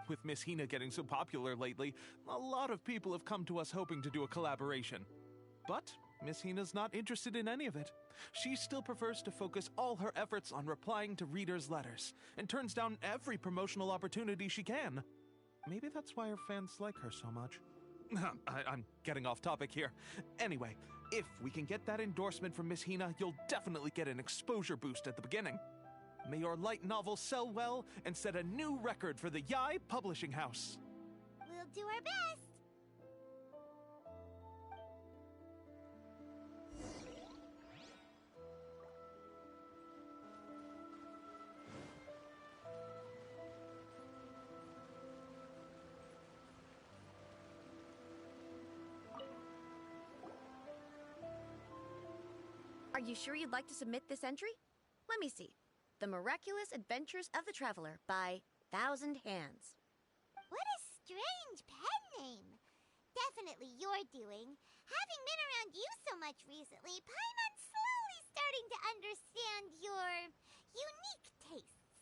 With Miss Hina getting so popular lately, a lot of people have come to us hoping to do a collaboration. But Miss Hina's not interested in any of it. She still prefers to focus all her efforts on replying to readers' letters, and turns down every promotional opportunity she can. Maybe that's why her fans like her so much. I'm getting off topic here. Anyway, if we can get that endorsement from Miss Hina, you'll definitely get an exposure boost at the beginning. May your light novel sell well and set a new record for the Yai Publishing House. We'll do our best. Are you sure you'd like to submit this entry? Let me see. The Miraculous Adventures of the Traveler by Thousand Hands. What a strange pen name. Definitely your doing. Having been around you so much recently, Paimon's slowly starting to understand your unique tastes.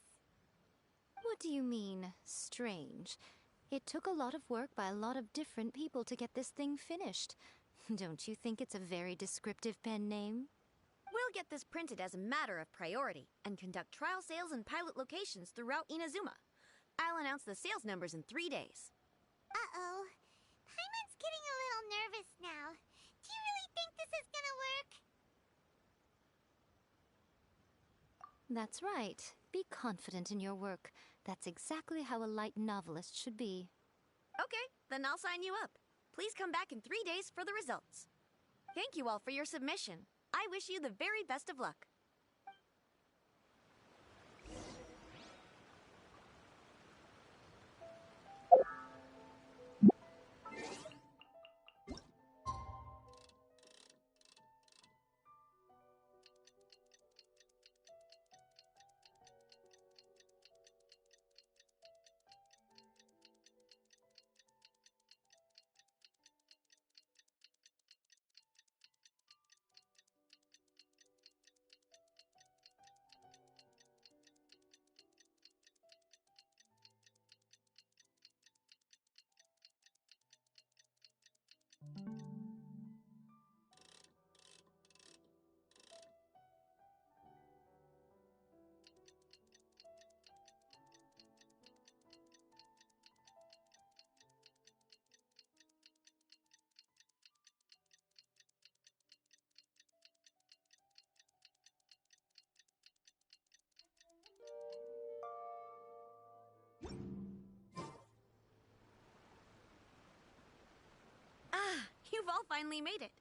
What do you mean, strange? It took a lot of work by a lot of different people to get this thing finished. Don't you think it's a very descriptive pen name? We'll get this printed as a matter of priority and conduct trial sales in pilot locations throughout Inazuma. I'll announce the sales numbers in 3 days. Uh-oh. Paimon's getting a little nervous now. Do you really think this is gonna work? That's right. Be confident in your work. That's exactly how a light novelist should be. Okay, then I'll sign you up. Please come back in 3 days for the results. Thank you all for your submission. I wish you the very best of luck. finally made it.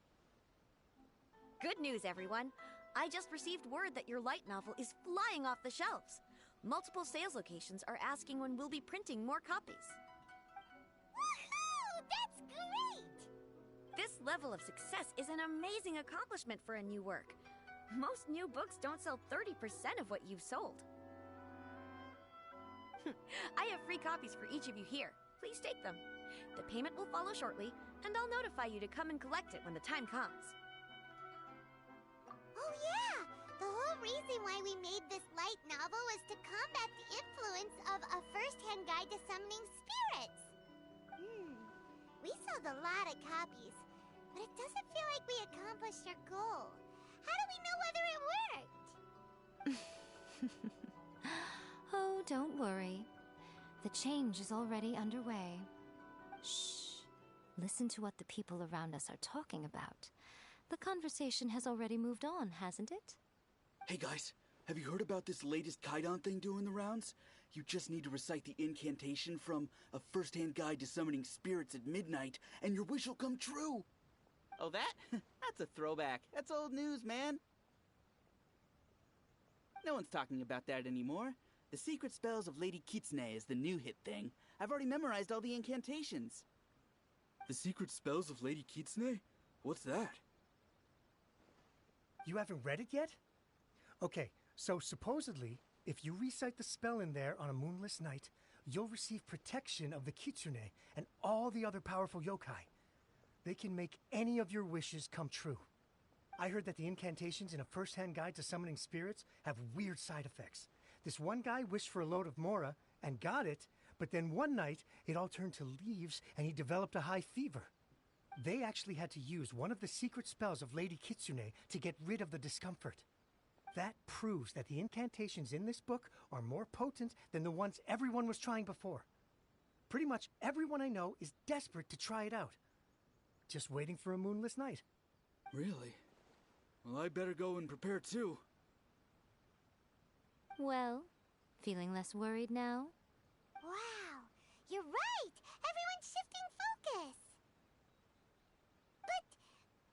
Good news, everyone. I just received word that your light novel is flying off the shelves. Multiple sales locations are asking when we'll be printing more copies. Woohoo! That's great! This level of success is an amazing accomplishment for a new work. Most new books don't sell 30% of what you've sold. I have free copies for each of you here. Please take them. The payment will follow shortly, and I'll notify you to come and collect it when the time comes. Oh yeah! The whole reason why we made this light novel was to combat the influence of a first-hand guide to summoning spirits. We sold a lot of copies, but it doesn't feel like we accomplished our goal. How do we know whether it worked? Oh, don't worry. The change is already underway. Shh. Listen to what the people around us are talking about. The conversation has already moved on, hasn't it? Hey guys, have you heard about this latest Kaidan thing doing the rounds? You just need to recite the incantation from A First-Hand Guide to Summoning Spirits at Midnight, and your wish will come true! Oh, that? That's a throwback. That's old news, man. No one's talking about that anymore. The secret spells of Lady Kitsune is the new hit thing. I've already memorized all the incantations. The secret spells of Lady Kitsune? What's that? You haven't read it yet? Okay, so supposedly, if you recite the spell in there on a moonless night, you'll receive protection of the Kitsune and all the other powerful yokai. They can make any of your wishes come true. I heard that the incantations in A First-Hand Guide to Summoning Spirits have weird side effects. This one guy wished for a load of Mora and got it, but then one night it all turned to leaves and he developed a high fever. They actually had to use one of the secret spells of Lady Kitsune to get rid of the discomfort. That proves that the incantations in this book are more potent than the ones everyone was trying before. Pretty much everyone I know is desperate to try it out. Just waiting for a moonless night. Really? Well, I better go and prepare too. Well, feeling less worried now? Wow, you're right! Everyone's shifting focus! But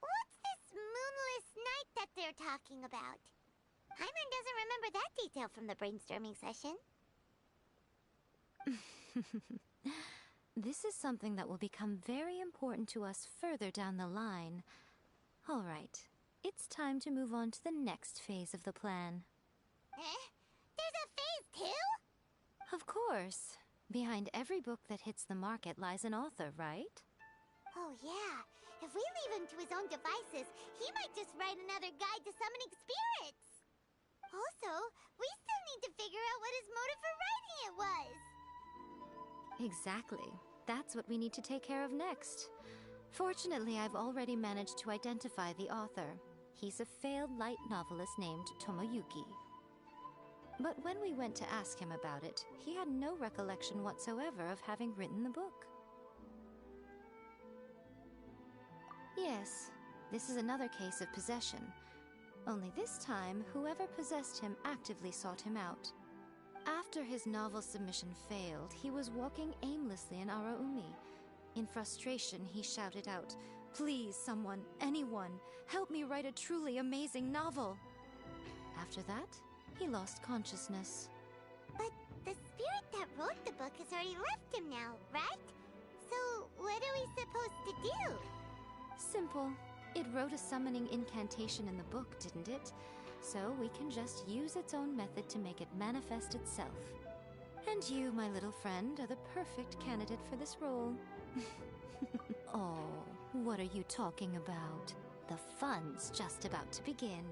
what's this moonless night that they're talking about? Hyman doesn't remember that detail from the brainstorming session. This is something that will become very important to us further down the line. All right, it's time to move on to the next phase of the plan. There's a phase 2? Of course. Behind every book that hits the market lies an author, right? Oh yeah, if we leave him to his own devices, he might just write another guide to summoning spirits. Also, we still need to figure out what his motive for writing it was. Exactly. That's what we need to take care of next. Fortunately, I've already managed to identify the author. He's a failed light novelist named Tomoyuki. But when we went to ask him about it, he had no recollection whatsoever of having written the book. Yes, this is another case of possession. Only this time, whoever possessed him actively sought him out. After his novel submission failed, he was walking aimlessly in Araumi. In frustration, he shouted out, "Please, someone, anyone, help me write a truly amazing novel." After that, he lost consciousness. But the spirit that wrote the book has already left him now, right? So what are we supposed to do? Simple. It wrote a summoning incantation in the book, didn't it? So we can just use its own method to make it manifest itself. And you, my little friend, are the perfect candidate for this role. Oh, what are you talking about? The fun's just about to begin.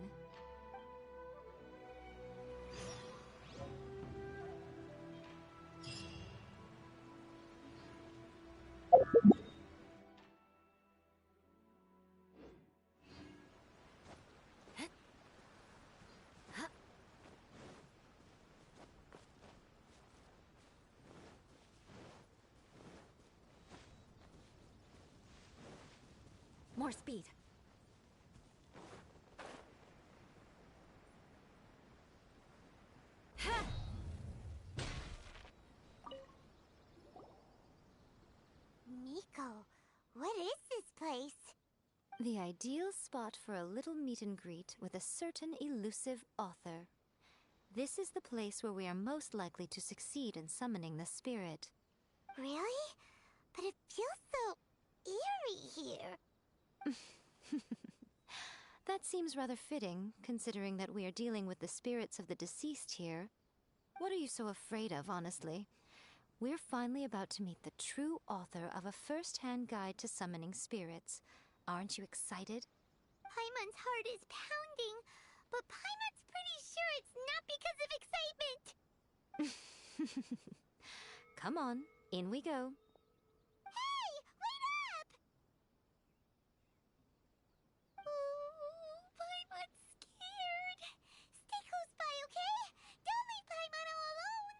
More speed. Miko, what is this place? The ideal spot for a little meet and greet with a certain elusive author. This is the place where we are most likely to succeed in summoning the spirit. Really? But it feels so eerie here. That seems rather fitting, considering that we are dealing with the spirits of the deceased here. What are you so afraid of, honestly? We're finally about to meet the true author of a first-hand guide to summoning spirits. Aren't you excited? Paimon's heart is pounding, but Paimon's pretty sure it's not because of excitement. Come on, in we go. Hey, wait up! Ooh, Paimon's scared. Stay close by, okay? Don't leave Paimon all alone.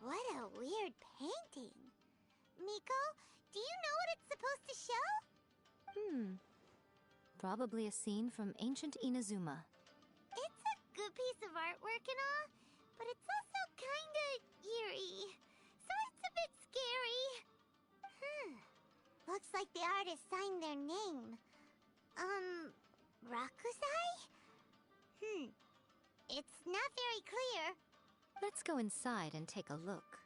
What a weird painting. Miko, do you know what it's supposed to show? Probably a scene from ancient Inazuma. It's a good piece of artwork and all, but it's also kinda eerie. So it's a bit scary. Looks like the artist signed their name. Rakusai? It's not very clear. Let's go inside and take a look.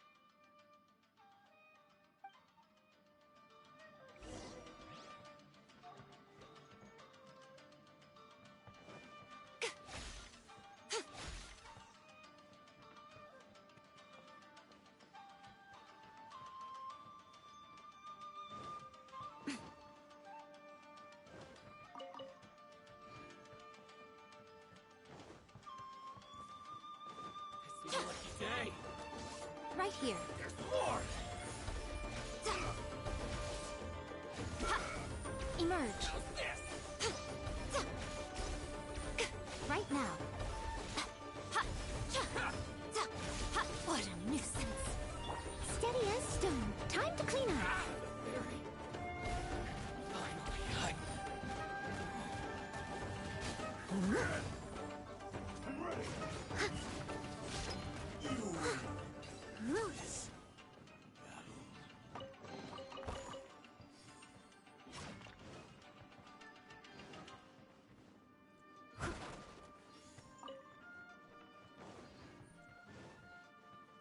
Right here. There's more! Emerge. Right now. What a nuisance. Steady as stone. Time to clean up.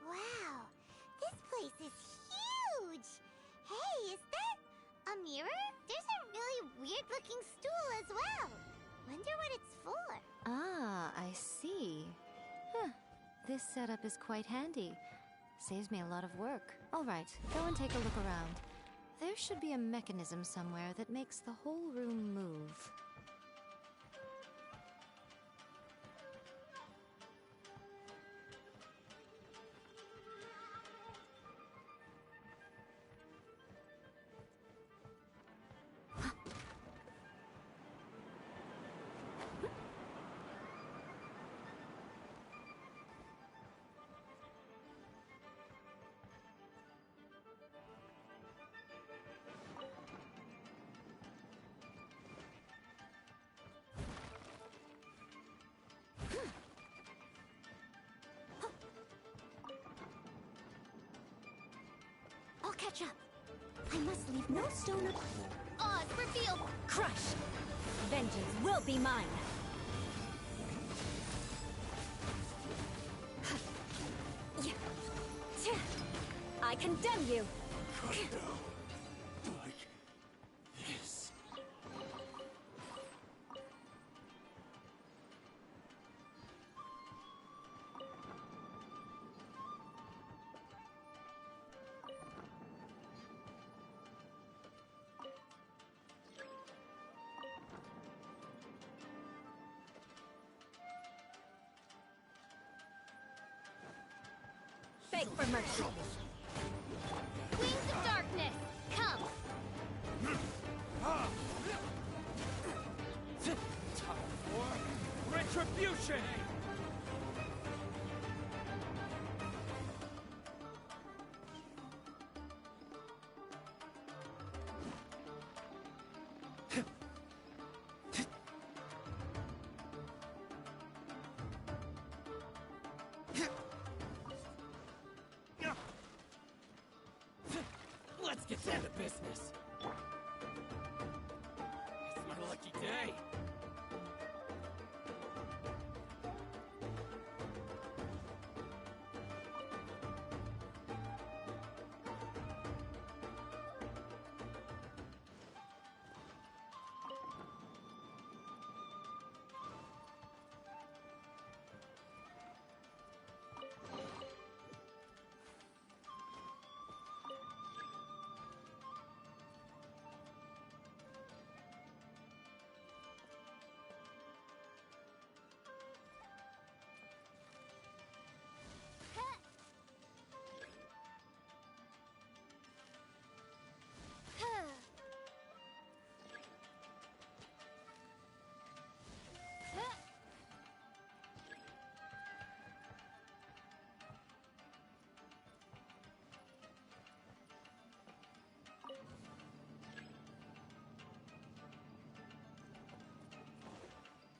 Wow, this place is huge! Hey, is that a mirror? There's a really weird-looking stool as well. Wonder what it's for. Ah, I see. This setup is quite handy. Saves me a lot of work. All right, go and take a look around. There should be a mechanism somewhere that makes the whole room move. I'll catch up. I must leave no stone unturned. Oz revealed. Crush! Vengeance will be mine! I condemn you! This. beg for mercy. Wings of darkness, come! Time for retribution! Let's get down to business. It's my lucky day.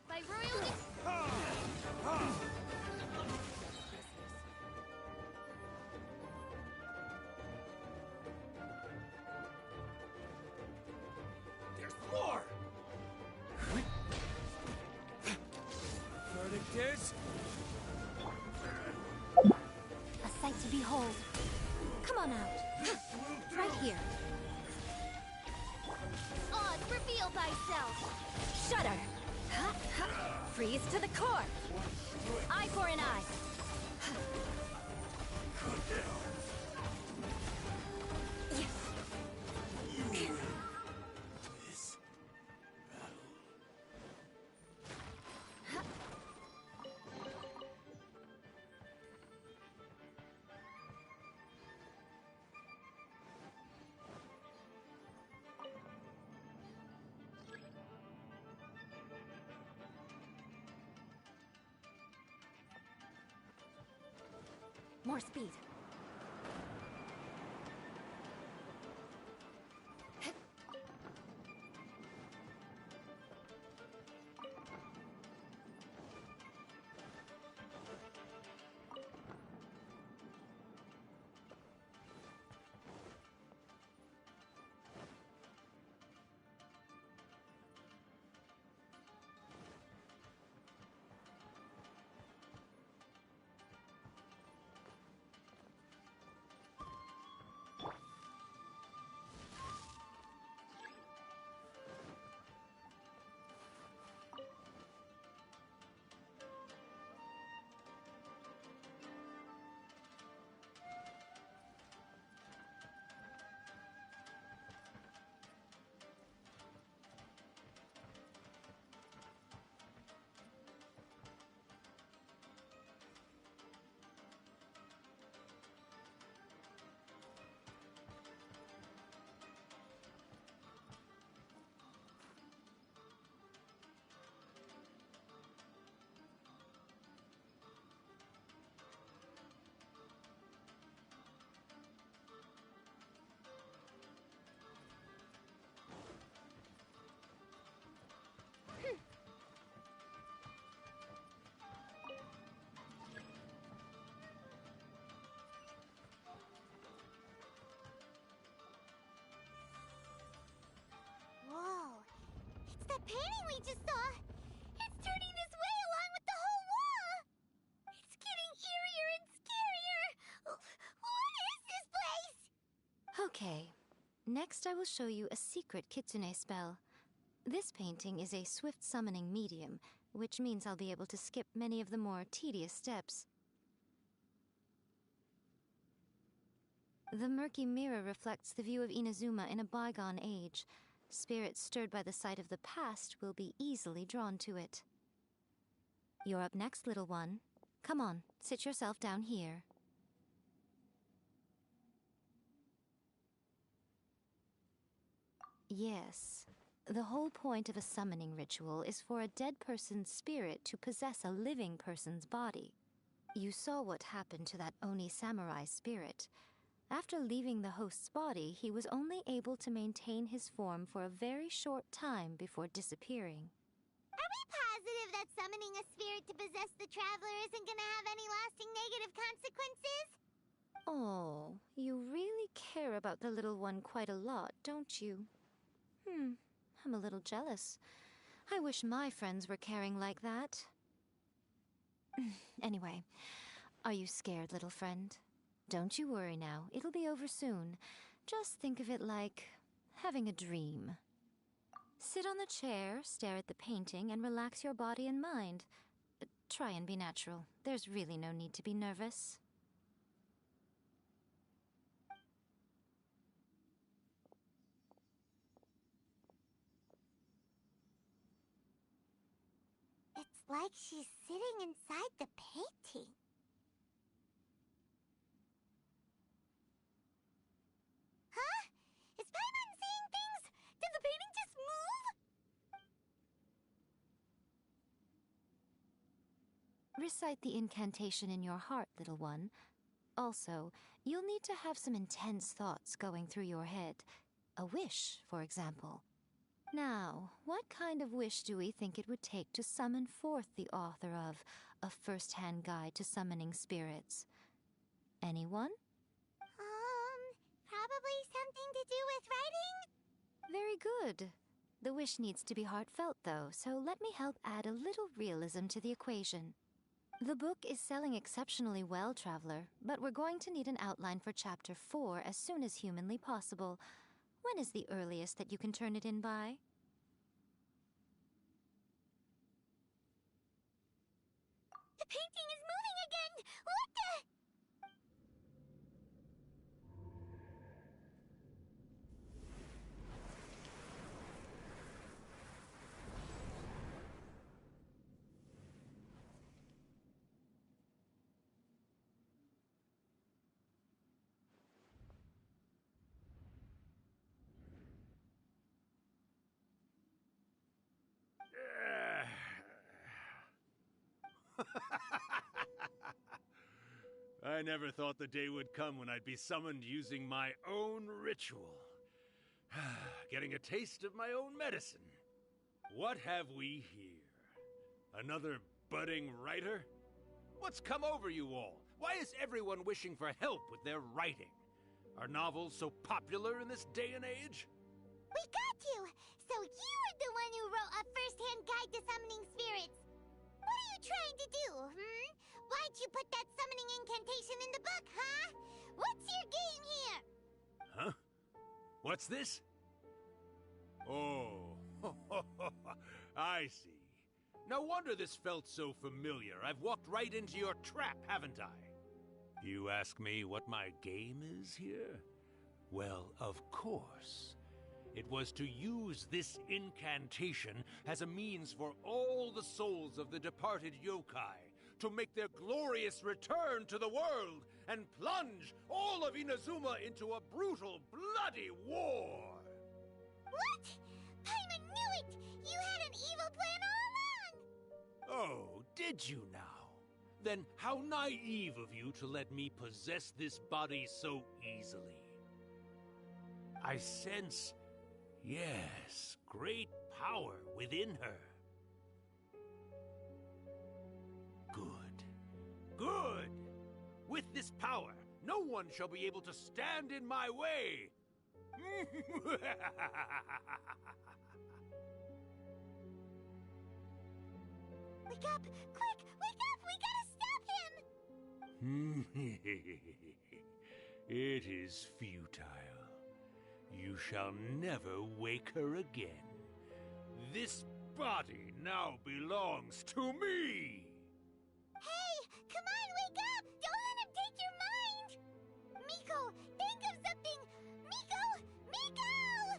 By royal... There's more! Verdict is... A sight to behold. Come on out. Right here. Oz, reveal thyself! Shudder! Freeze to the core! Eye for an eye! More speed. The painting we just saw! It's turning this way along with the whole wall! It's getting eerier and scarier! What is this place? Okay. Next I will show you a secret kitsune spell. This painting is a swift summoning medium, which means I'll be able to skip many of the more tedious steps. The murky mirror reflects the view of Inazuma in a bygone age. Spirits stirred by the sight of the past will be easily drawn to it. You're up next, little one. Come on, sit yourself down here. Yes. The whole point of a summoning ritual is for a dead person's spirit to possess a living person's body. You saw what happened to that Oni samurai spirit. After leaving the host's body, he was only able to maintain his form for a very short time before disappearing. Are we positive that summoning a spirit to possess the traveler isn't gonna have any lasting negative consequences? Oh, you really care about the little one quite a lot, don't you? I'm a little jealous. I wish my friends were caring like that. Anyway, are you scared, little friend? Don't you worry now, it'll be over soon. Just think of it like having a dream. Sit on the chair, stare at the painting, and relax your body and mind. Try and be natural. There's really no need to be nervous. It's like she's sitting inside the painting. Huh? Is Paimon seeing things? Did the painting just move? Recite the incantation in your heart, little one. Also, you'll need to have some intense thoughts going through your head. A wish, for example. Now, what kind of wish do we think it would take to summon forth the author of A First-Hand Guide to Summoning Spirits? Anyone? Probably something to do with writing? Very good. The wish needs to be heartfelt, though, so let me help add a little realism to the equation. The book is selling exceptionally well, Traveler, but we're going to need an outline for Chapter 4 as soon as humanly possible. When is the earliest that you can turn it in by? The painting is moving again! What the... I never thought the day would come when I'd be summoned using my own ritual. Getting a taste of my own medicine. What have we here? Another budding writer? What's come over you all? Why is everyone wishing for help with their writing? Are novels so popular in this day and age? We got you! So you were the one who wrote A First-Hand Guide to Summoning Spirits! What are you trying to do, Why'd you put that summoning incantation in the book, huh? What's your game here? Huh? What's this? Oh, I see. No wonder this felt so familiar. I've walked right into your trap, haven't I? You ask me what my game is here? Well, of course. It was to use this incantation as a means for all the souls of the departed yokai to make their glorious return to the world and plunge all of Inazuma into a brutal, bloody war! What? Paimon knew it! You had an evil plan all along! Oh, did you now? Then how naive of you to let me possess this body so easily. I sense, yes, great power within her. Good! With this power, no one shall be able to stand in my way! Wake up! Quick! Wake up! We gotta stop him! It is futile. You shall never wake her again. This body now belongs to me! Hey! Come on, wake up! Don't let him take your mind! Miko, think of something! Miko! Mom!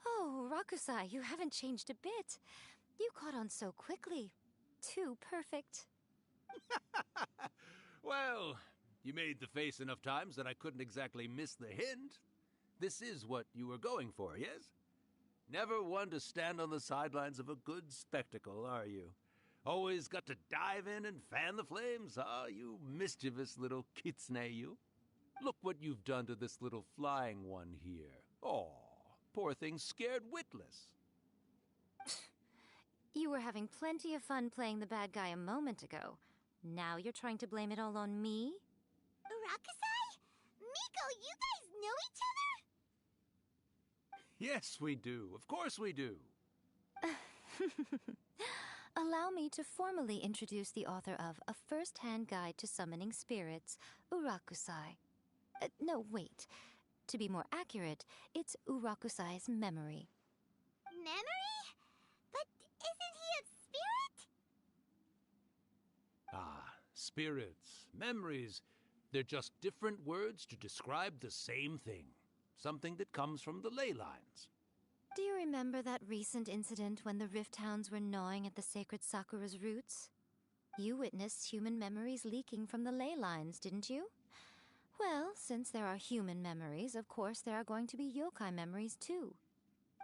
Oh, Rakusai, you haven't changed a bit. You caught on so quickly. Too perfect. Well, you made the face enough times that I couldn't exactly miss the hint. This is what you were going for, yes? Never one to stand on the sidelines of a good spectacle, are you? Always got to dive in and fan the flames, huh? You mischievous little kitsune, you. Look what you've done to this little flying one here. Aw, poor thing scared witless. You were having plenty of fun playing the bad guy a moment ago. Now you're trying to blame it all on me? Rakusai? Miko, you guys know each other? Yes, we do. Of course we do. Allow me to formally introduce the author of A First-Hand Guide to Summoning Spirits, Urakusai. No, wait. To be more accurate, it's Urakusai's memory. Memory? But isn't he a spirit? Ah, spirits, memories. They're just different words to describe the same thing. Something that comes from the ley lines. Do you remember that recent incident when the Rift Hounds were gnawing at the sacred Sakura's roots? You witnessed human memories leaking from the ley lines, didn't you? Well, since there are human memories, of course there are going to be yokai memories too.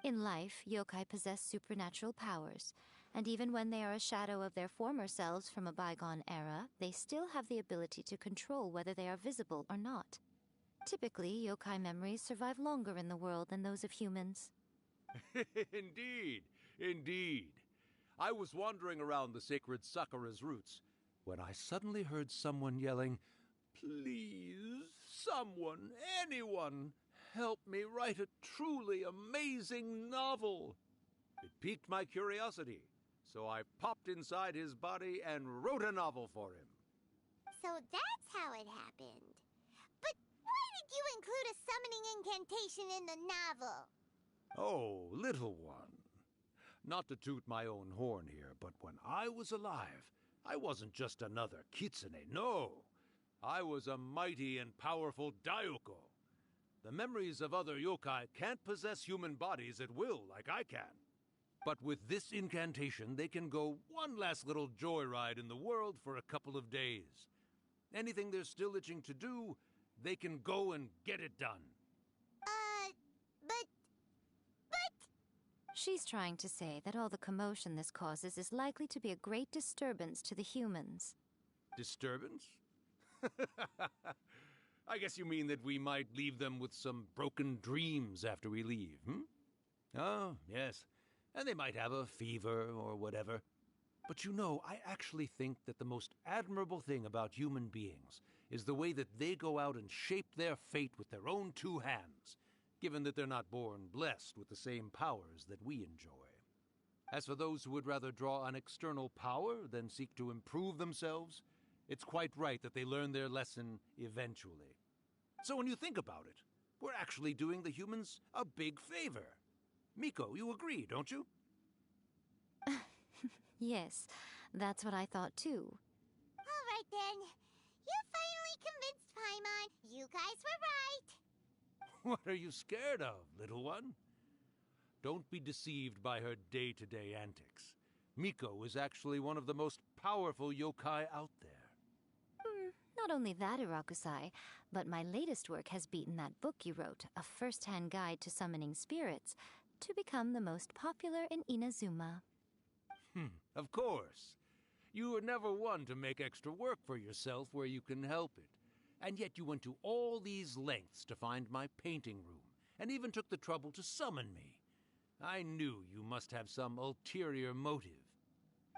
In life, yokai possess supernatural powers, and even when they are a shadow of their former selves from a bygone era, they still have the ability to control whether they are visible or not. Typically, yokai memories survive longer in the world than those of humans. Indeed, indeed. I was wandering around the sacred Sakura's roots when I suddenly heard someone yelling, "Please, someone, anyone, help me write a truly amazing novel." It piqued my curiosity, so I popped inside his body and wrote a novel for him. So that's how it happened. But why did you include a summoning incantation in the novel? Oh, little one. Not to toot my own horn here, but when I was alive, I wasn't just another kitsune, no. I was a mighty and powerful Daiuko. The memories of other yokai can't possess human bodies at will like I can. But with this incantation, they can go one last little joyride in the world for a couple of days. Anything they're still itching to do, they can go and get it done. But... She's trying to say that all the commotion this causes is likely to be a great disturbance to the humans. Disturbance? I guess you mean that we might leave them with some broken dreams after we leave, Oh, yes. And they might have a fever or whatever. But you know, I actually think that the most admirable thing about human beings is the way that they go out and shape their fate with their own two hands, given that they're not born blessed with the same powers that we enjoy. As for those who would rather draw on external power than seek to improve themselves, it's quite right that they learn their lesson eventually. So when you think about it, we're actually doing the humans a big favor. Miko, you agree, don't you? Yes, that's what I thought too. All right then. You finally convinced Paimon. You guys were right. What are you scared of, little one? Don't be deceived by her day-to-day antics. Miko is actually one of the most powerful yokai out there. Not only that, Irakusai, but my latest work has beaten that book you wrote, A First-Hand Guide to Summoning Spirits, to become the most popular in Inazuma. Of course. You were never one to make extra work for yourself where you can help it. And yet you went to all these lengths to find my painting room, and even took the trouble to summon me. I knew you must have some ulterior motive.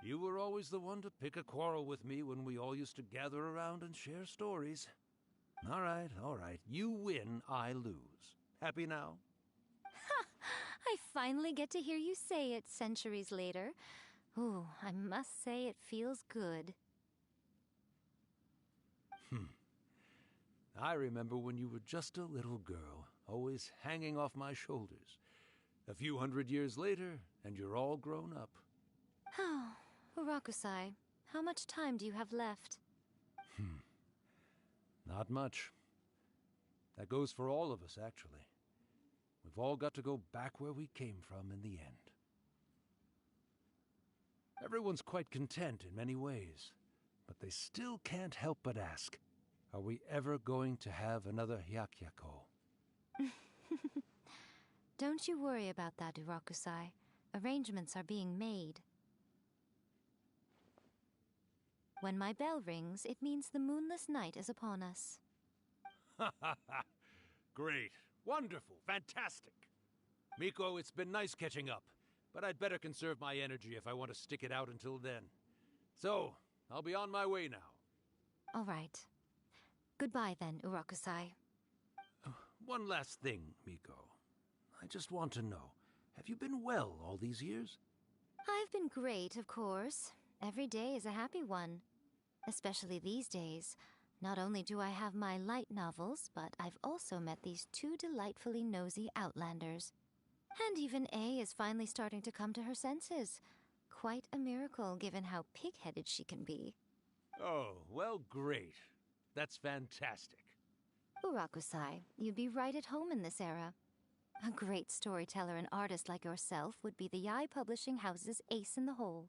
You were always the one to pick a quarrel with me when we all used to gather around and share stories. All right. You win, I lose. Happy now? Ha! I finally get to hear you say it centuries later. Ooh, I must say it feels good. I remember when you were just a little girl, always hanging off my shoulders. A few hundred years later, and you're all grown up. Oh, Urakusai, how much time do you have left? Not much. That goes for all of us, actually. We've all got to go back where we came from in the end. Everyone's quite content in many ways, but they still can't help but ask, are we ever going to have another Hyakyako? Don't you worry about that, Urakusai. Arrangements are being made. When my bell rings, it means the moonless night is upon us. Ha ha ha! Great. Wonderful. Fantastic. Miko, it's been nice catching up, but I'd better conserve my energy if I want to stick it out until then. So, I'll be on my way now. All right. Goodbye then, Urakusai. One last thing, Miko. I just want to know, have you been well all these years? I've been great, of course. Every day is a happy one. Especially these days. Not only do I have my light novels, but I've also met these two delightfully nosy outlanders. And even A is finally starting to come to her senses. Quite a miracle, given how pig-headed she can be. Oh, well, great. That's fantastic. Urakusai, you'd be right at home in this era. A great storyteller and artist like yourself would be the Yae Publishing House's ace in the hole.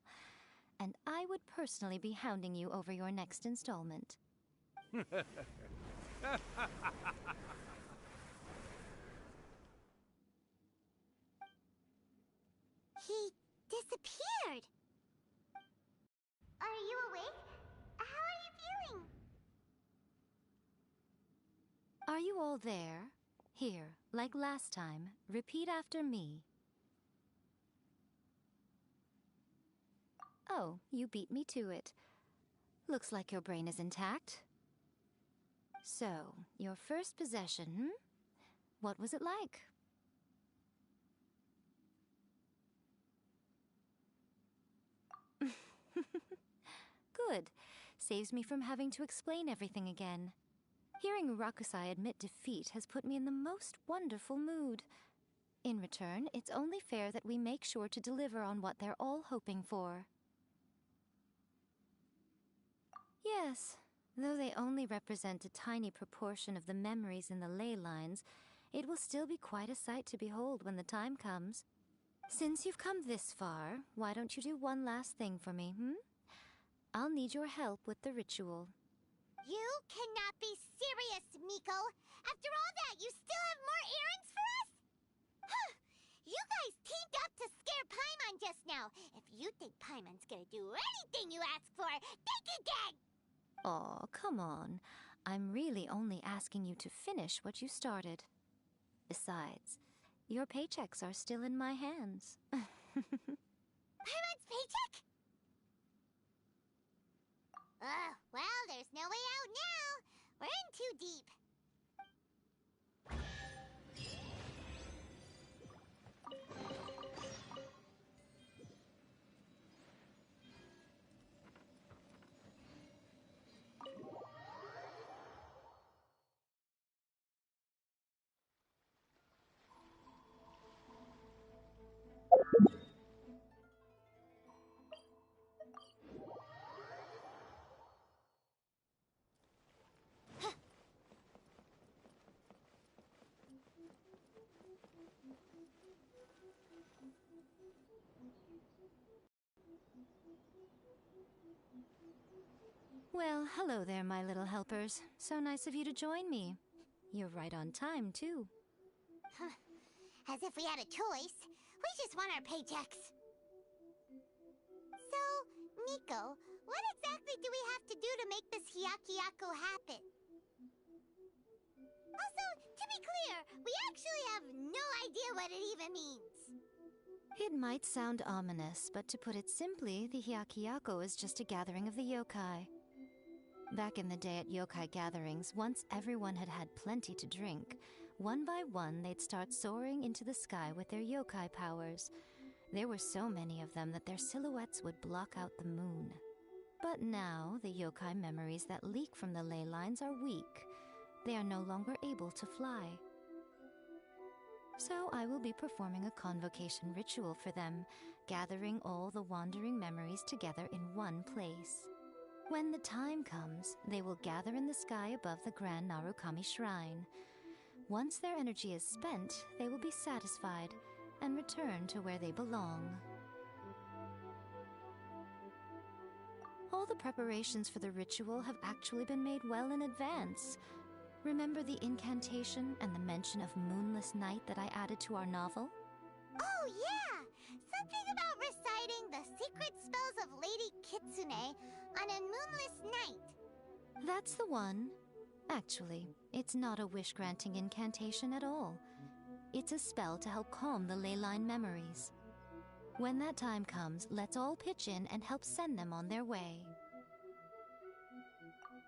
And I would personally be hounding you over your next installment. He disappeared! Are you awake? How are you feeling? Are you all there? Here, like last time, repeat after me. Oh, you beat me to it. Looks like your brain is intact. So, your first possession, What was it like? Good. Saves me from having to explain everything again. Hearing Urakusai admit defeat has put me in the most wonderful mood. In return, it's only fair that we make sure to deliver on what they're all hoping for. Yes, though they only represent a tiny proportion of the memories in the ley lines, it will still be quite a sight to behold when the time comes. Since you've come this far, why don't you do one last thing for me, I'll need your help with the ritual. You cannot be serious, Miko! After all that, you still have more errands for us? Huh! You guys teamed up to scare Paimon just now. If you think Paimon's gonna do anything you ask for, think again! Aw, come on. I'm really only asking you to finish what you started. Besides, your paychecks are still in my hands. Paimon's paycheck? Well, there's no way out now. We're in too deep. Well, hello there, my little helpers. So nice of you to join me. You're right on time, too. As if we had a choice. We just want our paychecks. So, Miko, what exactly do we have to do to make this Hyakyako happen? Also, to be clear, we actually have no idea what it even means. It might sound ominous, but to put it simply, the Hyakyako is just a gathering of the yokai. Back in the day at yokai gatherings, once everyone had had plenty to drink, one by one they'd start soaring into the sky with their yokai powers. There were so many of them that their silhouettes would block out the moon. But now, the yokai memories that leak from the ley lines are weak. They are no longer able to fly. So I will be performing a convocation ritual for them, gathering all the wandering memories together in one place. When the time comes, they will gather in the sky above the Grand Narukami Shrine. Once their energy is spent, they will be satisfied and return to where they belong. All the preparations for the ritual have actually been made well in advance. Remember the incantation and the mention of moonless night that I added to our novel? Oh, yeah! Something about reciting the secret spells of Lady Kitsune on a moonless night. That's the one. Actually, it's not a wish-granting incantation at all. It's a spell to help calm the ley line memories. When that time comes, let's all pitch in and help send them on their way.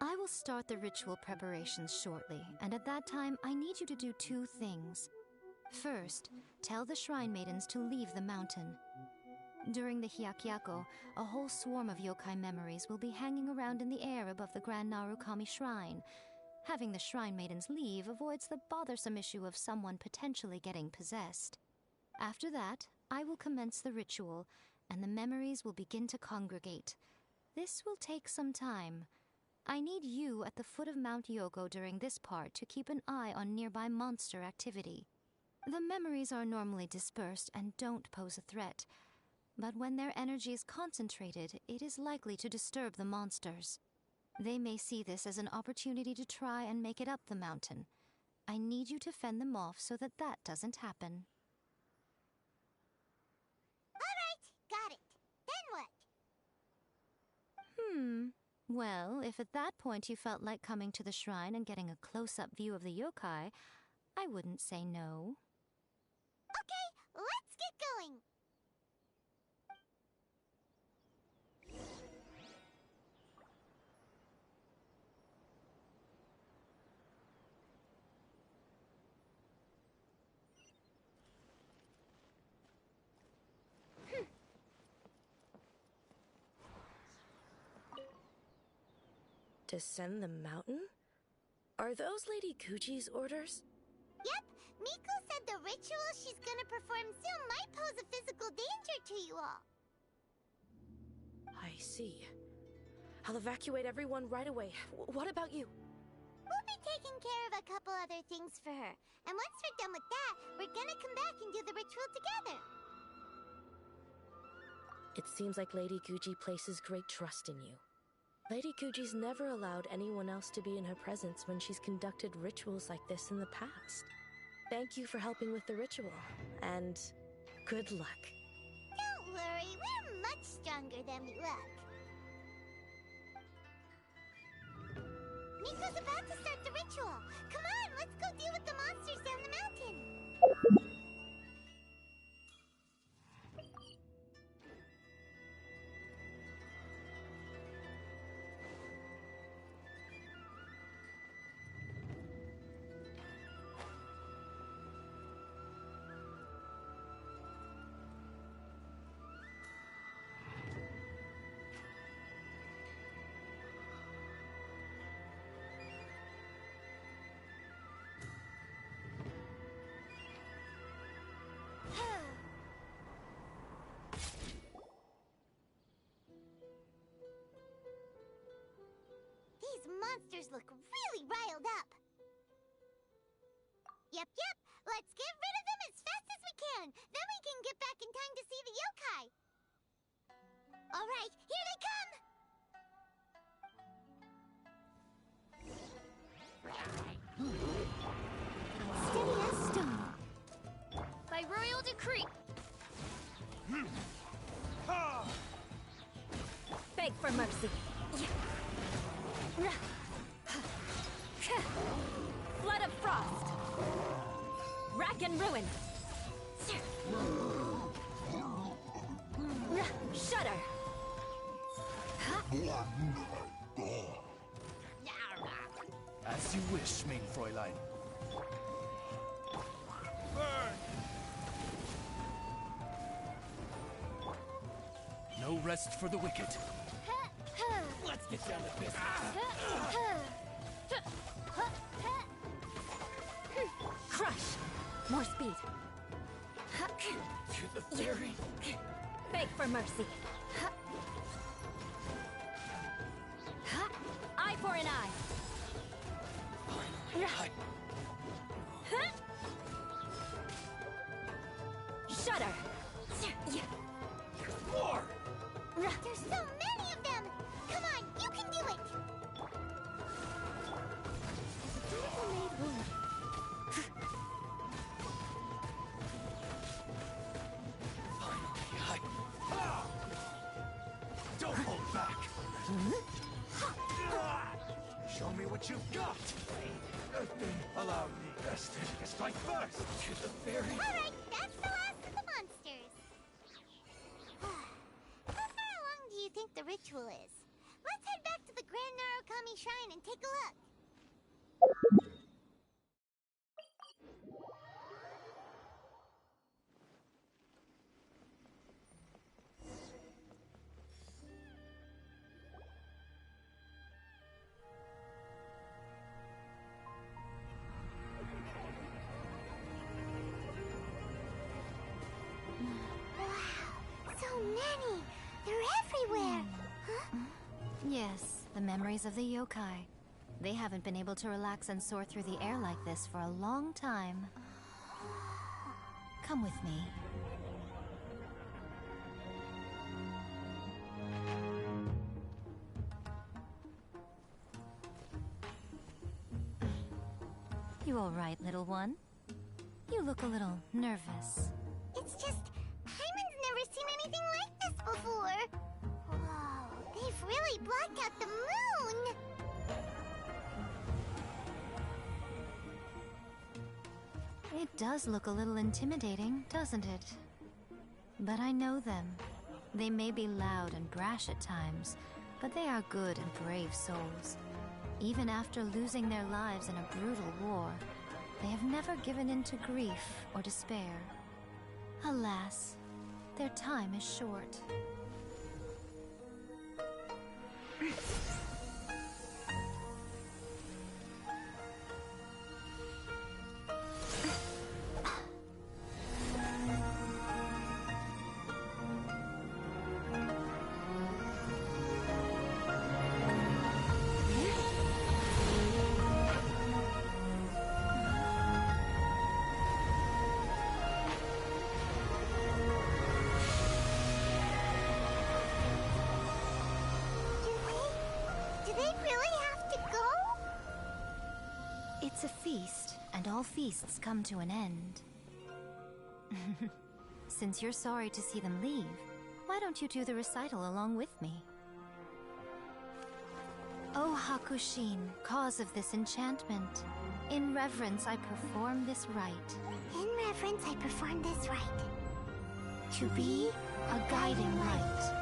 I will start the ritual preparations shortly, and at that time, I need you to do two things. First, tell the shrine maidens to leave the mountain. During the Hyakyako, a whole swarm of yokai memories will be hanging around in the air above the Grand Narukami Shrine. Having the shrine maidens leave avoids the bothersome issue of someone potentially getting possessed. After that, I will commence the ritual, and the memories will begin to congregate. This will take some time. I need you at the foot of Mount Yogo during this part to keep an eye on nearby monster activity. The memories are normally dispersed and don't pose a threat, but when their energy is concentrated, it is likely to disturb the monsters. They may see this as an opportunity to try and make it up the mountain. I need you to fend them off so that that doesn't happen. Alright, got it. Then what? Well, if at that point you felt like coming to the shrine and getting a close-up view of the yokai, I wouldn't say no. Okay, let's get going. Descend the mountain? Are those Lady Guji's orders? Yep, Miko said the ritual she's gonna perform soon might pose a physical danger to you all. I see. I'll evacuate everyone right away. What about you? We'll be taking care of a couple other things for her. And once we're done with that, we're gonna come back and do the ritual together. It seems like Lady Guji places great trust in you. Lady Guji's never allowed anyone else to be in her presence when she's conducted rituals like this in the past. Thank you for helping with the ritual, and good luck. Don't worry, we're much stronger than we look. Miko's about to start the ritual. Come on, let's go deal with the monsters down the mountain. These monsters look really riled up. Yep, let's get rid of them as fast as we can. Then we can get back in time to see the yokai. All right, here they come. Steady as stone. By royal decree. Beg for mercy. Flood of frost. Rack and ruin. Shudder. As you wish, main Fräulein. No rest for the wicked. Let's get down to business. Crush. More speed. To the fury. Beg for mercy. Eye for an eye. Show me what you've got! Allow me to strike first to the very... Alright, that's the last of the monsters. How far along do you think the ritual is? Let's head back to the Grand Narukami Shrine and take a look. Yes, the memories of the yokai. They haven't been able to relax and soar through the air like this for a long time. Come with me. You all right, little one? You look a little nervous. It's just, Hyman's never seen anything like this before. Whoa, they've really blocked out the moon! It does look a little intimidating, doesn't it? But I know them. They may be loud and brash at times, but they are good and brave souls. Even after losing their lives in a brutal war, they have never given in to grief or despair. Alas, their time is short. Do they really have to go? It's a feast, and all feasts come to an end. Since you're sorry to see them leave, why don't you do the recital along with me? O Hakushin, cause of this enchantment, in reverence I perform this rite. In reverence, I perform this rite. To be a guiding light.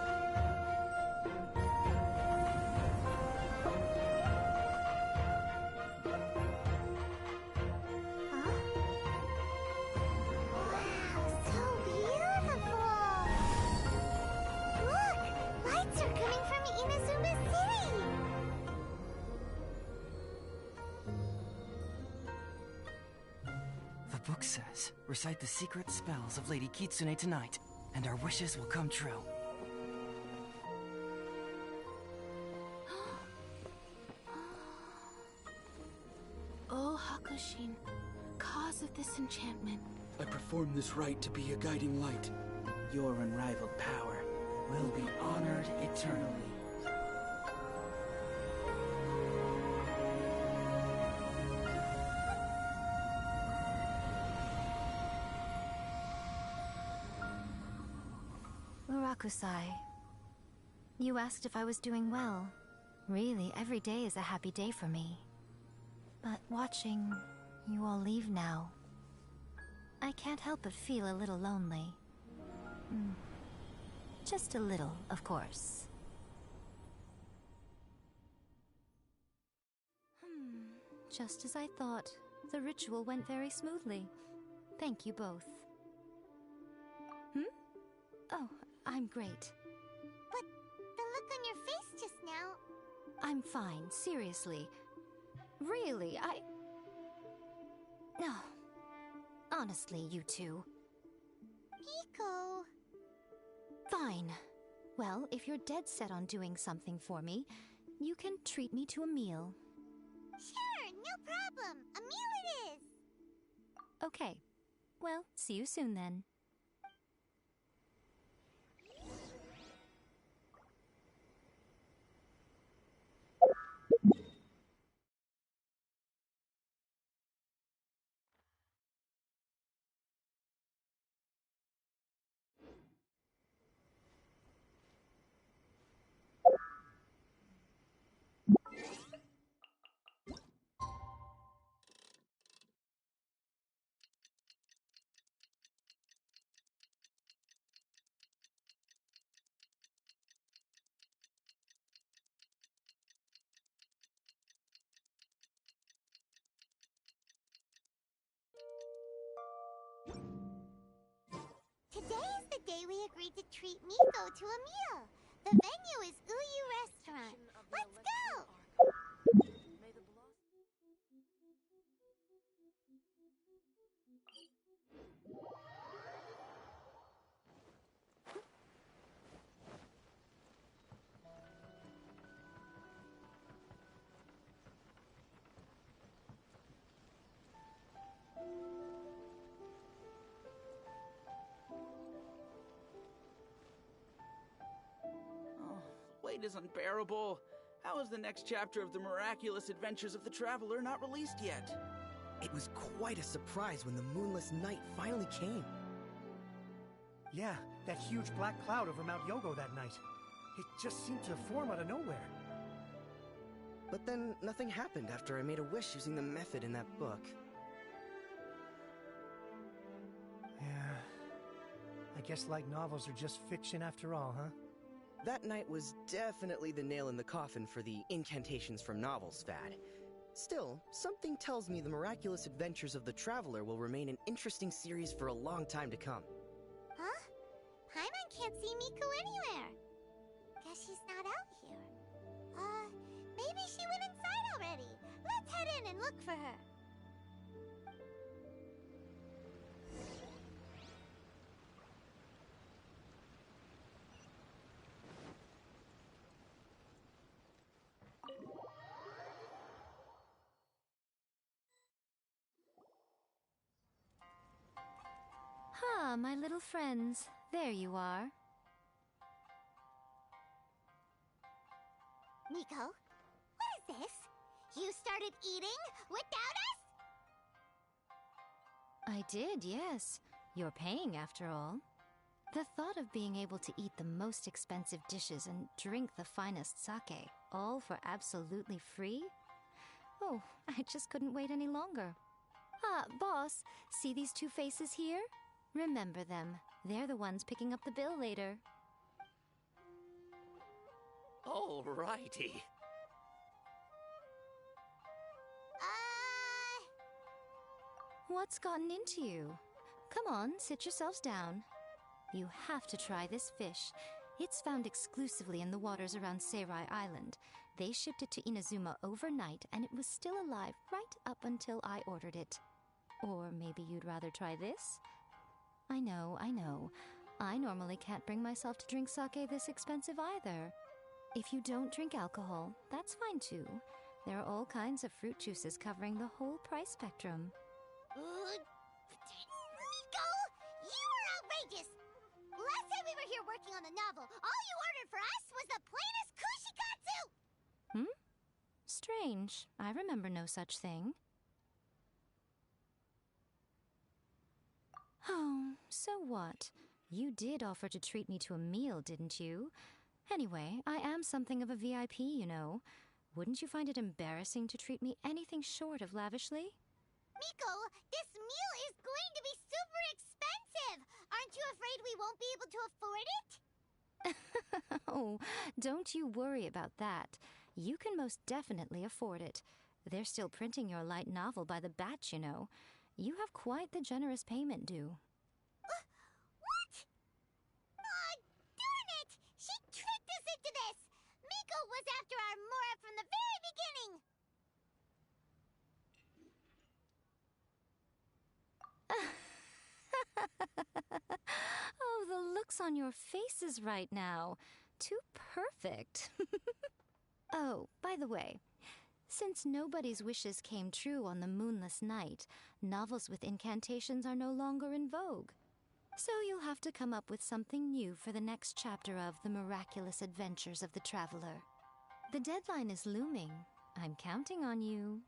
The book says, recite the secret spells of Lady Kitsune tonight, and our wishes will come true. O Hakushin, cause of this enchantment. I perform this rite to be a guiding light. Your unrivaled power will be honored eternally. Urakusai, you asked if I was doing well. Really, every day is a happy day for me. But watching you all leave now, I can't help but feel a little lonely. Just a little, of course. Just as I thought, the ritual went very smoothly. Thank you both. Oh, I'm great. But the look on your face just now... I'm fine, seriously. Really, No. Honestly, you two. Hiko... Fine. Well, if you're dead set on doing something for me, you can treat me to a meal. Sure, no problem. A meal it is. Okay. Well, see you soon then. decided to treat Miko to a meal. The venue is Uyu Restaurant. Let's go! Wait is unbearable. How is the next chapter of the miraculous adventures of the Traveler not released yet? It was quite a surprise when the moonless night finally came. Yeah, that huge black cloud over Mount Yogo that night. It just seemed to form out of nowhere. But then nothing happened after I made a wish using the method in that book. Yeah. I guess light novels are just fiction after all, huh? That night was definitely the nail in the coffin for the incantations from novels fad. Still, something tells me the miraculous adventures of the Traveler will remain an interesting series for a long time to come. Huh? Paimon can't see Miko anywhere. Guess she's not out here. Maybe she went inside already. Let's head in and look for her. Ah, my little friends. There you are. Miko, what is this? You started eating without us? I did, yes. You're paying after all. The thought of being able to eat the most expensive dishes and drink the finest sake, all for absolutely free? Oh, I just couldn't wait any longer. Ah, boss, see these two faces here? Remember them. They're the ones picking up the bill later. Alrighty. What's gotten into you? Come on, sit yourselves down. You have to try this fish. It's found exclusively in the waters around Seirai Island. They shipped it to Inazuma overnight, and it was still alive right up until I ordered it. Or maybe you'd rather try this? I know. I normally can't bring myself to drink sake this expensive either. If you don't drink alcohol, that's fine too. There are all kinds of fruit juices covering the whole price spectrum. Miko, you are outrageous! Last time we were here working on the novel, all you ordered for us was the plainest kushikatsu! Strange. I remember no such thing. Oh, so what? You did offer to treat me to a meal, didn't you? Anyway, I am something of a VIP, you know. Wouldn't you find it embarrassing to treat me anything short of lavishly? Miko, this meal is going to be super expensive! Aren't you afraid we won't be able to afford it? Oh, don't you worry about that. You can most definitely afford it. They're still printing your light novel by the batch, you know. You have quite the generous payment due. What? Darn it! She tricked us into this! Miko was after our Mora from the very beginning! Oh, the looks on your faces right now. Too perfect. Oh, by the way, since nobody's wishes came true on the moonless night, novels with incantations are no longer in vogue. So you'll have to come up with something new for the next chapter of The Miraculous Adventures of the Traveler. The deadline is looming. I'm counting on you.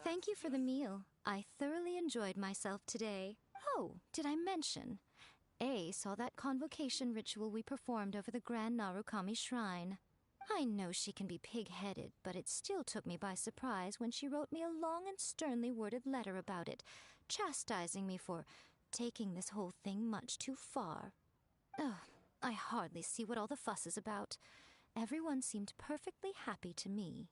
Thank you for the meal. I thoroughly enjoyed myself today. Oh, did I mention? A saw that convocation ritual we performed over the Grand Narukami Shrine. I know she can be pig-headed, but it still took me by surprise when she wrote me a long and sternly worded letter about it, chastising me for taking this whole thing much too far. Ugh, I hardly see what all the fuss is about. Everyone seemed perfectly happy to me.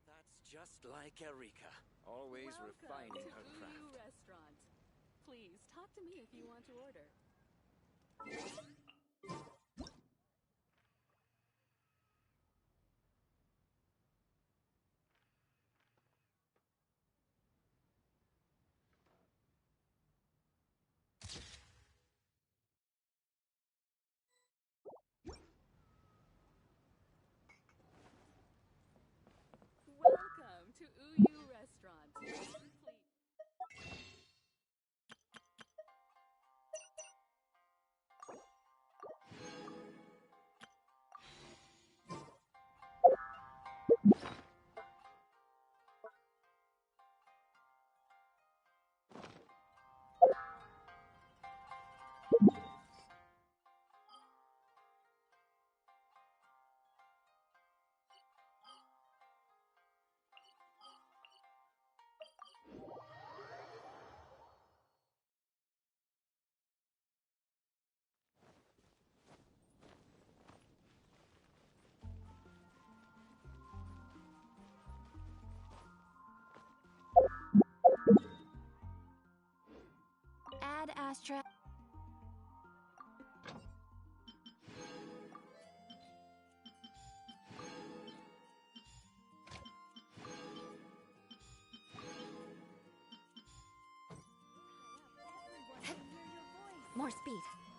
That's just like Erika. Always refining her craft. Welcome to Restaurant. Please, talk to me if you want to order. Welcome to Uyu Restaurant. Please. Ad Astra. More speed.